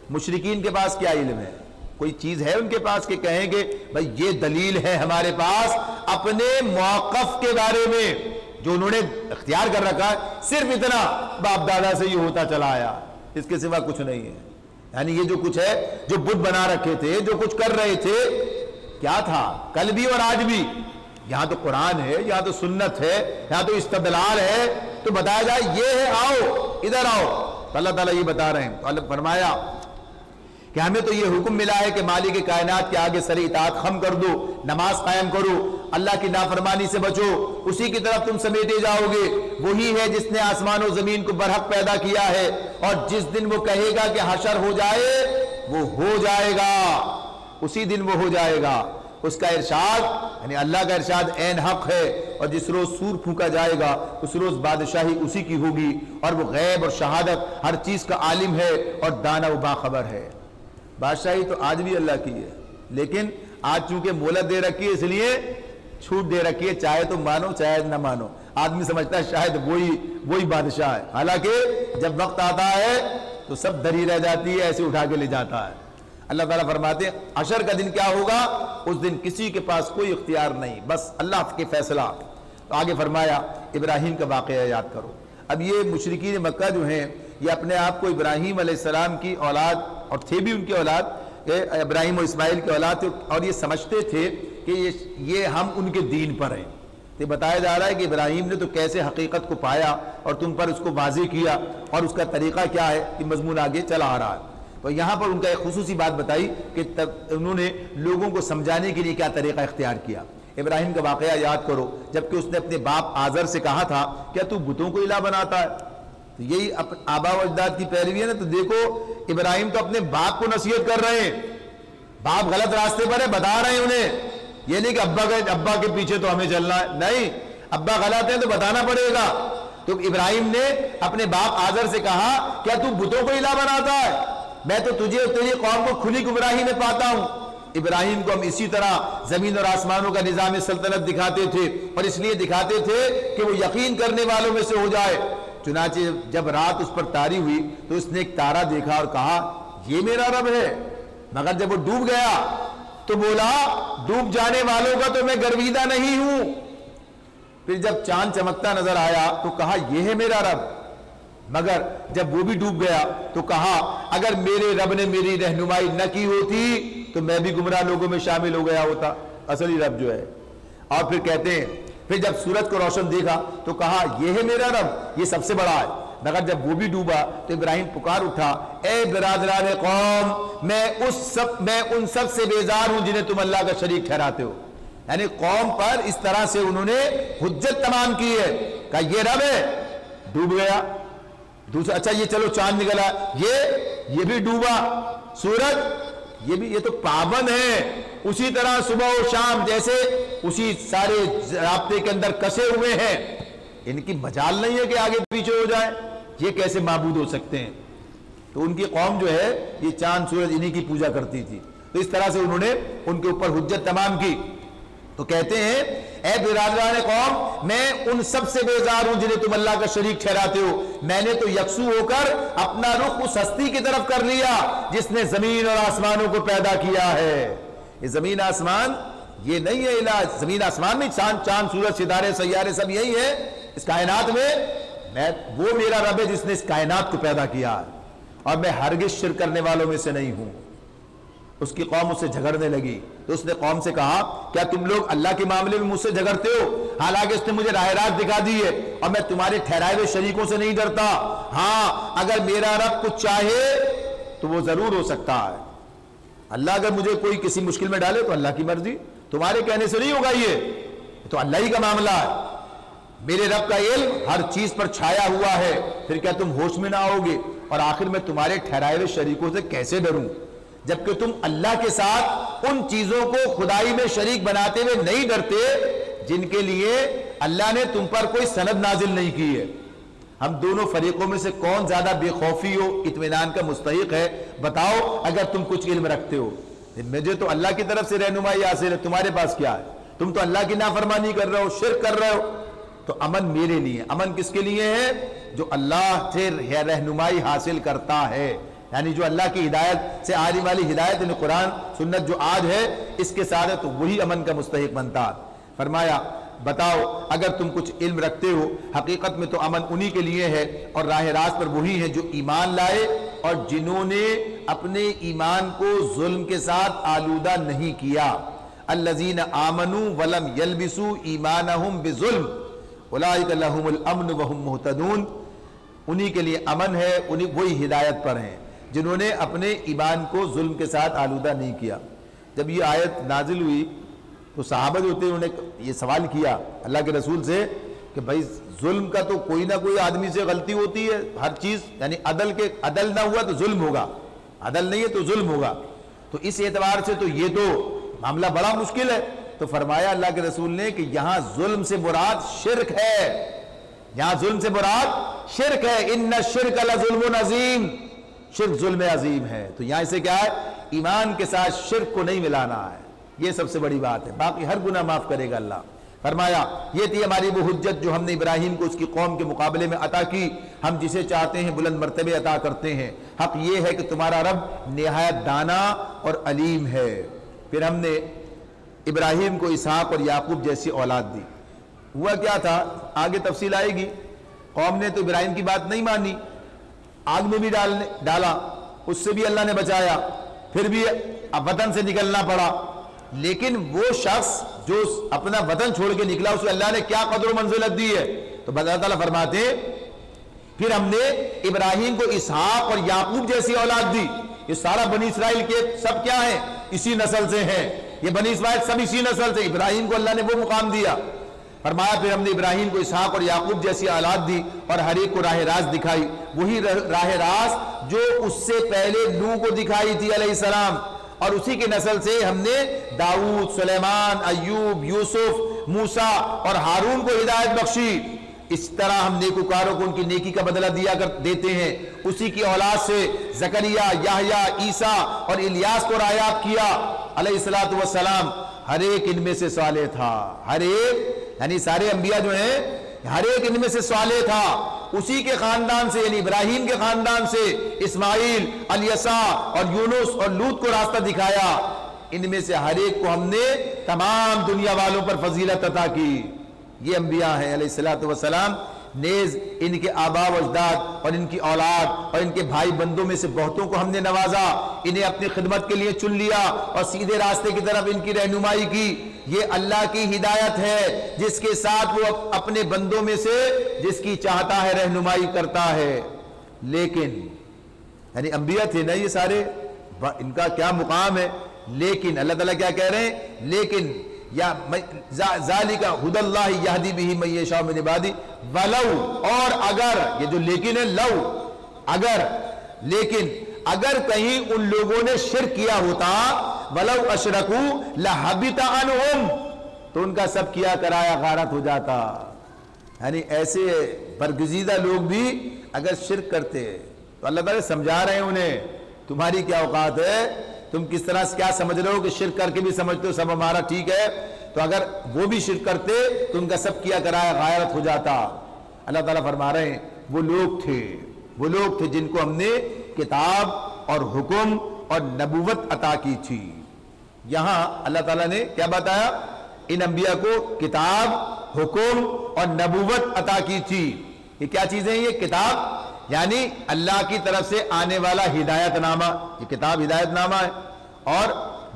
مشرکین کے پاس کیا علم ہے؟ کوئی چیز ہے ان کے پاس کہ کہیں گے بھئی یہ دلیل ہے ہمارے پاس اپنے موقف کے بارے میں جو انہوں نے اختیار کر رکھا ہے، صرف اتنا باپ دادا سے یہ ہوتا چلا آیا، اس کے سوا کچھ نہیں ہے۔ یعنی یہ جو کچھ ہے، جو بت بنا رکھے تھے، جو کچھ کر رہے تھے، کیا تھا کل بھی اور آج بھی؟ یہاں تو قرآن ہے، یہاں تو سنت ہے، یہاں تو استدلال ہے، تو بتایا جائے یہ ہے، آؤ ادھر آؤ۔ تو اللہ تعالیٰ یہ بتا رہے ہیں، تو اللہ فرمایا کہ ہمیں تو یہ حکم ملا ہے کہ مالک کائنات کے آگے سر اطاعت خم کر دو، نماز قائم کرو، اللہ کی نافرمانی سے بچو، اسی کی طرف تم سمیٹے جاؤ گے۔ وہی ہے جس نے آسمان و زمین کو برحق پیدا کیا ہے، اور جس دن وہ کہے گا کہ حشر ہو جائے وہ ہو جائے گا، اسی دن وہ ہو جائے گا۔ اس کا ارشاد یعنی اللہ کا ارشاد عین حق ہے، اور جس روز سور پھونکا جائے گا اس روز بادشاہی اسی کی ہوگی، اور وہ غیب اور شہادت ہر چیز کا عالم ہے اور دانا و باخبر ہے۔ بادشاہی تو آج بھی اللہ کی ہے، لیکن آج چونکہ مہلت دے رکھی ہے اس لیے چھوٹ دے رکھی ہے، چاہے تو مانو چاہے نہ مانو۔ آدمی سمجھتا ہے شاید وہی بادشاہ ہے، حالانکہ جب وقت آتا ہے تو سب دری رہ جاتی ہے، ایسے اٹھا کے لے جاتا ہے۔ اللہ تعالیٰ فرماتے ہیں حشر کا دن کیا ہوگا؟ اس دن کسی کے پاس کوئی اختیار نہیں، بس اللہ کے فیصلہ۔ آگے فرمایا ابراہیم کا واقعہ یاد کرو۔ اب یہ مشرکین مکہ جو ہیں یہ اپنے آپ کو ابراہیم علیہ السلام کی اولاد، اور تھے بھی ان کی اولاد، ابراہیم و اسماعیل کی اولاد تھے، اور یہ سمجھتے تھے کہ یہ ہم ان کے دین پر ہیں۔ یہ بتایا جا رہا ہے کہ ابراہیم نے تو کیسے حقیقت کو پایا اور تم پر اس کو واضح کیا، اور اس کا طریقہ کیا ہے، کہ مضمون آگے چلا آ رہا ہے۔ تو یہاں پر ان کا ایک خصوصی بات بتائی کہ انہوں نے لوگوں کو سمجھانے کے لیے کیا طریقہ اختیار کیا۔ ابراہیم کا واقعہ یاد کرو، جبکہ اس نے اپنے باپ آزر سے کہا تھا کیا تو بتوں کو الہ بناتا ہے؟ تو یہی آبا و اجداد کی پیروی ہے نا۔ تو دیکھو ابراہیم تو اپنے باپ کو نصیحت کر رہے ہیں، باپ غلط راستے پر ہے، بتا رہے ہیں انہیں، یہ نہیں کہ ابا کے پیچھے تو ہمیں چلنا ہے، نہیں، ابا غلط ہیں تو بتانا پڑے گا۔ تو ابراہیم نے اپنے باپ آزر سے کہا کیا تو بتوں کو الہ بناتا ہے؟ میں تو تجھے اور تیری قوم کو کھلی گمراہی میں پاتا ہوں۔ ابراہیم کو ہم اسی طرح زمین اور آسمانوں کا نظام سلطنت دکھاتے تھے، اور اس لیے دکھاتے تھے کہ وہ یقین کرنے والوں میں سے ہو جائے۔ چنانچہ جب رات اس پر تاری ہوئی تو اس نے ایک تارا دیکھا اور کہا یہ میرا رب ہے، مگر جب وہ ڈوب گیا تو بولا ڈوب جانے والوں کا تو میں گرویدہ نہیں ہوں۔ پھر جب چاند چمکتا نظر آیا تو کہا یہ ہے میرا رب، مگر جب وہ بھی ڈوب گیا تو کہا اگر میرے رب نے میری رہنمائی نہ کی ہوتی تو میں بھی گمراہ لوگوں میں شامل ہو گیا ہوتا، اصلی رب جو ہے۔ اور پھر کہتے ہیں پھر جب سورج کو روشن دیکھا تو کہا یہ ہے میرا رب، یہ سب سے بڑا ہے، مگر جب وہ بھی ڈوبا تو ابراہیم پکار اٹھا اے برادران قوم، میں ان سب سے بیزار ہوں جنہیں تم اللہ کا شریک ٹھہراتے ہو۔ یعنی قوم پر اس طرح سے انہوں نے حجت تمام کی ہے، کہا یہ رب ہے، ڈوب گیا. دوسرا اچھا یہ چلو چاند نکلا, یہ بھی ڈوبا. سورج یہ تو پابند ہے. اسی طرح صبح و شام جیسے اسی سارے رابطے کے اندر کسے ہوئے ہیں, ان کی مجال نہیں ہے کہ آگے پیچھے ہو جائیں. یہ کیسے معبود ہو سکتے ہیں؟ تو ان کی قوم جو ہے یہ چاند سورج انہی کی پوجا کرتی تھی. تو اس طرح سے انہوں نے ان کے اوپر حجت تمام کی. تو کہتے ہیں اے برادران قوم, میں ان سب سے بیزار ہوں جنہیں تم اللہ کا شریک ٹھہراتے ہو. میں نے تو یکسو ہو کر اپنا رخ اس ہستی کی طرف کر لیا جس نے زمین اور آسمانوں کو پیدا کیا ہے. یہ زمین آسمان یہ نہیں ہے علاج. زمین آسمان میں چاند سورج ستارے سیارے سب یہی ہے. اس کائنات میں وہ میرا رب ہے جس نے اس کائنات کو پیدا کیا ہے, اور میں ہرگز شرک کرنے والوں میں سے نہیں ہوں. اس کی قوم اس سے جھگڑنے لگی تو اس نے قوم سے کہا کیا تم لوگ اللہ کے معاملے میں مجھ سے جھگڑتے ہو؟ حالانکہ اس نے مجھے راہ راست دکھا دی ہے, اور میں تمہارے ٹھہرائے ہوئے شریکوں سے نہیں ڈرتا. ہاں اگر میرا رب کچھ چاہے تو وہ ضرور ہو سکتا ہے. اللہ اگر مجھے کوئی کسی مشکل میں ڈالے تو اللہ کی مرضی, تمہارے کہنے سے نہیں ہوگا. یہ تو اللہ ہی کا معاملہ ہے. میرے رب کا علم ہر چیز پر چھایا ہوا ہے. پھر کیا تم ہوش میں نہ آؤگے؟ اور آخر میں تمہارے ٹھہرائے ہوئے شریکوں سے کیسے ڈروں جبکہ تم اللہ کے ساتھ ان چیزوں کو خدائی میں شریک بناتے ہوئے نہیں ڈرتے جن کے لیے اللہ نے تم پر کوئی سند نازل نہیں کی ہے. ہم دونوں فریقوں میں سے کون زیادہ بے خوفی و اطمینان کا مستحق ہے؟ بتاؤ اگر تم کچھ علم رکھتے ہو. مجھے تو اللہ کی طرف سے رہنمائی حاصل ہے, تمہارے پاس کیا ہے؟ تم تو اللہ کی نافرمانی کر رہے ہو, شرک کر رہے ہو. تو امن میرے لیے. امن کس کے لیے ہے؟ جو اللہ سے رہنمائی حاصل کرتا ہے, یعنی جو اللہ کی ہدایت سے آنے والی ہدایت, یعنی قرآن سنت جو آج ہے اس کے ساتھ ہے, تو وہی امن کا مستحق بنتا. فرمایا بتاؤ اگر تم کچھ علم رکھتے ہو, حقیقت میں تو امن انہی کے لیے ہے اور راہ راست پر وہی ہیں جو ایمان لائے اور جنہوں نے اپنے ایمان کو ظلم کے ساتھ آلودہ نہیں کیا. الذین آمنوا ولم یلبسوا ایمانہم بظلم اولئک لہم الامن وہم مہتدون. انہی کے لیے امن ہے, وہی ہدایت پر ہیں جنہوں نے اپنے ایمان کو ظلم کے ساتھ آلودہ نہیں کیا. جب یہ آیت نازل ہوئی تو صحابہ جو ہوتے ہیں انہوں نے یہ سوال کیا اللہ کے رسول سے کہ بھائی ظلم کا تو کوئی نہ کوئی آدمی سے غلطی ہوتی ہے, ہر چیز یعنی عدل نہ ہوا تو ظلم ہوگا, عدل نہیں ہے تو ظلم ہوگا. تو اس اعتبار سے تو یہ تو معاملہ بڑا مشکل ہے. تو فرمایا اللہ کے رسول نے کہ یہاں ظلم سے مراد شرک ہے, یہاں ظلم سے مراد شرک ہے. ان الشرک لظلم عظیم, شرک ظلم عظیم ہے. تو یہاں اسے کیا ہے, ایمان کے ساتھ شرک کو نہیں ملانا ہے, یہ سب سے بڑی بات ہے. باقی ہر گناہ معاف کرے گا اللہ. فرمایا یہ تھی ہماری وہ حجت جو ہم نے ابراہیم کو اس کی قوم کے مقابلے میں عطا کی, ہم جسے چاہتے ہیں بلند مرتبے عطا کرتے ہیں. حق یہ ہے کہ تمہارا رب نہایت دانا اور علیم ہے. پھر ہم نے ابراہیم کو اسحاق اور یعقوب جیسی اولاد دی. ہوا کیا تھا آگے تفصیل آئے گی. قوم نے تو ابراہیم کی بات نہیں مانی, آگ میں بھی ڈالا, اس سے بھی اللہ نے بچایا, پھر بھی وطن سے نکلنا پڑا. لیکن وہ شخص جو اپنا وطن چھوڑ کے نکلا اسے اللہ نے کیا قدر و منزلت دی ہے. تو اللہ تعالیٰ فرماتے ہیں پھر ہم نے ابراہیم کو اسحاق اور یعقوب جیسی اولاد دی. یہ سارا بنی اسرائیل کے سب کیا ہیں, اسی نسل سے ہیں. یہ بنی اسرائیل سب اسی نسل سے, ابراہیم کو اللہ نے وہ مقام دیا. فرمایا پھر ہم نے ابراہیم کو اسحاق اور یعقوب جیسی اولاد دی اور ہر ایک کو راہ راست دکھائی, وہی راہ راست جو اس سے پہلے نوح کو دکھائی تھی علیہ السلام, اور اسی کے نسل سے ہم نے داؤد, سلیمان, ایوب, یوسف, موسیٰ اور ہارون کو ہدایت بخشی. اس طرح ہم نیکوکاروں کو ان کی نیکی کا بدلہ دیتے ہیں. اسی کی اولاد سے زکریا, یحییٰ, عیسیٰ اور الیاس کو رایاب کیا علیہ السلام. ہر ایک ان میں سے صالح تھا, ہر ایک یعنی سارے انبیاء جو ہیں ہر ایک ان میں سے صالح تھا. اسی کے خاندان سے یعنی ابراہیم کے خاندان سے اسماعیل, الیسع اور یونس اور لوط کو راستہ دکھایا. ان میں سے ہر ایک کو ہم نے تمام دنیا والوں پر فضیلت عطا کی. یہ انبیاء ہیں علیہ السلام. نیز ان کے آباء و اجداد اور ان کی اولاد اور ان کے بھائی بندوں میں سے بہتوں کو ہم نے نوازا, انہیں اپنی خدمت کے لیے چن لیا اور سیدھے راستے کی طرف ان کی رہنمائی کی. یہ اللہ کی ہدایت ہے جس کے ساتھ وہ اپنے بندوں میں سے جس کی چاہتا ہے رہنمائی کرتا ہے. لیکن یعنی انبیاء تھے نا یہ سارے, ان کا کیا مقام ہے. لیکن اللہ تعالیٰ کیا کہہ رہے ہیں, لیکن یا ذالک ھدی اللہ یہدی بہ من یشاء من عبادہ ولو، اور اگر، یہ جو لیکن ہے، لو، اگر، لیکن اگر کہیں ان لوگوں نے شرک کیا ہوتا، ولو اشرکوا لحبط عنہم، تو ان کا سب کیا کرایا غارت ہو جاتا. یعنی ایسے برگزیدہ لوگ بھی اگر شرک کرتے تو اللہ تعالیٰ سمجھا رہے ہیں انہیں، تمہاری کیا اوقات ہے، تم کس طرح سے کیا سمجھ رہے ہو کہ شرک کر کے بھی سمجھتے ہو سب ہمارا ٹھیک ہے، تو اگر وہ بھی شرک کرتے تو ان کا سب کیا کرایا غارت ہو جاتا. اللہ تعالیٰ فرما رہے ہیں وہ لوگ تھے جن کو ہم نے کتاب اور حکم اور نبوت عطا کی تھی. یہاں اللہ تعالیٰ نے کیا بتایا؟ ان انبیاء کو کتاب، حکم اور نبوت عطا کی تھی. یہ کیا چیزیں ہیں؟ یہ کتاب یعنی اللہ کی طرف سے آنے والا ہدایت نامہ، یہ کتاب ہدایت نامہ ہے. اور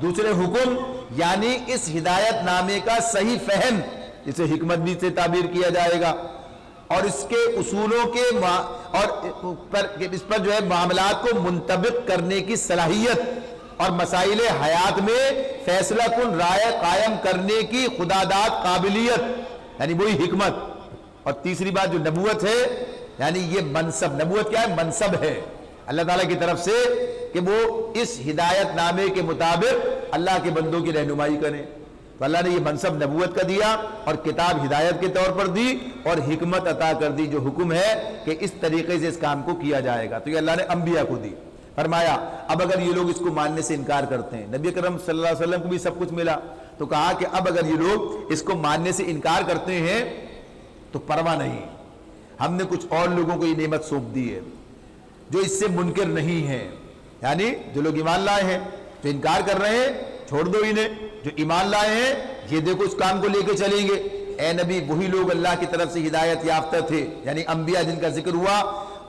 دوسرے حکم یعنی اس ہدایت نامے کا صحیح فہم، جسے حکمت بھی سے تعبیر کیا جائے گا، اور اس کے اصولوں کے اور اس پر جو ہے معاملات کو منطبق کرنے کی صلاحیت، اور مسائل حیات میں فیصلہ کن رائے قائم کرنے کی خداداد قابلیت، یعنی وہی حکمت. اور تیسری بات جو نبوت ہے، یعنی یہ منصب. نبوت کیا ہے؟ منصب ہے اللہ تعالیٰ کی طرف سے کہ وہ اس ہدایت نامے کے مطابق اللہ کے بندوں کی رہنمائی کریں. تو اللہ نے یہ منصب نبوت کا دیا، اور کتاب ہدایت کے طور پر دی، اور حکمت عطا کر دی جو حکم ہے کہ اس طریقے سے اس کام کو کیا جائے گا. تو یہ اللہ نے انبیاء کو دی. فرمایا اب اگر یہ لوگ اس کو ماننے سے انکار کرتے ہیں، نبی کرم صلی اللہ علیہ وسلم کو بھی سب کچھ ملا، تو کہا کہ اب اگر یہ لوگ اس کو ماننے سے انکار کرتے ہیں تو پرواہ نہیں، ہم نے کچھ اور لوگوں کو یہ نعمت سونپ دی ہے جو اس سے منکر نہیں ہیں. یعنی جو لوگ ایمان لائے ہیں، جو انکار کر رہے ہیں چھوڑ دو انہیں، جو ایمان لائے ہیں یہ دیکھو اس کام کو لے کے چلیں گے. اے نبی وہی لوگ اللہ کی طرف سے ہدایت یافتہ تھے، یعنی انبیاء جن کا ذکر ہوا،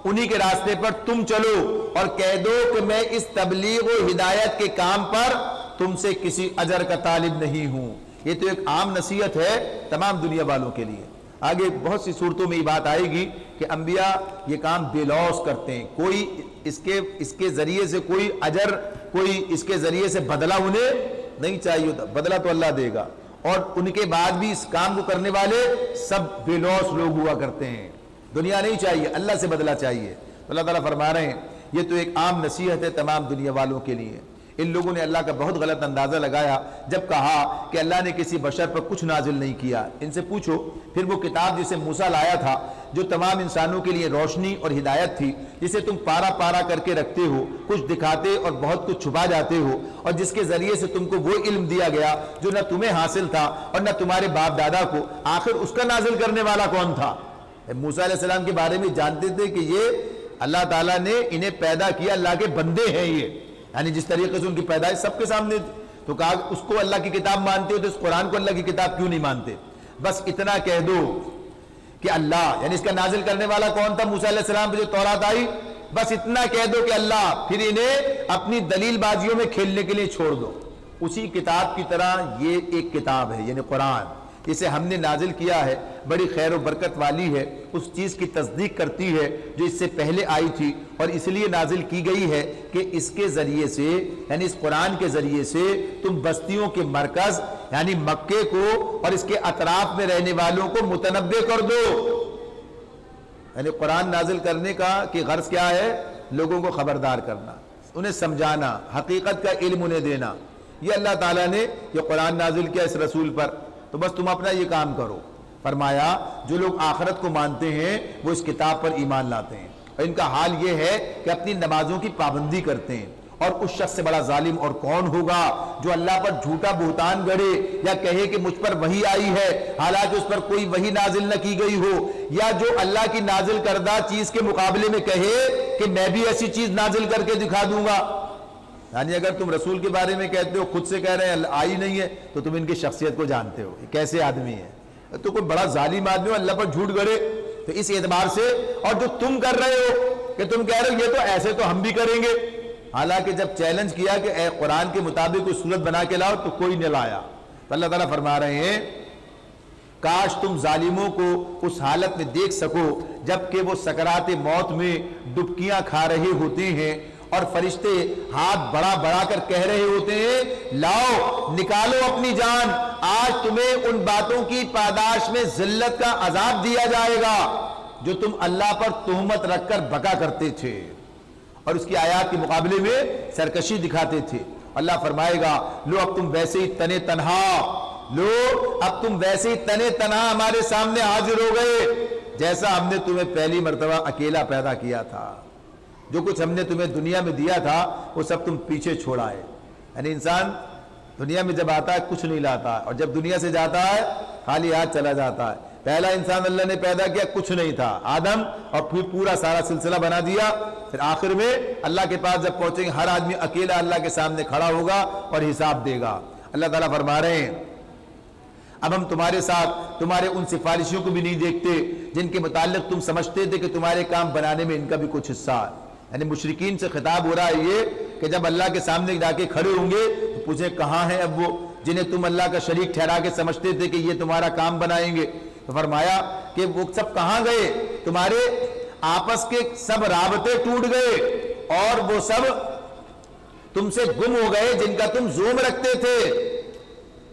انہی کے راستے پر تم چلو، اور کہہ دو کہ میں اس تبلیغ و ہدایت کے کام پر تم سے کسی اجر کا طالب نہیں ہوں. یہ تو ایک عام نصیحت ہے تمام دنیا والوں کے لیے. آگے بہت سی صورتوں میں یہ بات آئے گی کہ انبیاء یہ کام بے لوث کرتے ہیں، کوئی اس کے ذریعے سے کوئی اجر، کوئی اس کے ذریعے سے بدلہ انہیں نہیں چاہیے ہوتا، بدلہ تو اللہ دے گا. اور ان کے بعد بھی اس کام کو کرنے والے سب بے لوث لوگ ہوا کرتے ہیں. دنیا نہیں چاہیے، اللہ سے بدلہ چاہیے. تو اللہ تعالیٰ فرما رہے ہیں یہ تو ایک عام نصیحت ہے تمام دنیا والوں کے لیے. ان لوگوں نے اللہ کا بہت غلط اندازہ لگایا جب کہا کہ اللہ نے کسی بشر پر کچھ نازل نہیں کیا. ان سے پوچھو پھر وہ کتاب جسے موسیٰ لایا تھا، جو تمام انسانوں کے لیے روشنی اور ہدایت تھی، جسے تم پارا پارا کر کے رکھتے ہو، کچھ دکھاتے اور بہت کچھ چھپا جاتے ہو، اور جس کے ذریعے سے تم کو وہ علم دیا گیا جو نہ تمہیں حاصل تھا اور نہ تمہارے باپ دادا کو، آخر اس کا نازل کرنے والا کون تھا؟ موسیٰ علیہ السلام کے بارے میں جانتے تھے کہ یہ اللہ تعالیٰ نے انہیں پیدا کیا، اللہ کے بندے ہیں یہ، یعنی جس طریقے سے ان کی پیدائش سب کے سامنے تھی. تو کہا اس کو اللہ کی کتاب مانتے ہو تو اس قرآن کو اللہ کی کتاب کیوں نہیں مانتے؟ بس اتنا کہہ دو کہ اللہ، یعنی اس کا نازل کرنے والا کون تھا؟ موسیٰ علیہ السلام پہ جو تورات آئی، بس اتنا کہہ دو کہ اللہ، پھر انہیں اپنی دلیل بازیوں میں کھیلنے کے لیے چھوڑ دو. اسی کتاب کی طرح یہ ایک کتاب ہے، یعنی قرآن، اسے ہم نے نازل کیا ہے، بڑی خیر و برکت والی ہے، اس چیز کی تصدیق کرتی ہے جو اس سے پہلے آئی تھی، اور اس لیے نازل کی گئی ہے کہ اس کے ذریعے سے، یعنی اس قرآن کے ذریعے سے تم بستیوں کے مرکز یعنی مکے کو اور اس کے اطراف میں رہنے والوں کو متنبع کر دو. یعنی قرآن نازل کرنے کا کہ غرض کیا ہے؟ لوگوں کو خبردار کرنا، انہیں سمجھانا، حقیقت کا علم انہیں دینا. یہ اللہ تعالیٰ نے یہ قرآن نازل کیا اس رسول پر، تو بس تم اپنا یہ کام کرو. فرمایا جو لوگ آخرت کو مانتے ہیں وہ اس کتاب پر ایمان لاتے ہیں، اور ان کا حال یہ ہے کہ اپنی نمازوں کی پابندی کرتے ہیں. اور اس شخص سے بڑا ظالم اور کون ہوگا جو اللہ پر جھوٹا بہتان گڑے یا کہے کہ مجھ پر وحی آئی ہے حالانکہ اس پر کوئی وحی نازل نہ کی گئی ہو، یا جو اللہ کی نازل کردہ چیز کے مقابلے میں کہے کہ میں بھی ایسی چیز نازل کر کے دکھا دوں گا. یعنی اگر تم رسول کے بارے میں کہتے ہو، خود سے کہہ رہے ہیں آئی نہیں ہے، تو تم ان کی شخصیت کو جانتے ہو کیسے آدمی ہے. تو کوئی بڑا ظالم آدمی ہو اللہ پر جھوٹ گڑے. تو اس اعتبار سے، اور جو تم کر رہے ہو کہ تم کہہ رہے ہو یہ تو ایسے تو ہم بھی کریں گے، حالانکہ جب چیلنج کیا کہ اے قرآن کے مطابق کوئی صورت بنا کے لاؤ تو کوئی نہ لایا. تو اللہ تعالیٰ فرما رہے ہیں کاش تم ظالموں کو اس حالت میں دیکھ سکو جبکہ وہ سکرات موت میں ڈبکیاں کھا رہے ہوتے ہیں اور فرشتے ہاتھ بڑا بڑا کر کہہ رہے ہوتے ہیں لاؤ نکالو اپنی جان، آج تمہیں ان باتوں کی پاداش میں ذلت کا عذاب دیا جائے گا جو تم اللہ پر تہمت رکھ کر بکا کرتے تھے اور اس کی آیات کے مقابلے میں سرکشی دکھاتے تھے۔ اللہ فرمائے گا لو اب تم ویسے ہی تنے تنہا، لو اب تم ویسے ہی تنے تنہا ہمارے سامنے حاضر ہو گئے جیسا ہم نے تمہیں پہلی مرتبہ اکیلا پیدا کیا تھا۔ جو کچھ ہم نے تمہیں دنیا میں دیا تھا وہ سب تم پیچھے چھوڑا ہے۔ یعنی انسان دنیا میں جب آتا ہے کچھ نہیں لاتا اور جب دنیا سے جاتا ہے خالی ہاتھ چلا جاتا ہے۔ پہلا انسان اللہ نے پیدا کیا کچھ نہیں تھا، آدم، اور پھر پورا سارا سلسلہ بنا دیا، پھر آخر میں اللہ کے پاس جب پہنچیں گے ہر آدمی اکیلا اللہ کے سامنے کھڑا ہوگا اور حساب دے گا۔ اللہ تعالیٰ فرما رہے ہیں اب ہم تمہارے ساتھ تمہارے ان سفارشیوں کو بھی نہیں دیکھتے جن کے متعلق تم سمجھتے تھے کہ تمہارے کام بنانے میں ان کا بھی کچھ حصہ ہے۔ یعنی مشرکین سے خطاب ہو رہا ہے یہ کہ جب اللہ کے سامنے جا کے کھڑے ہوں گے تو پوچھیں کہاں ہیں اب وہ جنہیں تم اللہ کا شریک ٹھہرا کے سمجھتے تھے کہ یہ تمہارا کام بنائیں گے؟ تو فرمایا کہ وہ سب کہاں گئے، تمہارے آپس کے سب رابطے ٹوٹ گئے اور وہ سب تم سے گم ہو گئے جن کا تم زوم رکھتے تھے۔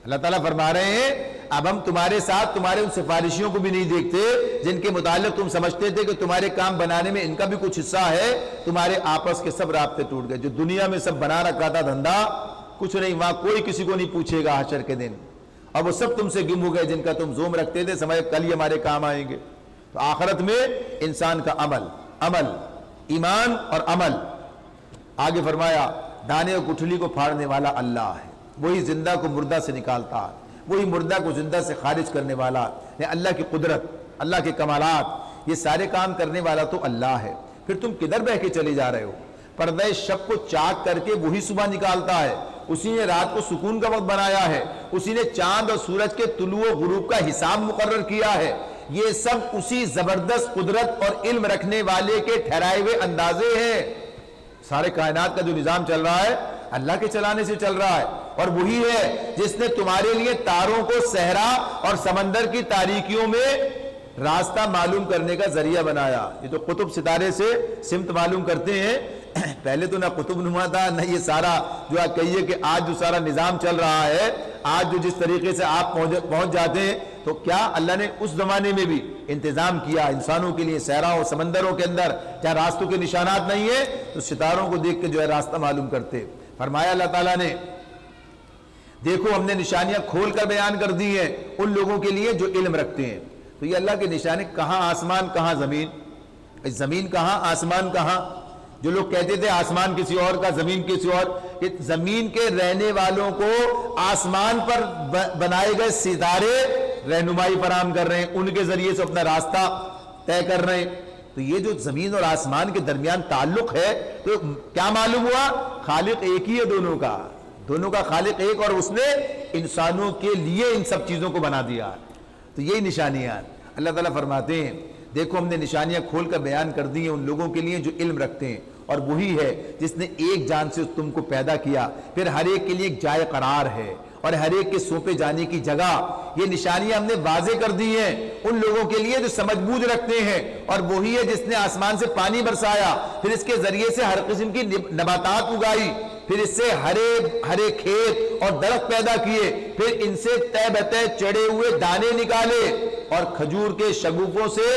اللہ تعالیٰ فرما رہے ہیں اب ہم تمہارے ساتھ تمہارے ان سفارشیوں کو بھی نہیں دیکھتے جن کے متعلق تم سمجھتے تھے کہ تمہارے کام بنانے میں ان کا بھی کچھ حصہ ہے۔ تمہارے آپس کے سب رابطے ٹوٹ گئے، جو دنیا میں سب بنا رکھا تھا دھندا کچھ نہیں، وہاں کوئی کسی کو نہیں پوچھے گا حشر کے دن، اور وہ سب تم سے گم ہو گئے جن کا تم زوم رکھتے تھے، سمجھے کل ہی ہمارے کام آئیں گے۔ تو آخرت میں انسان کا عمل ایمان اور عمل، آگے فرمایا دانے اور گٹھلی کو پھاڑنے والا اللہ ہے، وہی زندہ کو مردہ سے نکالتا ہے، وہی مردہ کو زندہ سے خارج کرنے والا ہے۔ اللہ کی قدرت، اللہ کے کمالات، یہ سارے کام کرنے والا تو اللہ ہے۔ پھر تم کدھر بہ کے چلے جا رہے ہو؟ پردہ شب کو چاک کر کے وہی صبح نکالتا ہے، اسی نے رات کو سکون کا وقت بنایا ہے، اسی نے چاند اور سورج کے طلوع و غروب کا حساب مقرر کیا ہے۔ یہ سب اسی زبردست قدرت اور علم رکھنے والے کے ٹھہرائے ہوئے اندازے ہیں۔ سارے کائنات کا جو نظام چل رہا ہے اللہ کے چلانے سے چل رہا ہے، اور وہی ہے جس نے تمہارے لیے تاروں کو صحرا اور سمندر کی تاریکیوں میں راستہ معلوم کرنے کا ذریعہ بنایا۔ یہ تو قطب ستارے سے سمت معلوم کرتے ہیں، پہلے تو نہ قطب نما تھا نہ یہ سارا جو آپ کہیے کہ آج جو سارا نظام چل رہا ہے، آج جو جس طریقے سے آپ پہنچ جاتے ہیں، تو کیا اللہ نے اس زمانے میں بھی انتظام کیا انسانوں کے لیے صحراؤں سمندروں کے اندر کیا راستوں کے نشانات نہیں ہیں؟ تو ستاروں کو دیکھ کے جو ہے راستہ معلوم کرتے۔ فرمایا اللہ تعالیٰ نے دیکھو ہم نے نشانیاں کھول کر بیان کر دی ہیں ان لوگوں کے لیے جو علم رکھتے ہیں۔ تو یہ اللہ کے نشانے کہاں آسمان کہاں زمین، زمین کہاں آسمان کہاں؟ جو لوگ کہتے تھے آسمان کسی اور کا زمین کسی اور، زمین کے رہنے والوں کو آسمان پر بنائے گئے ستارے رہنمائی فراہم کر رہے ہیں، ان کے ذریعے سے اپنا راستہ طے کر رہے ہیں۔ تو یہ جو زمین اور آسمان کے درمیان تعلق ہے تو کیا معلوم ہوا؟ خالق ایک ہی ہے دونوں کا خالق ایک، اور اس نے انسانوں کے لیے ان سب چیزوں کو بنا دیا۔ تو یہی نشانیاں اللہ تعالیٰ فرماتے ہیں دیکھو ہم نے نشانیاں کھول کر بیان کر دی ہیں ان لوگوں کے لیے جو علم رکھتے ہیں، اور وہی ہے جس نے ایک جان سے تم کو پیدا کیا، پھر ہر ایک کے لیے ایک جائے قرار ہے اور ہر ایک کے سونپے جانے کی جگہ۔ یہ نشانیاں ہم نے واضح کر دی ہیں ان لوگوں کے لیے جو سمجھ بوجھ رکھتے ہیں، اور وہی ہے جس نے آسمان سے پانی برسایا، پھر اس کے ذریعے سے ہر قسم کی نباتات اگائی، پھر اس سے ہرے کھیت اور درخت پیدا کیے، پھر ان سے تہ بتہ چڑے ہوئے دانے نکالے، اور کھجور کے شگوفوں سے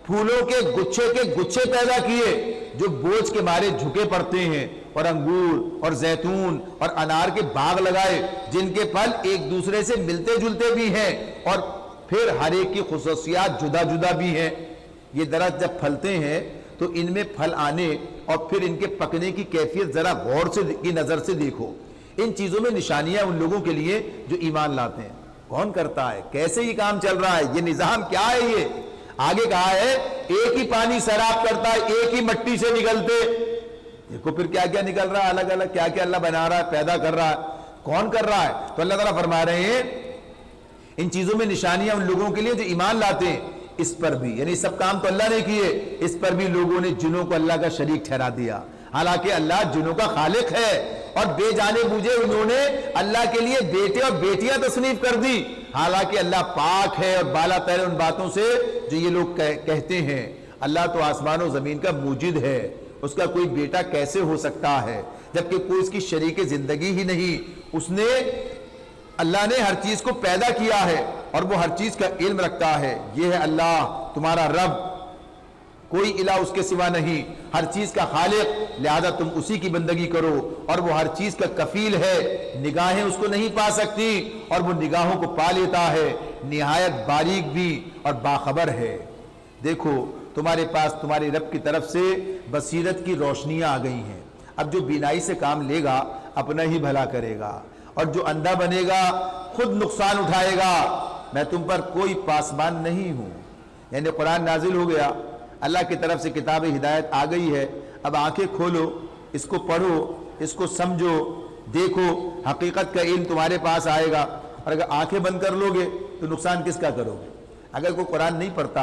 پھولوں کے گچھے پیدا کیے جو بوجھ کے مارے جھکے پڑتے ہیں، اور انگور اور زیتون اور انار کے باغ لگائے جن کے پھل ایک دوسرے سے ملتے جلتے بھی ہیں، اور پھر ہر ایک کی خصوصیات جدا جدا بھی ہیں۔ یہ درخت جب پھلتے ہیں تو ان میں پھل آنے اور پھر ان کے پکنے کی کیفیت ذرا غور سے کی نظر سے دیکھو۔ ان چیزوں میں نشانیاں ان لوگوں کے لیے جو ایمان لاتے ہیں۔ کون کرتا ہے؟ کیسے یہ کام چل رہا ہے؟ یہ نظام کیا ہے؟ یہ آگے کہا ہے ایک ہی پانی سیراب کرتا ہے، ایک ہی مٹی سے نکلتے، دیکھو پھر کیا کیا نکل رہا ہے، الگ الگ کیا کیا اللہ بنا رہا ہے، پیدا کر رہا ہے، کون کر رہا ہے؟ تو اللہ تعالیٰ فرما رہے ہیں ان چیزوں میں نشانیاں ان لوگوں کے لیے جو ایمان لاتے ہیں۔ اس پر بھی یعنی سب کام تو اللہ نے کیے، اس پر بھی لوگوں نے جنوں کو اللہ کا شریک ٹھہرا دیا، حالانکہ اللہ جنوں کا خالق ہے، اور بے جانے بوجھے انہوں نے اللہ کے لیے بیٹے اور بیٹیاں تصنیف کر دی، حالانکہ اللہ پاک ہے اور بالا تر ان باتوں سے جو یہ لوگ کہتے ہیں۔ اللہ تو آسمان و زمین کا موجد ہے، اس کا کوئی بیٹا کیسے ہو سکتا ہے جبکہ کوئی اس کی شریک زندگی ہی نہیں؟ اس نے اللہ نے ہر چیز کو پیدا کیا ہے اور وہ ہر چیز کا علم رکھتا ہے۔ یہ ہے اللہ تمہارا رب، کوئی الہ اس کے سوا نہیں، ہر چیز کا خالق، لہذا تم اسی کی بندگی کرو، اور وہ ہر چیز کا کفیل ہے، نگاہیں اس کو نہیں پا سکتی اور وہ نگاہوں کو پا لیتا ہے، نہایت باریک بھی اور باخبر ہے۔ دیکھو تمہارے پاس تمہارے رب کی طرف سے بصیرت کی روشنیاں آ گئی ہیں، اب جو بینائی سے کام لے گا اپنا ہی بھلا کرے گا، اور جو اندھا بنے گا خود نقصان اٹھائے گا۔ میں تم پر کوئی پاسبان نہیں ہوں، یعنی قرآن نازل ہو گیا، اللہ کی طرف سے کتاب ہدایت آ گئی ہے، اب آنکھیں کھولو، اس کو پڑھو، اس کو سمجھو، دیکھو، حقیقت کا علم تمہارے پاس آئے گا۔ اور اگر آنکھیں بند کر لو گے تو نقصان کس کا کرو گے؟ اگر کوئی قرآن نہیں پڑھتا،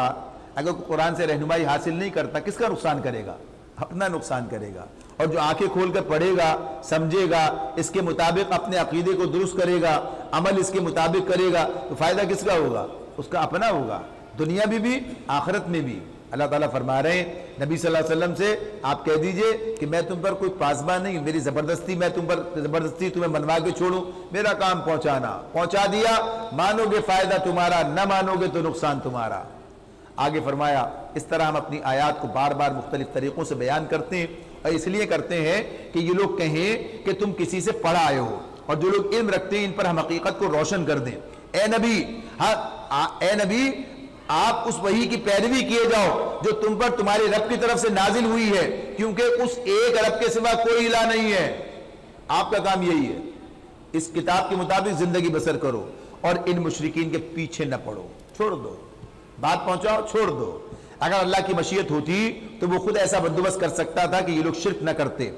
اگر کوئی قرآن سے رہنمائی حاصل نہیں کرتا، کس کا نقصان کرے گا؟ اپنا نقصان کرے گا۔ اور جو آنکھیں کھول کر پڑھے گا، سمجھے گا، اس کے مطابق اپنے عقیدے کو درست کرے گا، عمل اس کے مطابق کرے گا، تو فائدہ کس کا ہوگا؟ اس کا اپنا ہوگا، دنیا میں بھی آخرت میں بھی۔ اللہ تعالیٰ فرما رہے ہیں نبی صلی اللہ علیہ وسلم سے، آپ کہہ دیجئے کہ میں تم پر کوئی پاسبان نہیں، میری زبردستی میں تم پر زبردستی تمہیں منوا کے چھوڑوں، میرا کام پہنچانا، پہنچا دیا، مانو گے فائدہ تمہارا، نہ مانو گے تو نقصان تمہارا۔ آگے فرمایا اس طرح ہم اپنی آیات کو بار بار مختلف طریقوں سے بیان کرتے ہیں، اور اس لیے کرتے ہیں کہ یہ لوگ کہیں کہ تم کسی سے پڑھ آئے ہو، اور جو لوگ علم رکھتے ہیں ان پر ہم حقیقت کو روشن کر دیں۔ اے نبی آپ اس وحی کی پیروی کیے جاؤ جو تم پر تمہارے رب کی طرف سے نازل ہوئی ہے، کیونکہ اس ایک رب کے سوا کوئی الہ نہیں ہے۔ آپ کا کام یہی ہے، اس کتاب کے مطابق زندگی بسر کرو اور ان مشرکین کے پیچھے نہ پڑو، چھوڑ دو، بات پہنچاؤ، چھوڑ دو۔ اگر اللہ کی مشیت ہوتی تو وہ خود ایسا بندوبست کر سکتا تھا کہ یہ لوگ شرک نہ کرتے۔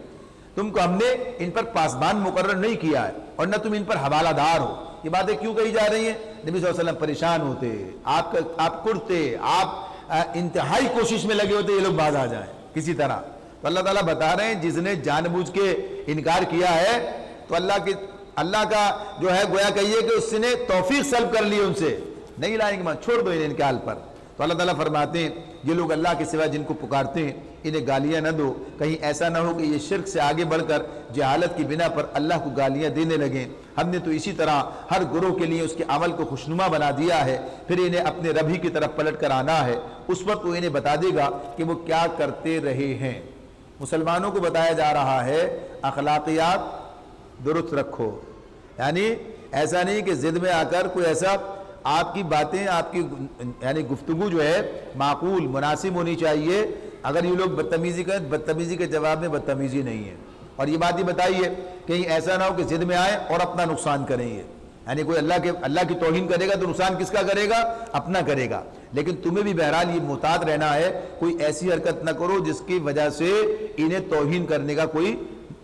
تم کو ہم نے ان پر پاسبان مقرر نہیں کیا ہے اور نہ تم ان پر حوالہ دار ہو۔ یہ باتیں کیوں کہی جا رہی ہیں؟ نبی صلی اللہ علیہ وسلم پریشان ہوتے، آپ کرتے، آپ انتہائی کوشش میں لگے ہوتے یہ لوگ باز آ جائیں کسی طرح۔ تو اللہ تعالیٰ بتا رہے ہیں جس نے جان بوجھ کے انکار کیا ہے تو اللہ کا جو ہے گویا کہیے کہ اس نے توفیق سلب کر لی، ان سے نہیں لائیں گے، چھوڑ دو انہیں ان کے حال پر۔ تو اللہ تعالیٰ فرماتے ہیں یہ لوگ اللہ کے سوا جن کو پکارتے ہیں انہیں گالیاں نہ دو، کہیں ایسا نہ ہو کہ یہ شرک سے آگے بڑھ کر جہالت کی بنا پر اللہ کو گالیاں دینے لگیں۔ ہم نے تو اسی طرح ہر گروہ کے لیے اس کے عمل کو خوشنما بنا دیا ہے، پھر انہیں اپنے رب ہی کی طرف پلٹ کر آنا ہے، اس وقت وہ انہیں بتا دے گا کہ وہ کیا کرتے رہے ہیں۔ مسلمانوں کو بتایا جا رہا ہے اخلاقیات درست رکھو، یعنی ایسا نہیں کہ ضد میں آ کر کوئی ایسا، آپ کی باتیں، آپ کی یعنی گفتگو جو ہے معقول مناسب ہونی چاہیے۔ اگر یہ لوگ بدتمیزی کریں، بدتمیزی کے جواب میں بدتمیزی نہیں ہے، اور یہ بات ہی بتائیے کہیں ایسا نہ ہو کہ ضد میں آئے اور اپنا نقصان کریں، یعنی کوئی اللہ کی توہین کرے گا تو نقصان کس کا کرے گا؟ اپنا کرے گا۔ لیکن تمہیں بھی بہرحال یہ محتاط رہنا ہے، کوئی ایسی حرکت نہ کرو جس کی وجہ سے انہیں توہین کرنے کا کوئی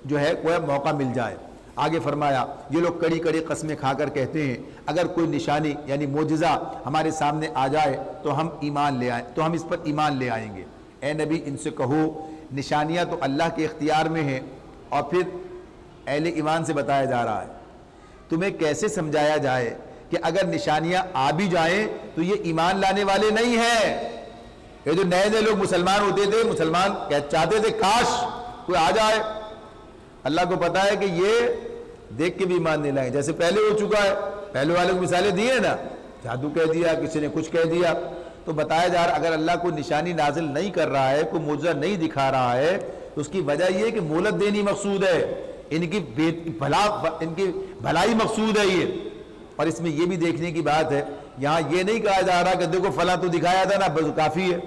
جو ہے کوئی موقع مل جائے۔ آگے فرمایا یہ لوگ کڑی کڑی قسمیں کھا کر کہتے ہیں اگر کوئی نشانی یعنی معجزہ ہمارے سامنے آ جائے تو ہم اس پر ایمان لے آئیں گے۔ اے نبی ان سے کہو نشانیاں تو اللہ کے اختیار میں ہیں، اور پھر اہل ایمان سے بتایا جا رہا ہے تمہیں کیسے سمجھایا جائے کہ اگر نشانیاں آ بھی جائیں تو یہ ایمان لانے والے نہیں ہیں۔ یہ جو نئے نئے لوگ مسلمان ہوتے تھے، مسلمان چاہتے تھے کاش کوئی آ جائے، اللہ کو پتا ہے کہ یہ دیکھ کے بھی ایمان نہیں لائیں، جیسے پہلے ہو چکا ہے، پہلے والے کو مثالیں دی ہیں نا، جادو کہہ دیا، کسی نے کچھ کہہ دیا، تو بتایا جا رہا اگر اللہ کوئی نشانی نازل نہیں کر رہا ہے، کوئی معجزہ نہیں دکھا رہا ہے تو اس کی وجہ یہ ہے کہ مہلت دینی مقصود ہے، ان کی بھلائی مقصود ہے یہ۔ اور اس میں یہ بھی دیکھنے کی بات ہے، یہاں یہ نہیں کہا جا رہا کہ دیکھو فلاں تو دکھایا تھا نا بس کافی ہے،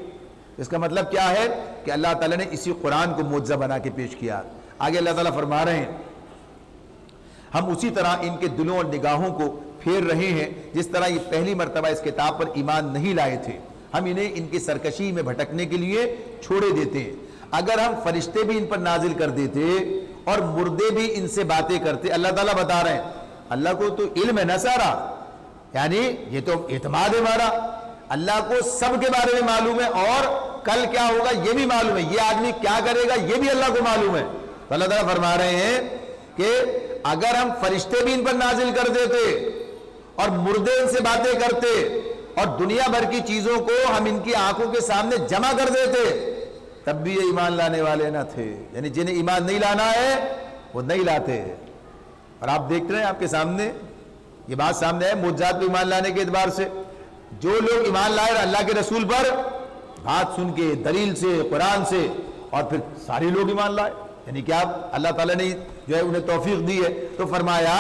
اس کا مطلب کیا ہے کہ اللہ تعالیٰ نے اسی قرآن کو معجزہ بنا کے پیش کیا۔ آگے اللہ تعالیٰ فرما رہے ہیں ہم اسی طرح ان کے دلوں اور نگاہوں کو پھیر رہے ہیں جس طرح یہ پہلی مرتبہ اس کتاب پر ایمان نہیں لائے تھے، ہم انہیں ان کی سرکشی میں بھٹکنے کے لیے چھوڑے دیتے ہیں۔ اگر ہم فرشتے بھی ان پر نازل کر دیتے اور مردے بھی ان سے باتیں کرتے، اللہ تعالیٰ بتا رہے ہیں اللہ کو تو علم ہے نا سارا، یعنی یہ تو اعتماد ہے ہمارا، اللہ کو سب کے بارے میں معلوم ہے اور کل کیا ہوگا یہ بھی معلوم ہے، یہ آدمی کیا کرے گا یہ بھی اللہ کو معلوم ہے۔ تو اللہ تعالیٰ فرما رہے ہیں کہ اگر ہم فرشتے بھی ان پر نازل کر دیتے اور مردے ان سے باتیں کرتے اور دنیا بھر کی چیزوں کو ہم ان کی آنکھوں کے سامنے جمع کر دیتے، تب بھی یہ ایمان لانے والے نہ تھے، یعنی جنہیں ایمان نہیں لانا ہے وہ نہیں لاتے۔ اور آپ دیکھ رہے ہیں آپ کے سامنے یہ بات سامنے ہے معجزات پہ ایمان لانے کے اعتبار سے، جو لوگ ایمان لائے اللہ کے رسول پر بات سن کے دلیل سے قرآن سے، اور پھر سارے لوگ ایمان لائے، یعنی کیا اللہ تعالیٰ نے جو ہے انہیں توفیق دی ہے۔ تو فرمایا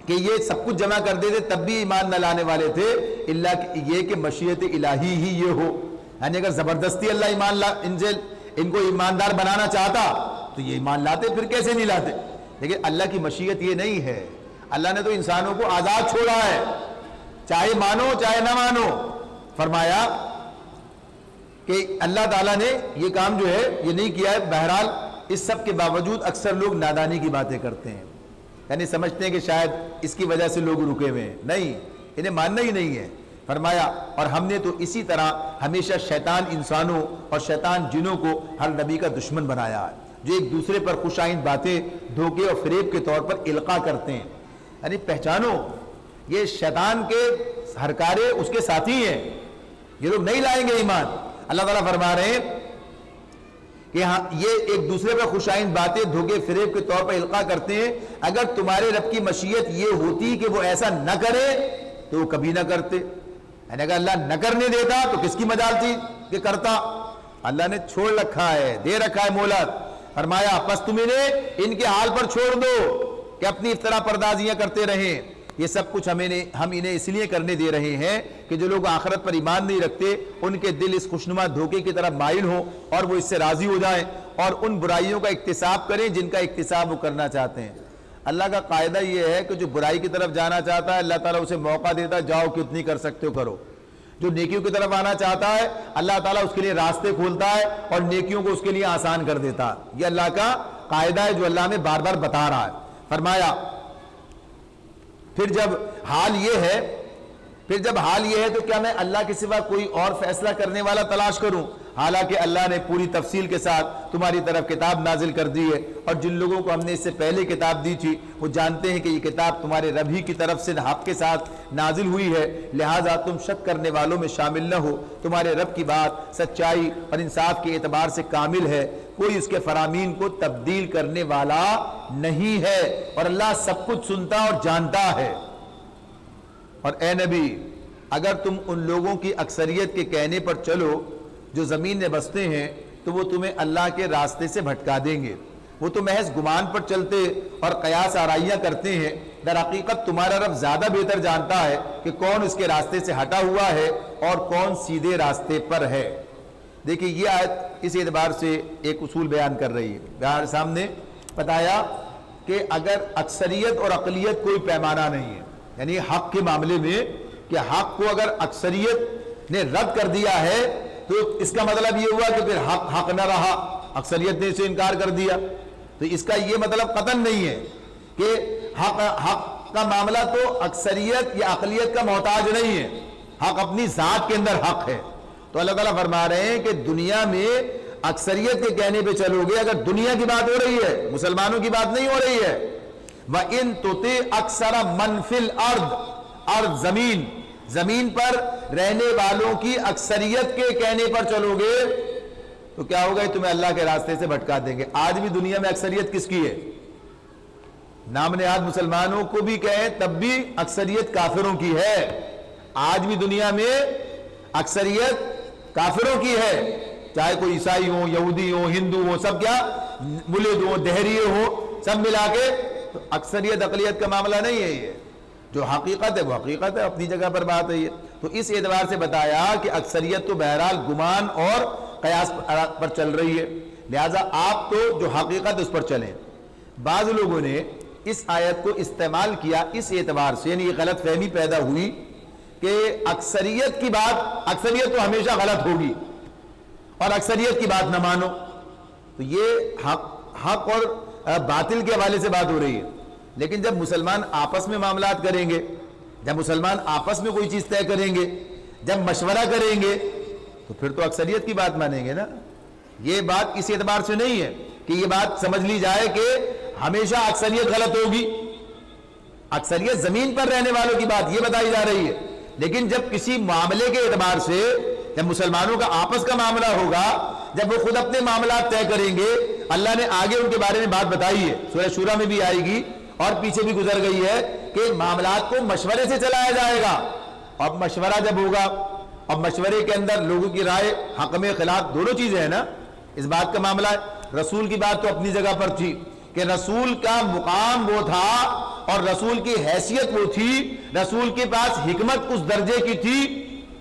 کہ یہ سب کچھ جمع کر دیتے تب بھی ایمان نہ لانے والے تھے، اللہ یہ کہ مشیت الہی ہی یہ ہو، یعنی اگر زبردستی اللہ ان کو ایماندار بنانا چاہتا تو یہ ایمان لاتے، پھر کیسے نہیں لاتے؟ لیکن اللہ کی مشیت یہ نہیں ہے، اللہ نے تو انسانوں کو آزاد چھوڑا ہے، چاہے مانو چاہے نہ مانو۔ فرمایا کہ اللہ تعالیٰ نے یہ کام جو ہے یہ نہیں کیا ہے۔ بہرحال اس سب کے باوجود اکثر لوگ نادانی کی باتیں کرتے ہیں، یعنی سمجھتے ہیں کہ شاید اس کی وجہ سے لوگ رکے ہوئے ہیں، نہیں، انہیں ماننا ہی نہیں ہے۔ فرمایا اور ہم نے تو اسی طرح ہمیشہ شیطان انسانوں اور شیطان جنوں کو ہر نبی کا دشمن بنایا ہے، جو ایک دوسرے پر خوش آئند باتیں دھوکے اور فریب کے طور پر القاء کرتے ہیں۔ یعنی پہچانو یہ شیطان کے ہر کارے اس کے ساتھی ہیں، یہ لوگ نہیں لائیں گے ایمان۔ اللہ تعالیٰ فرما رہے ہیں کہ ہاں یہ ایک دوسرے پر خوش آئند باتیں دھوکے فریب کے طور پر القاء کرتے ہیں، اگر تمہارے رب کی مشیت یہ ہوتی کہ وہ ایسا نہ کرے تو وہ کبھی نہ کرتے، یعنی اگر اللہ نہ کرنے دیتا تو کس کی مجال تھی کہ کرتا؟ اللہ نے چھوڑ رکھا ہے، دے رکھا ہے مہلت۔ فرمایا پس تم انہیں ان کے حال پر چھوڑ دو کہ اپنی افترا پردازیاں کرتے رہیں، یہ سب کچھ ہم انہیں اس لیے کرنے دے رہے ہیں کہ جو لوگ آخرت پر ایمان نہیں رکھتے ان کے دل اس خوشنما دھوکے کی طرف مائل ہوں اور وہ اس سے راضی ہو جائیں اور ان برائیوں کا اکتساب کریں جن کا اکتساب وہ کرنا چاہتے ہیں۔ اللہ کا قاعدہ یہ ہے کہ جو برائی کی طرف جانا چاہتا ہے اللہ تعالیٰ اسے موقع دیتا ہے، جاؤ کتنی کر سکتے ہو کرو۔ جو نیکیوں کی طرف آنا چاہتا ہے اللہ تعالیٰ اس کے لیے راستے کھولتا ہے اور نیکیوں کو اس کے لیے آسان کر دیتا ہے۔ یہ اللہ کا قاعدہ ہے جو اللہ ہمیں بار بار بتا رہا ہے۔ فرمایا پھر جب حال یہ ہے تو کیا میں اللہ کے سوا کوئی اور فیصلہ کرنے والا تلاش کروں؟ حالانکہ اللہ نے پوری تفصیل کے ساتھ تمہاری طرف کتاب نازل کر دی ہے، اور جن لوگوں کو ہم نے اس سے پہلے کتاب دی تھی وہ جانتے ہیں کہ یہ کتاب تمہارے رب ہی کی طرف سے حق کے ساتھ نازل ہوئی ہے، لہٰذا تم شک کرنے والوں میں شامل نہ ہو۔ تمہارے رب کی بات سچائی اور انصاف کے اعتبار سے کامل ہے، کوئی اس کے فرامین کو تبدیل کرنے والا نہیں ہے، اور اللہ سب کچھ سنتا اور جانتا ہے۔ اور اے نبی اگر تم ان لوگوں کی اکثریت کے کہنے پر چلو جو زمین میں بستے ہیں تو وہ تمہیں اللہ کے راستے سے بھٹکا دیں گے، وہ تو محض گمان پر چلتے اور قیاس آرائیاں کرتے ہیں، در حقیقت تمہارا رب زیادہ بہتر جانتا ہے کہ کون اس کے راستے سے ہٹا ہوا ہے اور کون سیدھے راستے پر ہے۔ دیکھیں یہ آیت اس اعتبار سے ایک اصول بیان کر رہی ہے۔ بیان سامنے بتایا کہ اگر اکثریت اور اقلیت کوئی پیمانہ نہیں ہے، یعنی حق کے معاملے میں کہ حق کو اگر اکثریت نے رد کر دیا ہے تو اس کا مطلب یہ ہوا کہ پھر حق نہ رہا، اکثریت نے اسے انکار کر دیا، تو اس کا یہ مطلب قطعاً نہیں ہے کہ حق کا معاملہ تو اکثریت یا اقلیت کا محتاج نہیں ہے، حق اپنی ذات کے اندر حق ہے۔ تو اللہ تعالیٰ فرما رہے ہیں کہ دنیا میں اکثریت کے کہنے پہ چلو گے، اگر دنیا کی بات ہو رہی ہے مسلمانوں کی بات نہیں ہو رہی ہے، وَإِن تُطِعْ أَكْثَرَ مَنْ فِي الْأَرْضِ زمین پر رہنے والوں کی اکثریت کے کہنے پر چلو گے تو کیا ہوگا؟ تمہیں اللہ کے راستے سے بھٹکا دیں گے۔ آج بھی دنیا میں اکثریت کس کی ہے؟ نام نہاد مسلمانوں کو بھی کہیں تب بھی اکثریت کافروں کی ہے۔ آج بھی دنیا میں اکثریت کافروں کی ہے، چاہے کوئی عیسائی ہو، یہودی ہو، ہندو ہو، سب کیا ملحد ہو، دہریے ہو، سب ملا کے تو اکثریت اقلیت کا معاملہ نہیں ہے۔ یہ جو حقیقت ہے وہ حقیقت ہے، اپنی جگہ پر بات ہے یہ۔ تو اس اعتبار سے بتایا کہ اکثریت تو بہرحال گمان اور قیاس پر چل رہی ہے، لہٰذا آپ تو جو حقیقت اس پر چلیں۔ بعض لوگوں نے اس آیت کو استعمال کیا اس اعتبار سے، یعنی یہ غلط فہمی پیدا ہوئی کہ اکثریت کی بات، اکثریت تو ہمیشہ غلط ہوگی اور اکثریت کی بات نہ مانو، تو یہ حق اور باطل کے حوالے سے بات ہو رہی ہے۔ لیکن جب مسلمان آپس میں معاملات کریں گے، جب مسلمان آپس میں کوئی چیز طے کریں گے، جب مشورہ کریں گے تو پھر تو اکثریت کی بات مانیں گے نا۔ یہ بات اس اعتبار سے نہیں ہے کہ یہ بات سمجھ لی جائے کہ ہمیشہ اکثریت غلط ہوگی، اکثریت زمین پر رہنے والوں کی بات یہ بتائی جا رہی ہے۔ لیکن جب کسی معاملے کے اعتبار سے جب مسلمانوں کا آپس کا معاملہ ہوگا جب وہ خود اپنے معاملات طے کریں گے، اللہ نے آگے ان کے بارے میں بات بتائی ہے، سورہ شورى میں بھی آئے گی اور پیچھے بھی گزر گئی ہے کہ معاملات کو مشورے سے چلایا جائے گا. اب مشورہ جب ہوگا، اب مشورے کے اندر لوگوں کی رائے حق میں خلاف دونوں چیزیں ہیں نا، اس بات کا معاملہ ہے. رسول کی بات تو اپنی جگہ پر تھی کہ رسول کا مقام وہ تھا اور رسول کی حیثیت وہ تھی، رسول کے پاس حکمت اس درجے کی تھی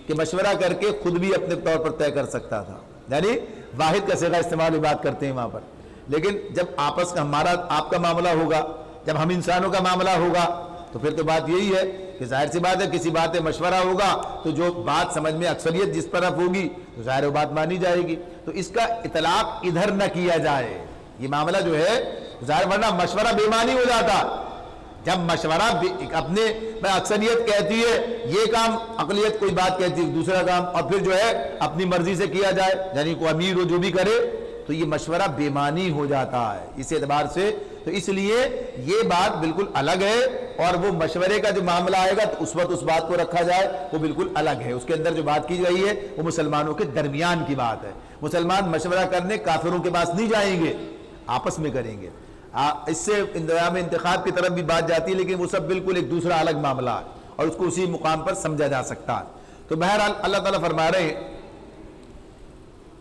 کہ مشورہ کر کے خود بھی اپنے طور پر طے کر سکتا تھا. یعنی واحد کا صیغہ استعمال بات کرتے ہیں وہاں پر. لیکن جب آپس کا ہمارا آپ کا معاملہ ہوگا، جب ہم انسانوں کا معاملہ ہوگا، تو پھر تو بات یہی ہے کہ ظاہر سی بات ہے کسی بات مشورہ ہوگا تو جو بات سمجھ میں اکثریت جس طرف ہوگی تو ظاہر وہ بات مانی جائے گی. تو اس کا اطلاق ادھر نہ کیا جائے، یہ معاملہ جو ہے ظاہر، ورنہ مشورہ بے معنی ہو جاتا. جب مشورہ اپنے اکثریت کہتی ہے یہ کام، اقلیت کوئی بات کہتی ہے دوسرا کام، اور پھر جو ہے اپنی مرضی سے کیا جائے، یعنی کوئی امیر ہو جو بھی کرے، تو یہ مشورہ بے معنی ہو جاتا ہے اس اعتبار سے. تو اس لیے یہ بات بالکل الگ ہے، اور وہ مشورے کا جو معاملہ آئے گا تو اس وقت اس بات کو رکھا جائے، وہ بالکل الگ ہے. اس کے اندر جو بات کی گئی ہے وہ مسلمانوں کے درمیان کی بات ہے. مسلمان مشورہ کرنے کافروں کے پاس نہیں جائیں گے، آپس میں کریں گے. اس سے انتظام انتخاب کی طرف بھی بات جاتی ہے، لیکن وہ سب بالکل ایک دوسرا الگ معاملہ ہے اور اس کو اسی مقام پر سمجھا جا سکتا ہے. تو بہرحال اللہ تعالیٰ فرما رہے ہیں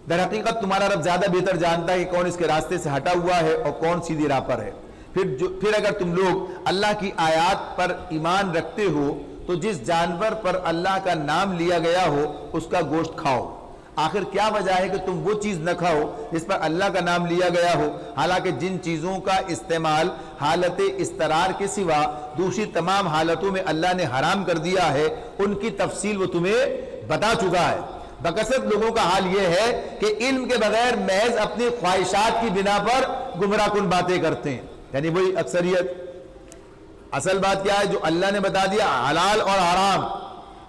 در حقیقت تمہارا رب زیادہ بہتر جانتا ہے کہ کون اس کے راستے سے ہٹا ہوا ہے اور کون سیدھی راہ پر ہے. پھر اگر تم لوگ اللہ کی آیات پر ایمان رکھتے ہو تو جس جانور پر اللہ کا نام لیا گیا ہو اس کا گوشت کھاؤ. آخر کیا وجہ ہے کہ تم وہ چیز نہ کھاؤ جس پر اللہ کا نام لیا گیا ہو، حالانکہ جن چیزوں کا استعمال حالت اضطرار کے سوا دوسری تمام حالتوں میں اللہ نے حرام کر دیا ہے ان کی تفصیل وہ تمہیں بتا چکا ہے. بکثرت لوگوں کا حال یہ ہے کہ علم کے بغیر محض اپنی خواہشات کی بنا پر گمراہ کن باتیں کرتے ہیں، یعنی وہی اکثریت. اصل بات کیا ہے؟ جو اللہ نے بتا دیا حلال اور حرام،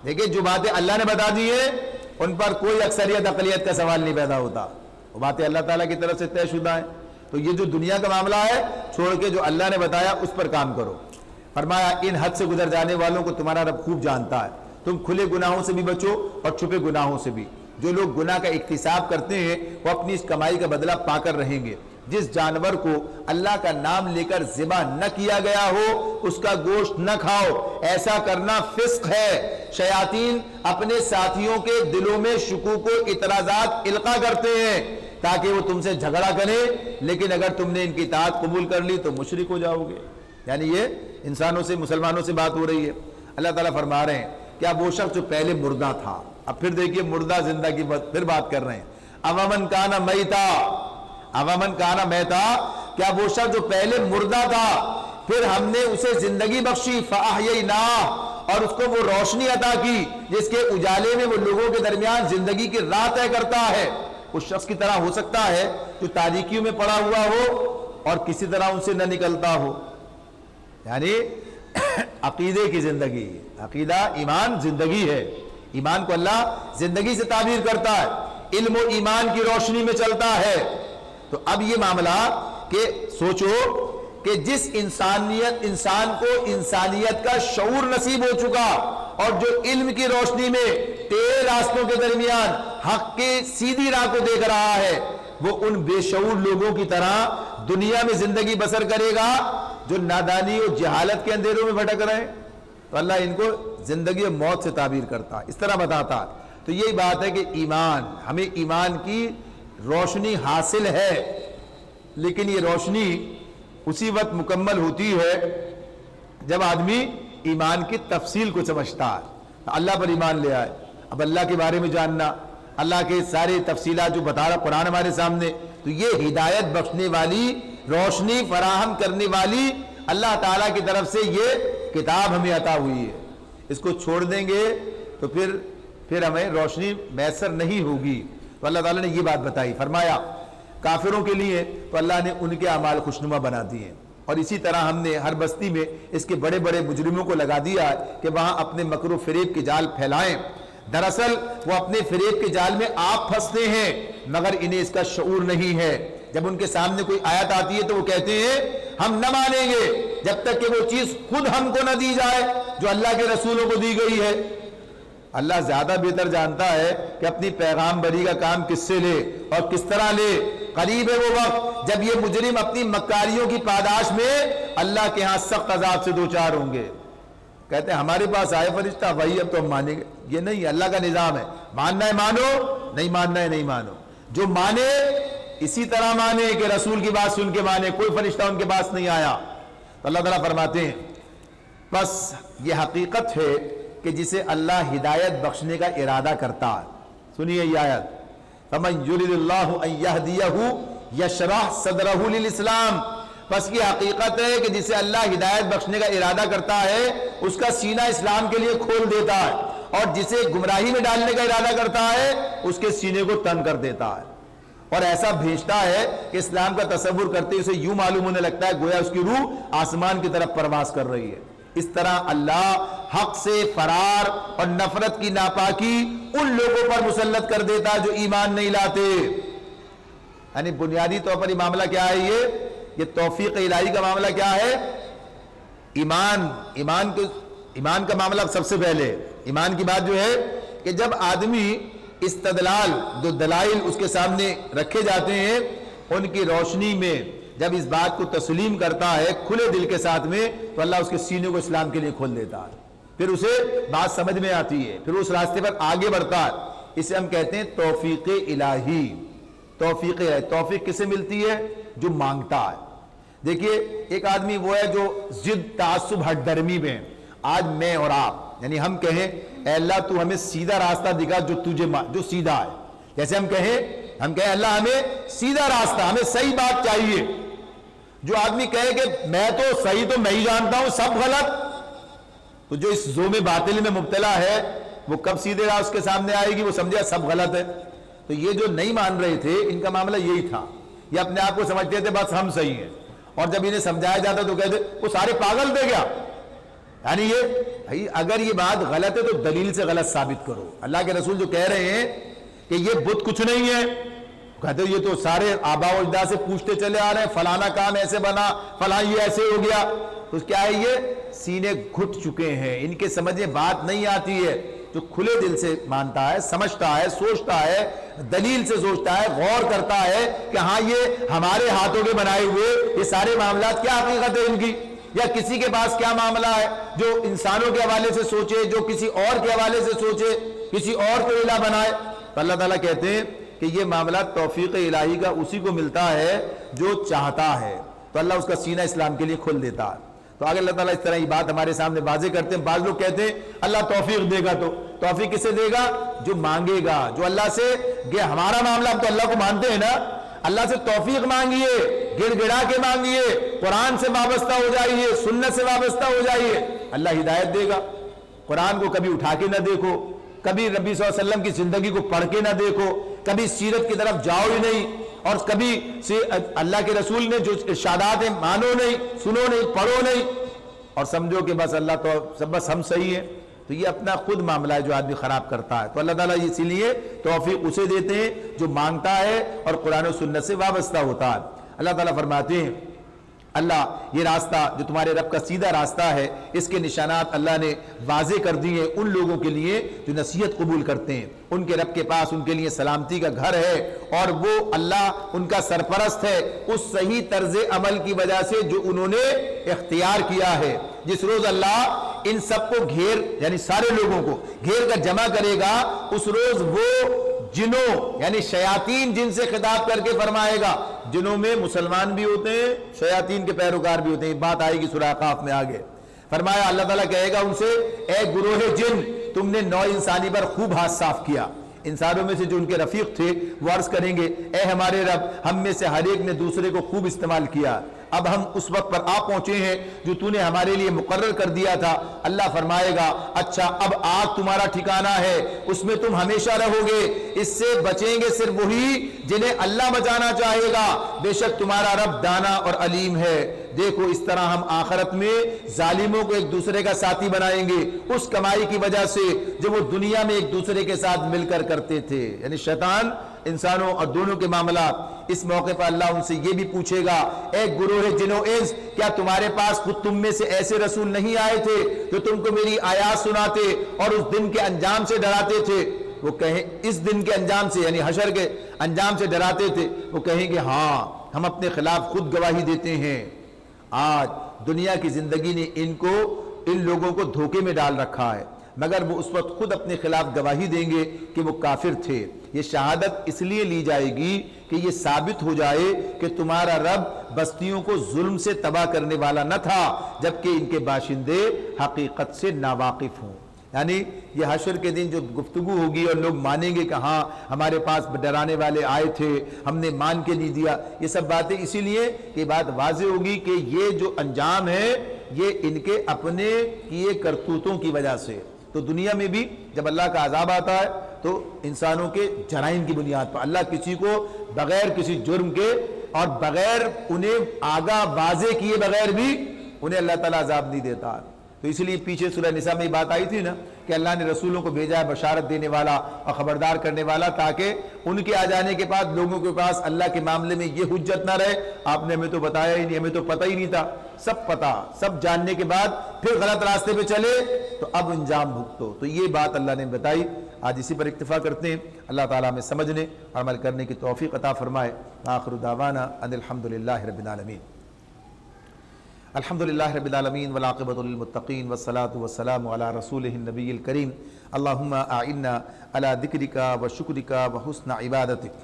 دیکھیں جو باتیں اللہ نے بتا دی ہیں ان پر کوئی اکثریت اقلیت کا سوال نہیں پیدا ہوتا، وہ باتیں اللہ تعالیٰ کی طرف سے طے شدہ ہیں. تو یہ جو دنیا کا معاملہ ہے چھوڑ کے جو اللہ نے بتایا اس پر کام کرو. فرمایا ان حد سے گزر جانے والوں کو تمہارا رب خوب جانتا ہے، تم کھلے گناہوں سے بھی بچو اور چھپے گناہوں سے بھی. جو لوگ گناہ کا اکتساب کرتے ہیں وہ اپنی اس کمائی کا بدلہ پا کر رہیں گے. جس جانور کو اللہ کا نام لے کر ذبح نہ کیا گیا ہو اس کا گوشت نہ کھاؤ، ایسا کرنا فسق ہے. شیاطین اپنے ساتھیوں کے دلوں میں شکوک و اعتراضات القا کرتے ہیں تاکہ وہ تم سے جھگڑا کریں، لیکن اگر تم نے ان کی اطاعت قبول کر لی تو مشرک ہو جاؤ گے. یعنی یہ انسانوں سے، مسلمانوں سے بات ہو رہی ہے. اللہ تعالیٰ فرما رہے ہیں کیا وہ شخص جو پہلے مردہ تھا، اب پھر دیکھیے مردہ زندہ کی پھر بات کر رہے ہیں. اوامن کانا میتا، اوامن کانا میتا، کیا وہ شخص جو پہلے مردہ تھا پھر ہم نے اسے زندگی بخشی، فاحییناہ، اور اس کو وہ روشنی عطا کی جس کے اجالے میں وہ لوگوں کے درمیان زندگی کی راہ طے کرتا ہے. اس شخص کی طرح ہو سکتا ہے جو تاریکیوں میں پڑا ہوا ہو اور کسی طرح ان سے نہ نکلتا ہو. یعنی عقیدے کی زندگی، عقیدہ ایمان زندگی ہے. ایمان کو اللہ زندگی سے تعبیر کرتا ہے، علم و ایمان کی روشنی میں چلتا ہے. تو اب یہ معاملہ کہ سوچو کہ جس انسان کو انسانیت کا شعور نصیب ہو چکا اور جو علم کی روشنی میں تیرے راستوں کے درمیان حق کے سیدھی راہ کو دیکھ رہا ہے، وہ ان بے شعور لوگوں کی طرح دنیا میں زندگی بسر کرے گا جو نادانی اور جہالت کے اندھیروں میں بھٹک رہے ہیں. تو اللہ ان کو زندگی اور موت سے تعبیر کرتا ہے، اس طرح بتاتا ہے. تو یہی بات ہے کہ ایمان، ہمیں ایمان کی روشنی حاصل ہے، لیکن یہ روشنی اسی وقت مکمل ہوتی ہے جب آدمی ایمان کی تفصیل کو سمجھتا ہے. اللہ پر ایمان لے آئے، اب اللہ کے بارے میں جاننا، اللہ کے سارے تفصیلات جو بتا رہا قرآن ہمارے سامنے، تو یہ ہدایت بخشنے والی، روشنی فراہم کرنے والی اللہ تعالیٰ کی طرف سے یہ کتاب ہمیں عطا ہوئی ہے. اس کو چھوڑ دیں گے تو پھر ہمیں روشنی میسر نہیں ہوگی. تو اللہ تعالیٰ نے یہ بات بتائی. فرمایا کافروں کے لیے تو اللہ نے ان کے اعمال خوشنما بنا دیے، اور اسی طرح ہم نے ہر بستی میں اس کے بڑے بڑے مجرموں کو لگا دیا کہ وہاں اپنے مکر و فریب کے جال پھیلائیں. دراصل وہ اپنے فریب کے جال میں آپ پھنستے ہیں مگر انہیں اس کا شعور نہیں ہے. جب ان کے سامنے کوئی آیت آتی ہے تو وہ کہتے ہیں ہم نہ مانیں گے جب تک کہ وہ چیز خود ہم کو نہ دی جائے جو اللہ کے رسولوں کو دی گئی ہے. اللہ زیادہ بہتر جانتا ہے کہ اپنی پیغام بری کا کام کس سے لے اور کس طرح لے۔ قریب ہے وہ وقت جب یہ مجرم اپنی مکاریوں کی پاداش میں اللہ کے ہاں سخت عذاب سے دوچار ہوں گے۔ کہتے ہیں ہمارے پاس آئے فرشتہ وہی اب تو ہم مانیں گے، یہ نہیں، اللہ کا نظام ہے، ماننا ہے مانو، نہیں ماننا ہے نہیں مانو۔ جو مانے اسی طرح مانے کہ رسول کی بات سن کے مانے، کوئی فرشتہ ان کے پاس نہیں آیا۔ تو اللہ تعالیٰ فرماتے ہیں بس یہ حقیقت ہے کہ جسے اللہ ہدایت بخشنے کا ارادہ کرتا ہے، سنیے یہ آیت، فَمَنْ يُرِدِ اللَّهُ أَنْ يَهْدِيَهُ يَشْرَحْ صَدْرَهُ لِلْإِسْلَامِ، بس یہ حقیقت ہے کہ جسے اللہ ہدایت بخشنے کا ارادہ کرتا ہے اس کا سینہ اسلام کے لیے کھول دیتا ہے، اور جسے گمراہی میں ڈالنے کا ارادہ کرتا ہے اس کے سینے کو تنگ کر دیتا ہے، اور ایسا بھیجتا ہے کہ اسلام کا تصور کرتے اسے یوں معلوم ہونے لگتا ہے گویا اس کی روح آسمان کی طرف پرواز کر رہی ہے۔ اس طرح اللہ حق سے فرار اور نفرت کی ناپاکی ان لوگوں پر مسلط کر دیتا جو ایمان نہیں لاتے۔ یعنی بنیادی طور پر یہ معاملہ کیا ہے، یہ توفیق الہی کا معاملہ کیا ہے، ایمان کا معاملہ سب سے پہلے۔ ایمان کی بات جو ہے کہ جب آدمی استدلال جو دلائل اس کے سامنے رکھے جاتے ہیں ان کی روشنی میں جب اس بات کو تسلیم کرتا ہے کھلے دل کے ساتھ میں، تو اللہ اس کے سینے کو اسلام کے لیے کھول دیتا ہے، پھر اسے بات سمجھ میں آتی ہے، پھر اس راستے پر آگے بڑھتا ہے۔ اسے ہم کہتے ہیں توفیق الہی۔ توفیق کسے ملتی ہے؟ جو مانگتا ہے۔ دیکھیے ایک آدمی وہ ہے جو ضد تعصب ہٹ درمی میں، آج میں اور آپ یعنی ہم کہیں اے اللہ تو ہمیں سیدھا راستہ دکھا جو سیدھا ہے، جیسے ہم کہیں اللہ ہمیں سیدھا راستہ، ہمیں صحیح بات چاہیے۔ جو آدمی کہے کہ میں تو صحیح تو میں ہی جانتا ہوں سب غلط، تو جو اس زوم باطل میں مبتلا ہے وہ کب سیدھے راہ اس کے سامنے آئے گی، وہ سمجھے سب غلط ہے۔ تو یہ جو نہیں مان رہے تھے ان کا معاملہ یہی تھا، یہ اپنے آپ کو سمجھتے تھے بس ہم صحیح ہیں، اور جب انہیں سمجھایا جاتا تو کہتے وہ سارے پاگل تھے کیا؟ یعنی یہ اگر یہ بات غلط ہے تو دلیل سے غلط ثابت کرو۔ اللہ کے رسول جو کہہ رہے ہیں کہ یہ بت کچھ نہیں ہے، کہتے یہ تو سارے آباء و اجداد سے پوچھتے چلے آ رہے ہیں، فلانا کام ایسے بنا، فلاں یہ ایسے ہو گیا، تو کیا ہے یہ سینے گھٹ چکے ہیں، ان کے سمجھ میں بات نہیں آتی ہے۔ جو کھلے دل سے مانتا ہے، سمجھتا ہے، سوچتا ہے، دلیل سے سوچتا ہے، غور کرتا ہے کہ ہاں یہ ہمارے ہاتھوں کے بنائے ہوئے یہ سارے معاملات کیا حقیقت ہے ان کی، یا کسی کے پاس کیا معاملہ ہے جو انسانوں کے حوالے سے سوچے، جو کسی اور کے حوالے سے سوچے، کسی اور کو الہ بنائے۔ تو اللہ تعالیٰ کہتے ہیں کہ یہ معاملہ توفیق الہی کا اسی کو ملتا ہے جو چاہتا ہے، تو اللہ اس کا سینہ اسلام کے لیے کھول دیتا ہے۔ تو آگے اللہ تعالیٰ اس طرح یہ بات ہمارے سامنے واضح کرتے ہیں۔ بعض لوگ کہتے ہیں اللہ توفیق دے گا، تو توفیق کسے دے گا؟ جو مانگے گا، جو اللہ سے ہمارا معاملہ، ہم تو اللہ کو مانتے ہیں نا، اللہ سے توفیق مانگیے، گڑ گڑا کے مانگیے، قرآن سے وابستہ ہو جائیے، سنت سے وابستہ ہو جائیے، اللہ ہدایت دے گا۔ قرآن کو کبھی اٹھا کے نہ دیکھو، کبھی نبی صلی اللہ علیہ وسلم کی زندگی کو پڑھ کے نہ دیکھو، کبھی سیرت کی طرف جاؤ ہی نہیں، اور کبھی اللہ کے رسول نے جو ارشادات ہیں مانو نہیں، سنو نہیں، پڑھو نہیں، اور سمجھو کہ بس اللہ تو بس ہم صحیح ہیں۔ تو یہ اپنا خود معاملہ ہے جو آدمی خراب کرتا ہے۔ تو اللہ تعالیٰ اسی لیے توفیق اسے دیتے ہیں جو مانگتا ہے اور قرآن و سنت سے وابستہ ہوتا ہے۔ اللہ تعالیٰ فرماتے ہیں اللہ یہ راستہ جو تمہارے رب کا سیدھا راستہ ہے، اس کے نشانات اللہ نے واضح کر دیے ان لوگوں کے لیے جو نصیحت قبول کرتے ہیں، ان کے رب کے پاس ان کے لیے سلامتی کا گھر ہے، اور وہ اللہ ان کا سرپرست ہے اس صحیح طرز عمل کی وجہ سے جو انہوں نے اختیار کیا ہے۔ جس روز اللہ ان سب کو گھیر یعنی سارے لوگوں کو گھیر کر جمع کرے گا، اس روز وہ جنوں یعنی شیاطین جن سے خطاب کر کے فرمائے گا، جنوں میں مسلمان بھی ہوتے ہیں، شیاطین کے پیروکار بھی ہوتے ہیں، بات آئے گی سورہ قاف میں آگے۔ فرمایا اللہ تعالیٰ کہے گا ان سے اے گروہ جن، تم نے نوع انسانی پر خوب ہاتھ صاف کیا۔ انسانوں میں سے جو ان کے رفیق تھے وہ عرض کریں گے اے ہمارے رب، ہم میں سے ہر ایک نے دوسرے کو خوب استعمال کیا، اب ہم اس وقت پر آ پہنچے ہیں جو تو نے ہمارے لیے مقرر کر دیا تھا۔ اللہ فرمائے گا اچھا اب آگ تمہارا ٹھکانہ ہے، اس میں تم ہمیشہ رہو گے، اس سے بچیں گے صرف وہی جنہیں اللہ بچانا چاہے گا، بے شک تمہارا رب دانا اور علیم ہے۔ دیکھو اس طرح ہم آخرت میں ظالموں کو ایک دوسرے کا ساتھی بنائیں گے اس کمائی کی وجہ سے جو وہ دنیا میں ایک دوسرے کے ساتھ مل کر کرتے تھے۔ یعنی شیطان انسانوں اور دونوں کے معاملات، اس موقع پر اللہ ان سے یہ بھی پوچھے گا، اے گروہ جن و انس، کیا تمہارے پاس خود تم میں سے ایسے رسول نہیں آئے تھے جو تم کو میری آیات سناتے اور اس دن کے انجام سے ڈراتے تھے؟ وہ کہیں اس دن کے انجام سے یعنی حشر کے انجام سے ڈراتے تھے، وہ کہیں گے ہاں ہم اپنے خلاف خود گواہی دیتے ہیں۔ آج دنیا کی زندگی نے ان لوگوں کو دھوکے میں ڈال رکھا ہے، مگر وہ اس وقت خود اپنے خلاف گواہی دیں گے کہ وہ کافر تھے۔ یہ شہادت اس لیے لی جائے گی کہ یہ ثابت ہو جائے کہ تمہارا رب بستیوں کو ظلم سے تباہ کرنے والا نہ تھا، جبکہ ان کے باشندے حقیقت سے ناواقف ہوں۔ یعنی یہ حشر کے دن جو گفتگو ہوگی اور لوگ مانیں گے کہ ہاں ہمارے پاس ڈرانے والے آئے تھے، ہم نے مان کے نہیں دیا، یہ سب باتیں اسی لیے کہ بات واضح ہوگی کہ یہ جو انجام ہے یہ ان کے اپنے کیے کرتوتوں کی وجہ سے۔ تو دنیا میں بھی جب اللہ کا عذاب آتا ہے تو انسانوں کے جرائم کی بنیاد پر اللہ کسی کو بغیر کسی جرم کے اور بغیر انہیں آگاہ واضح کیے بغیر بھی انہیں اللہ تعالیٰ عذاب نہیں دیتا۔ تو اس لیے پیچھے سورہ نساء میں یہ بات آئی تھی نا کہ اللہ نے رسولوں کو بھیجا ہے بشارت دینے والا اور خبردار کرنے والا، تاکہ ان کے آ جانے کے بعد لوگوں کے پاس اللہ کے معاملے میں یہ حجت نہ رہے آپ نے ہمیں تو بتایا ہی نہیں، ہمیں تو پتہ ہی نہیں تھا۔ سب پتہ، سب جاننے کے بعد پھر غلط راستے پہ چلے تو اب انجام بھگتو۔ تو یہ بات اللہ نے بتائی، آج اسی پر اکتفا کرتے ہیں۔ اللہ تعالیٰ ہمیں سمجھنے اور عمل کرنے کی توفیق عطا فرمائے۔ آخر دعوانا ان الحمدللہ رب العالمین۔ الحمدللہ رب العالمین والعاقبۃ للمتقین والصلاۃ والسلام علی رسولہ النبی الکریم۔ اللہم اعنا علی ذکرک وشکرک وحسن عبادتک۔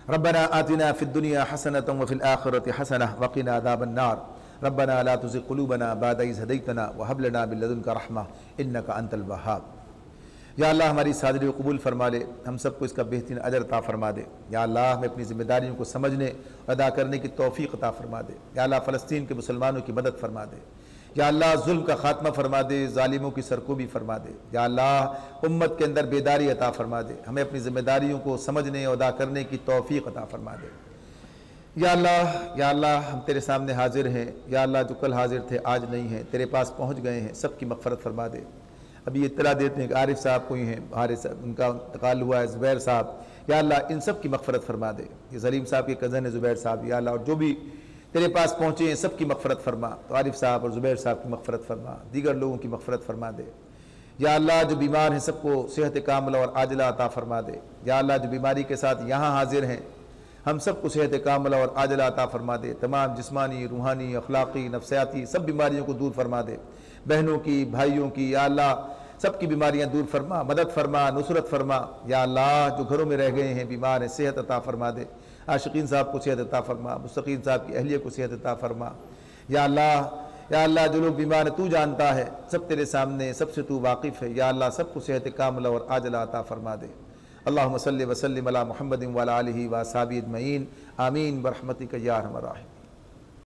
ربنا آتنا فی الدنیا حسنۃ وفی الآخرۃ حسنۃ وقنا عذاب النار۔ ربنا لا تزغ قلوبنا بعد إذ هديتنا وهب لنا من لدنك رحمة إنك أنت الوهاب۔ یا اللہ ہماری اس حاضری کو قبول فرما لے، ہم سب کو اس کا بہترین اجر عطا فرما دے۔ یا اللہ ہمیں اپنی ذمہ داریوں کو سمجھنے اور ادا کرنے کی توفیق عطا فرما دے۔ یا اللہ فلسطین کے مسلمانوں کی مدد فرما دے۔ یا اللہ ظلم کا خاتمہ فرما دے، ظالموں کی سرکوبی فرما دے۔ یا اللہ امت کے اندر بیداری عطا فرما دے، ہمیں اپنی ذمہ داریوں کو سمجھنے اور ادا کرنے کی توفیق عطا فرما دے۔ یا اللہ ہم تیرے سامنے حاضر ہیں، یا اللہ جو کل حاضر تھے آج نہیں ہیں، تیرے پاس پہنچ گئے ہیں، سب کی مغفرت فرما دے۔ ابھی اطلاع دیتے ہیں کہ عارف صاحب کوئی ہیں، ان کا انتقال ہوا ہے، زبیر صاحب، یا اللہ ان سب کی مغفرت فرما دے۔ یہ سلیم صاحب کے کزن ہے زبیر صاحب، یا اللہ اور جو بھی تیرے پاس پہنچے ہیں سب کی مغفرت فرما۔ تو عارف صاحب اور زبیر صاحب کی مغفرت فرما، دیگر لوگوں کی مغفرت فرما دے۔ یا اللہ جو بیمار ہیں سب کو صحت کاملہ اور عاجلہ عطا فرما دے۔ یا اللہ جو بیماری کے ساتھ یہاں حاضر ہیں ہم سب کو صحت کاملہ اور عاجلہ عطا فرما دے۔ تمام جسمانی، روحانی، اخلاقی، نفسیاتی سب بیماریوں کو دور فرما دے۔ بہنوں کی، بھائیوں کی، یا اللہ سب کی بیماریاں دور فرما، مدد فرما، نصرت فرما۔ یا اللہ جو گھروں میں رہ گئے ہیں بیمار ہیں صحت عطا فرما دے۔ عاشقین صاحب کو صحت عطا فرما، مستقیم صاحب کی اہلیہ کو صحت عطا فرما۔ یا اللہ جو لوگ بیمار ہیں تو جانتا ہے، سب تیرے سامنے، سب سے تو واقف ہے۔ یا اللہ سب کو صحت کاملہ اور عاجلہ عطا فرما دے۔ اللہم صلی وسلم علی محمد وعلی آلہ واصحابہ اجمعین، آمین برحمتک یا ارحم الراحمین۔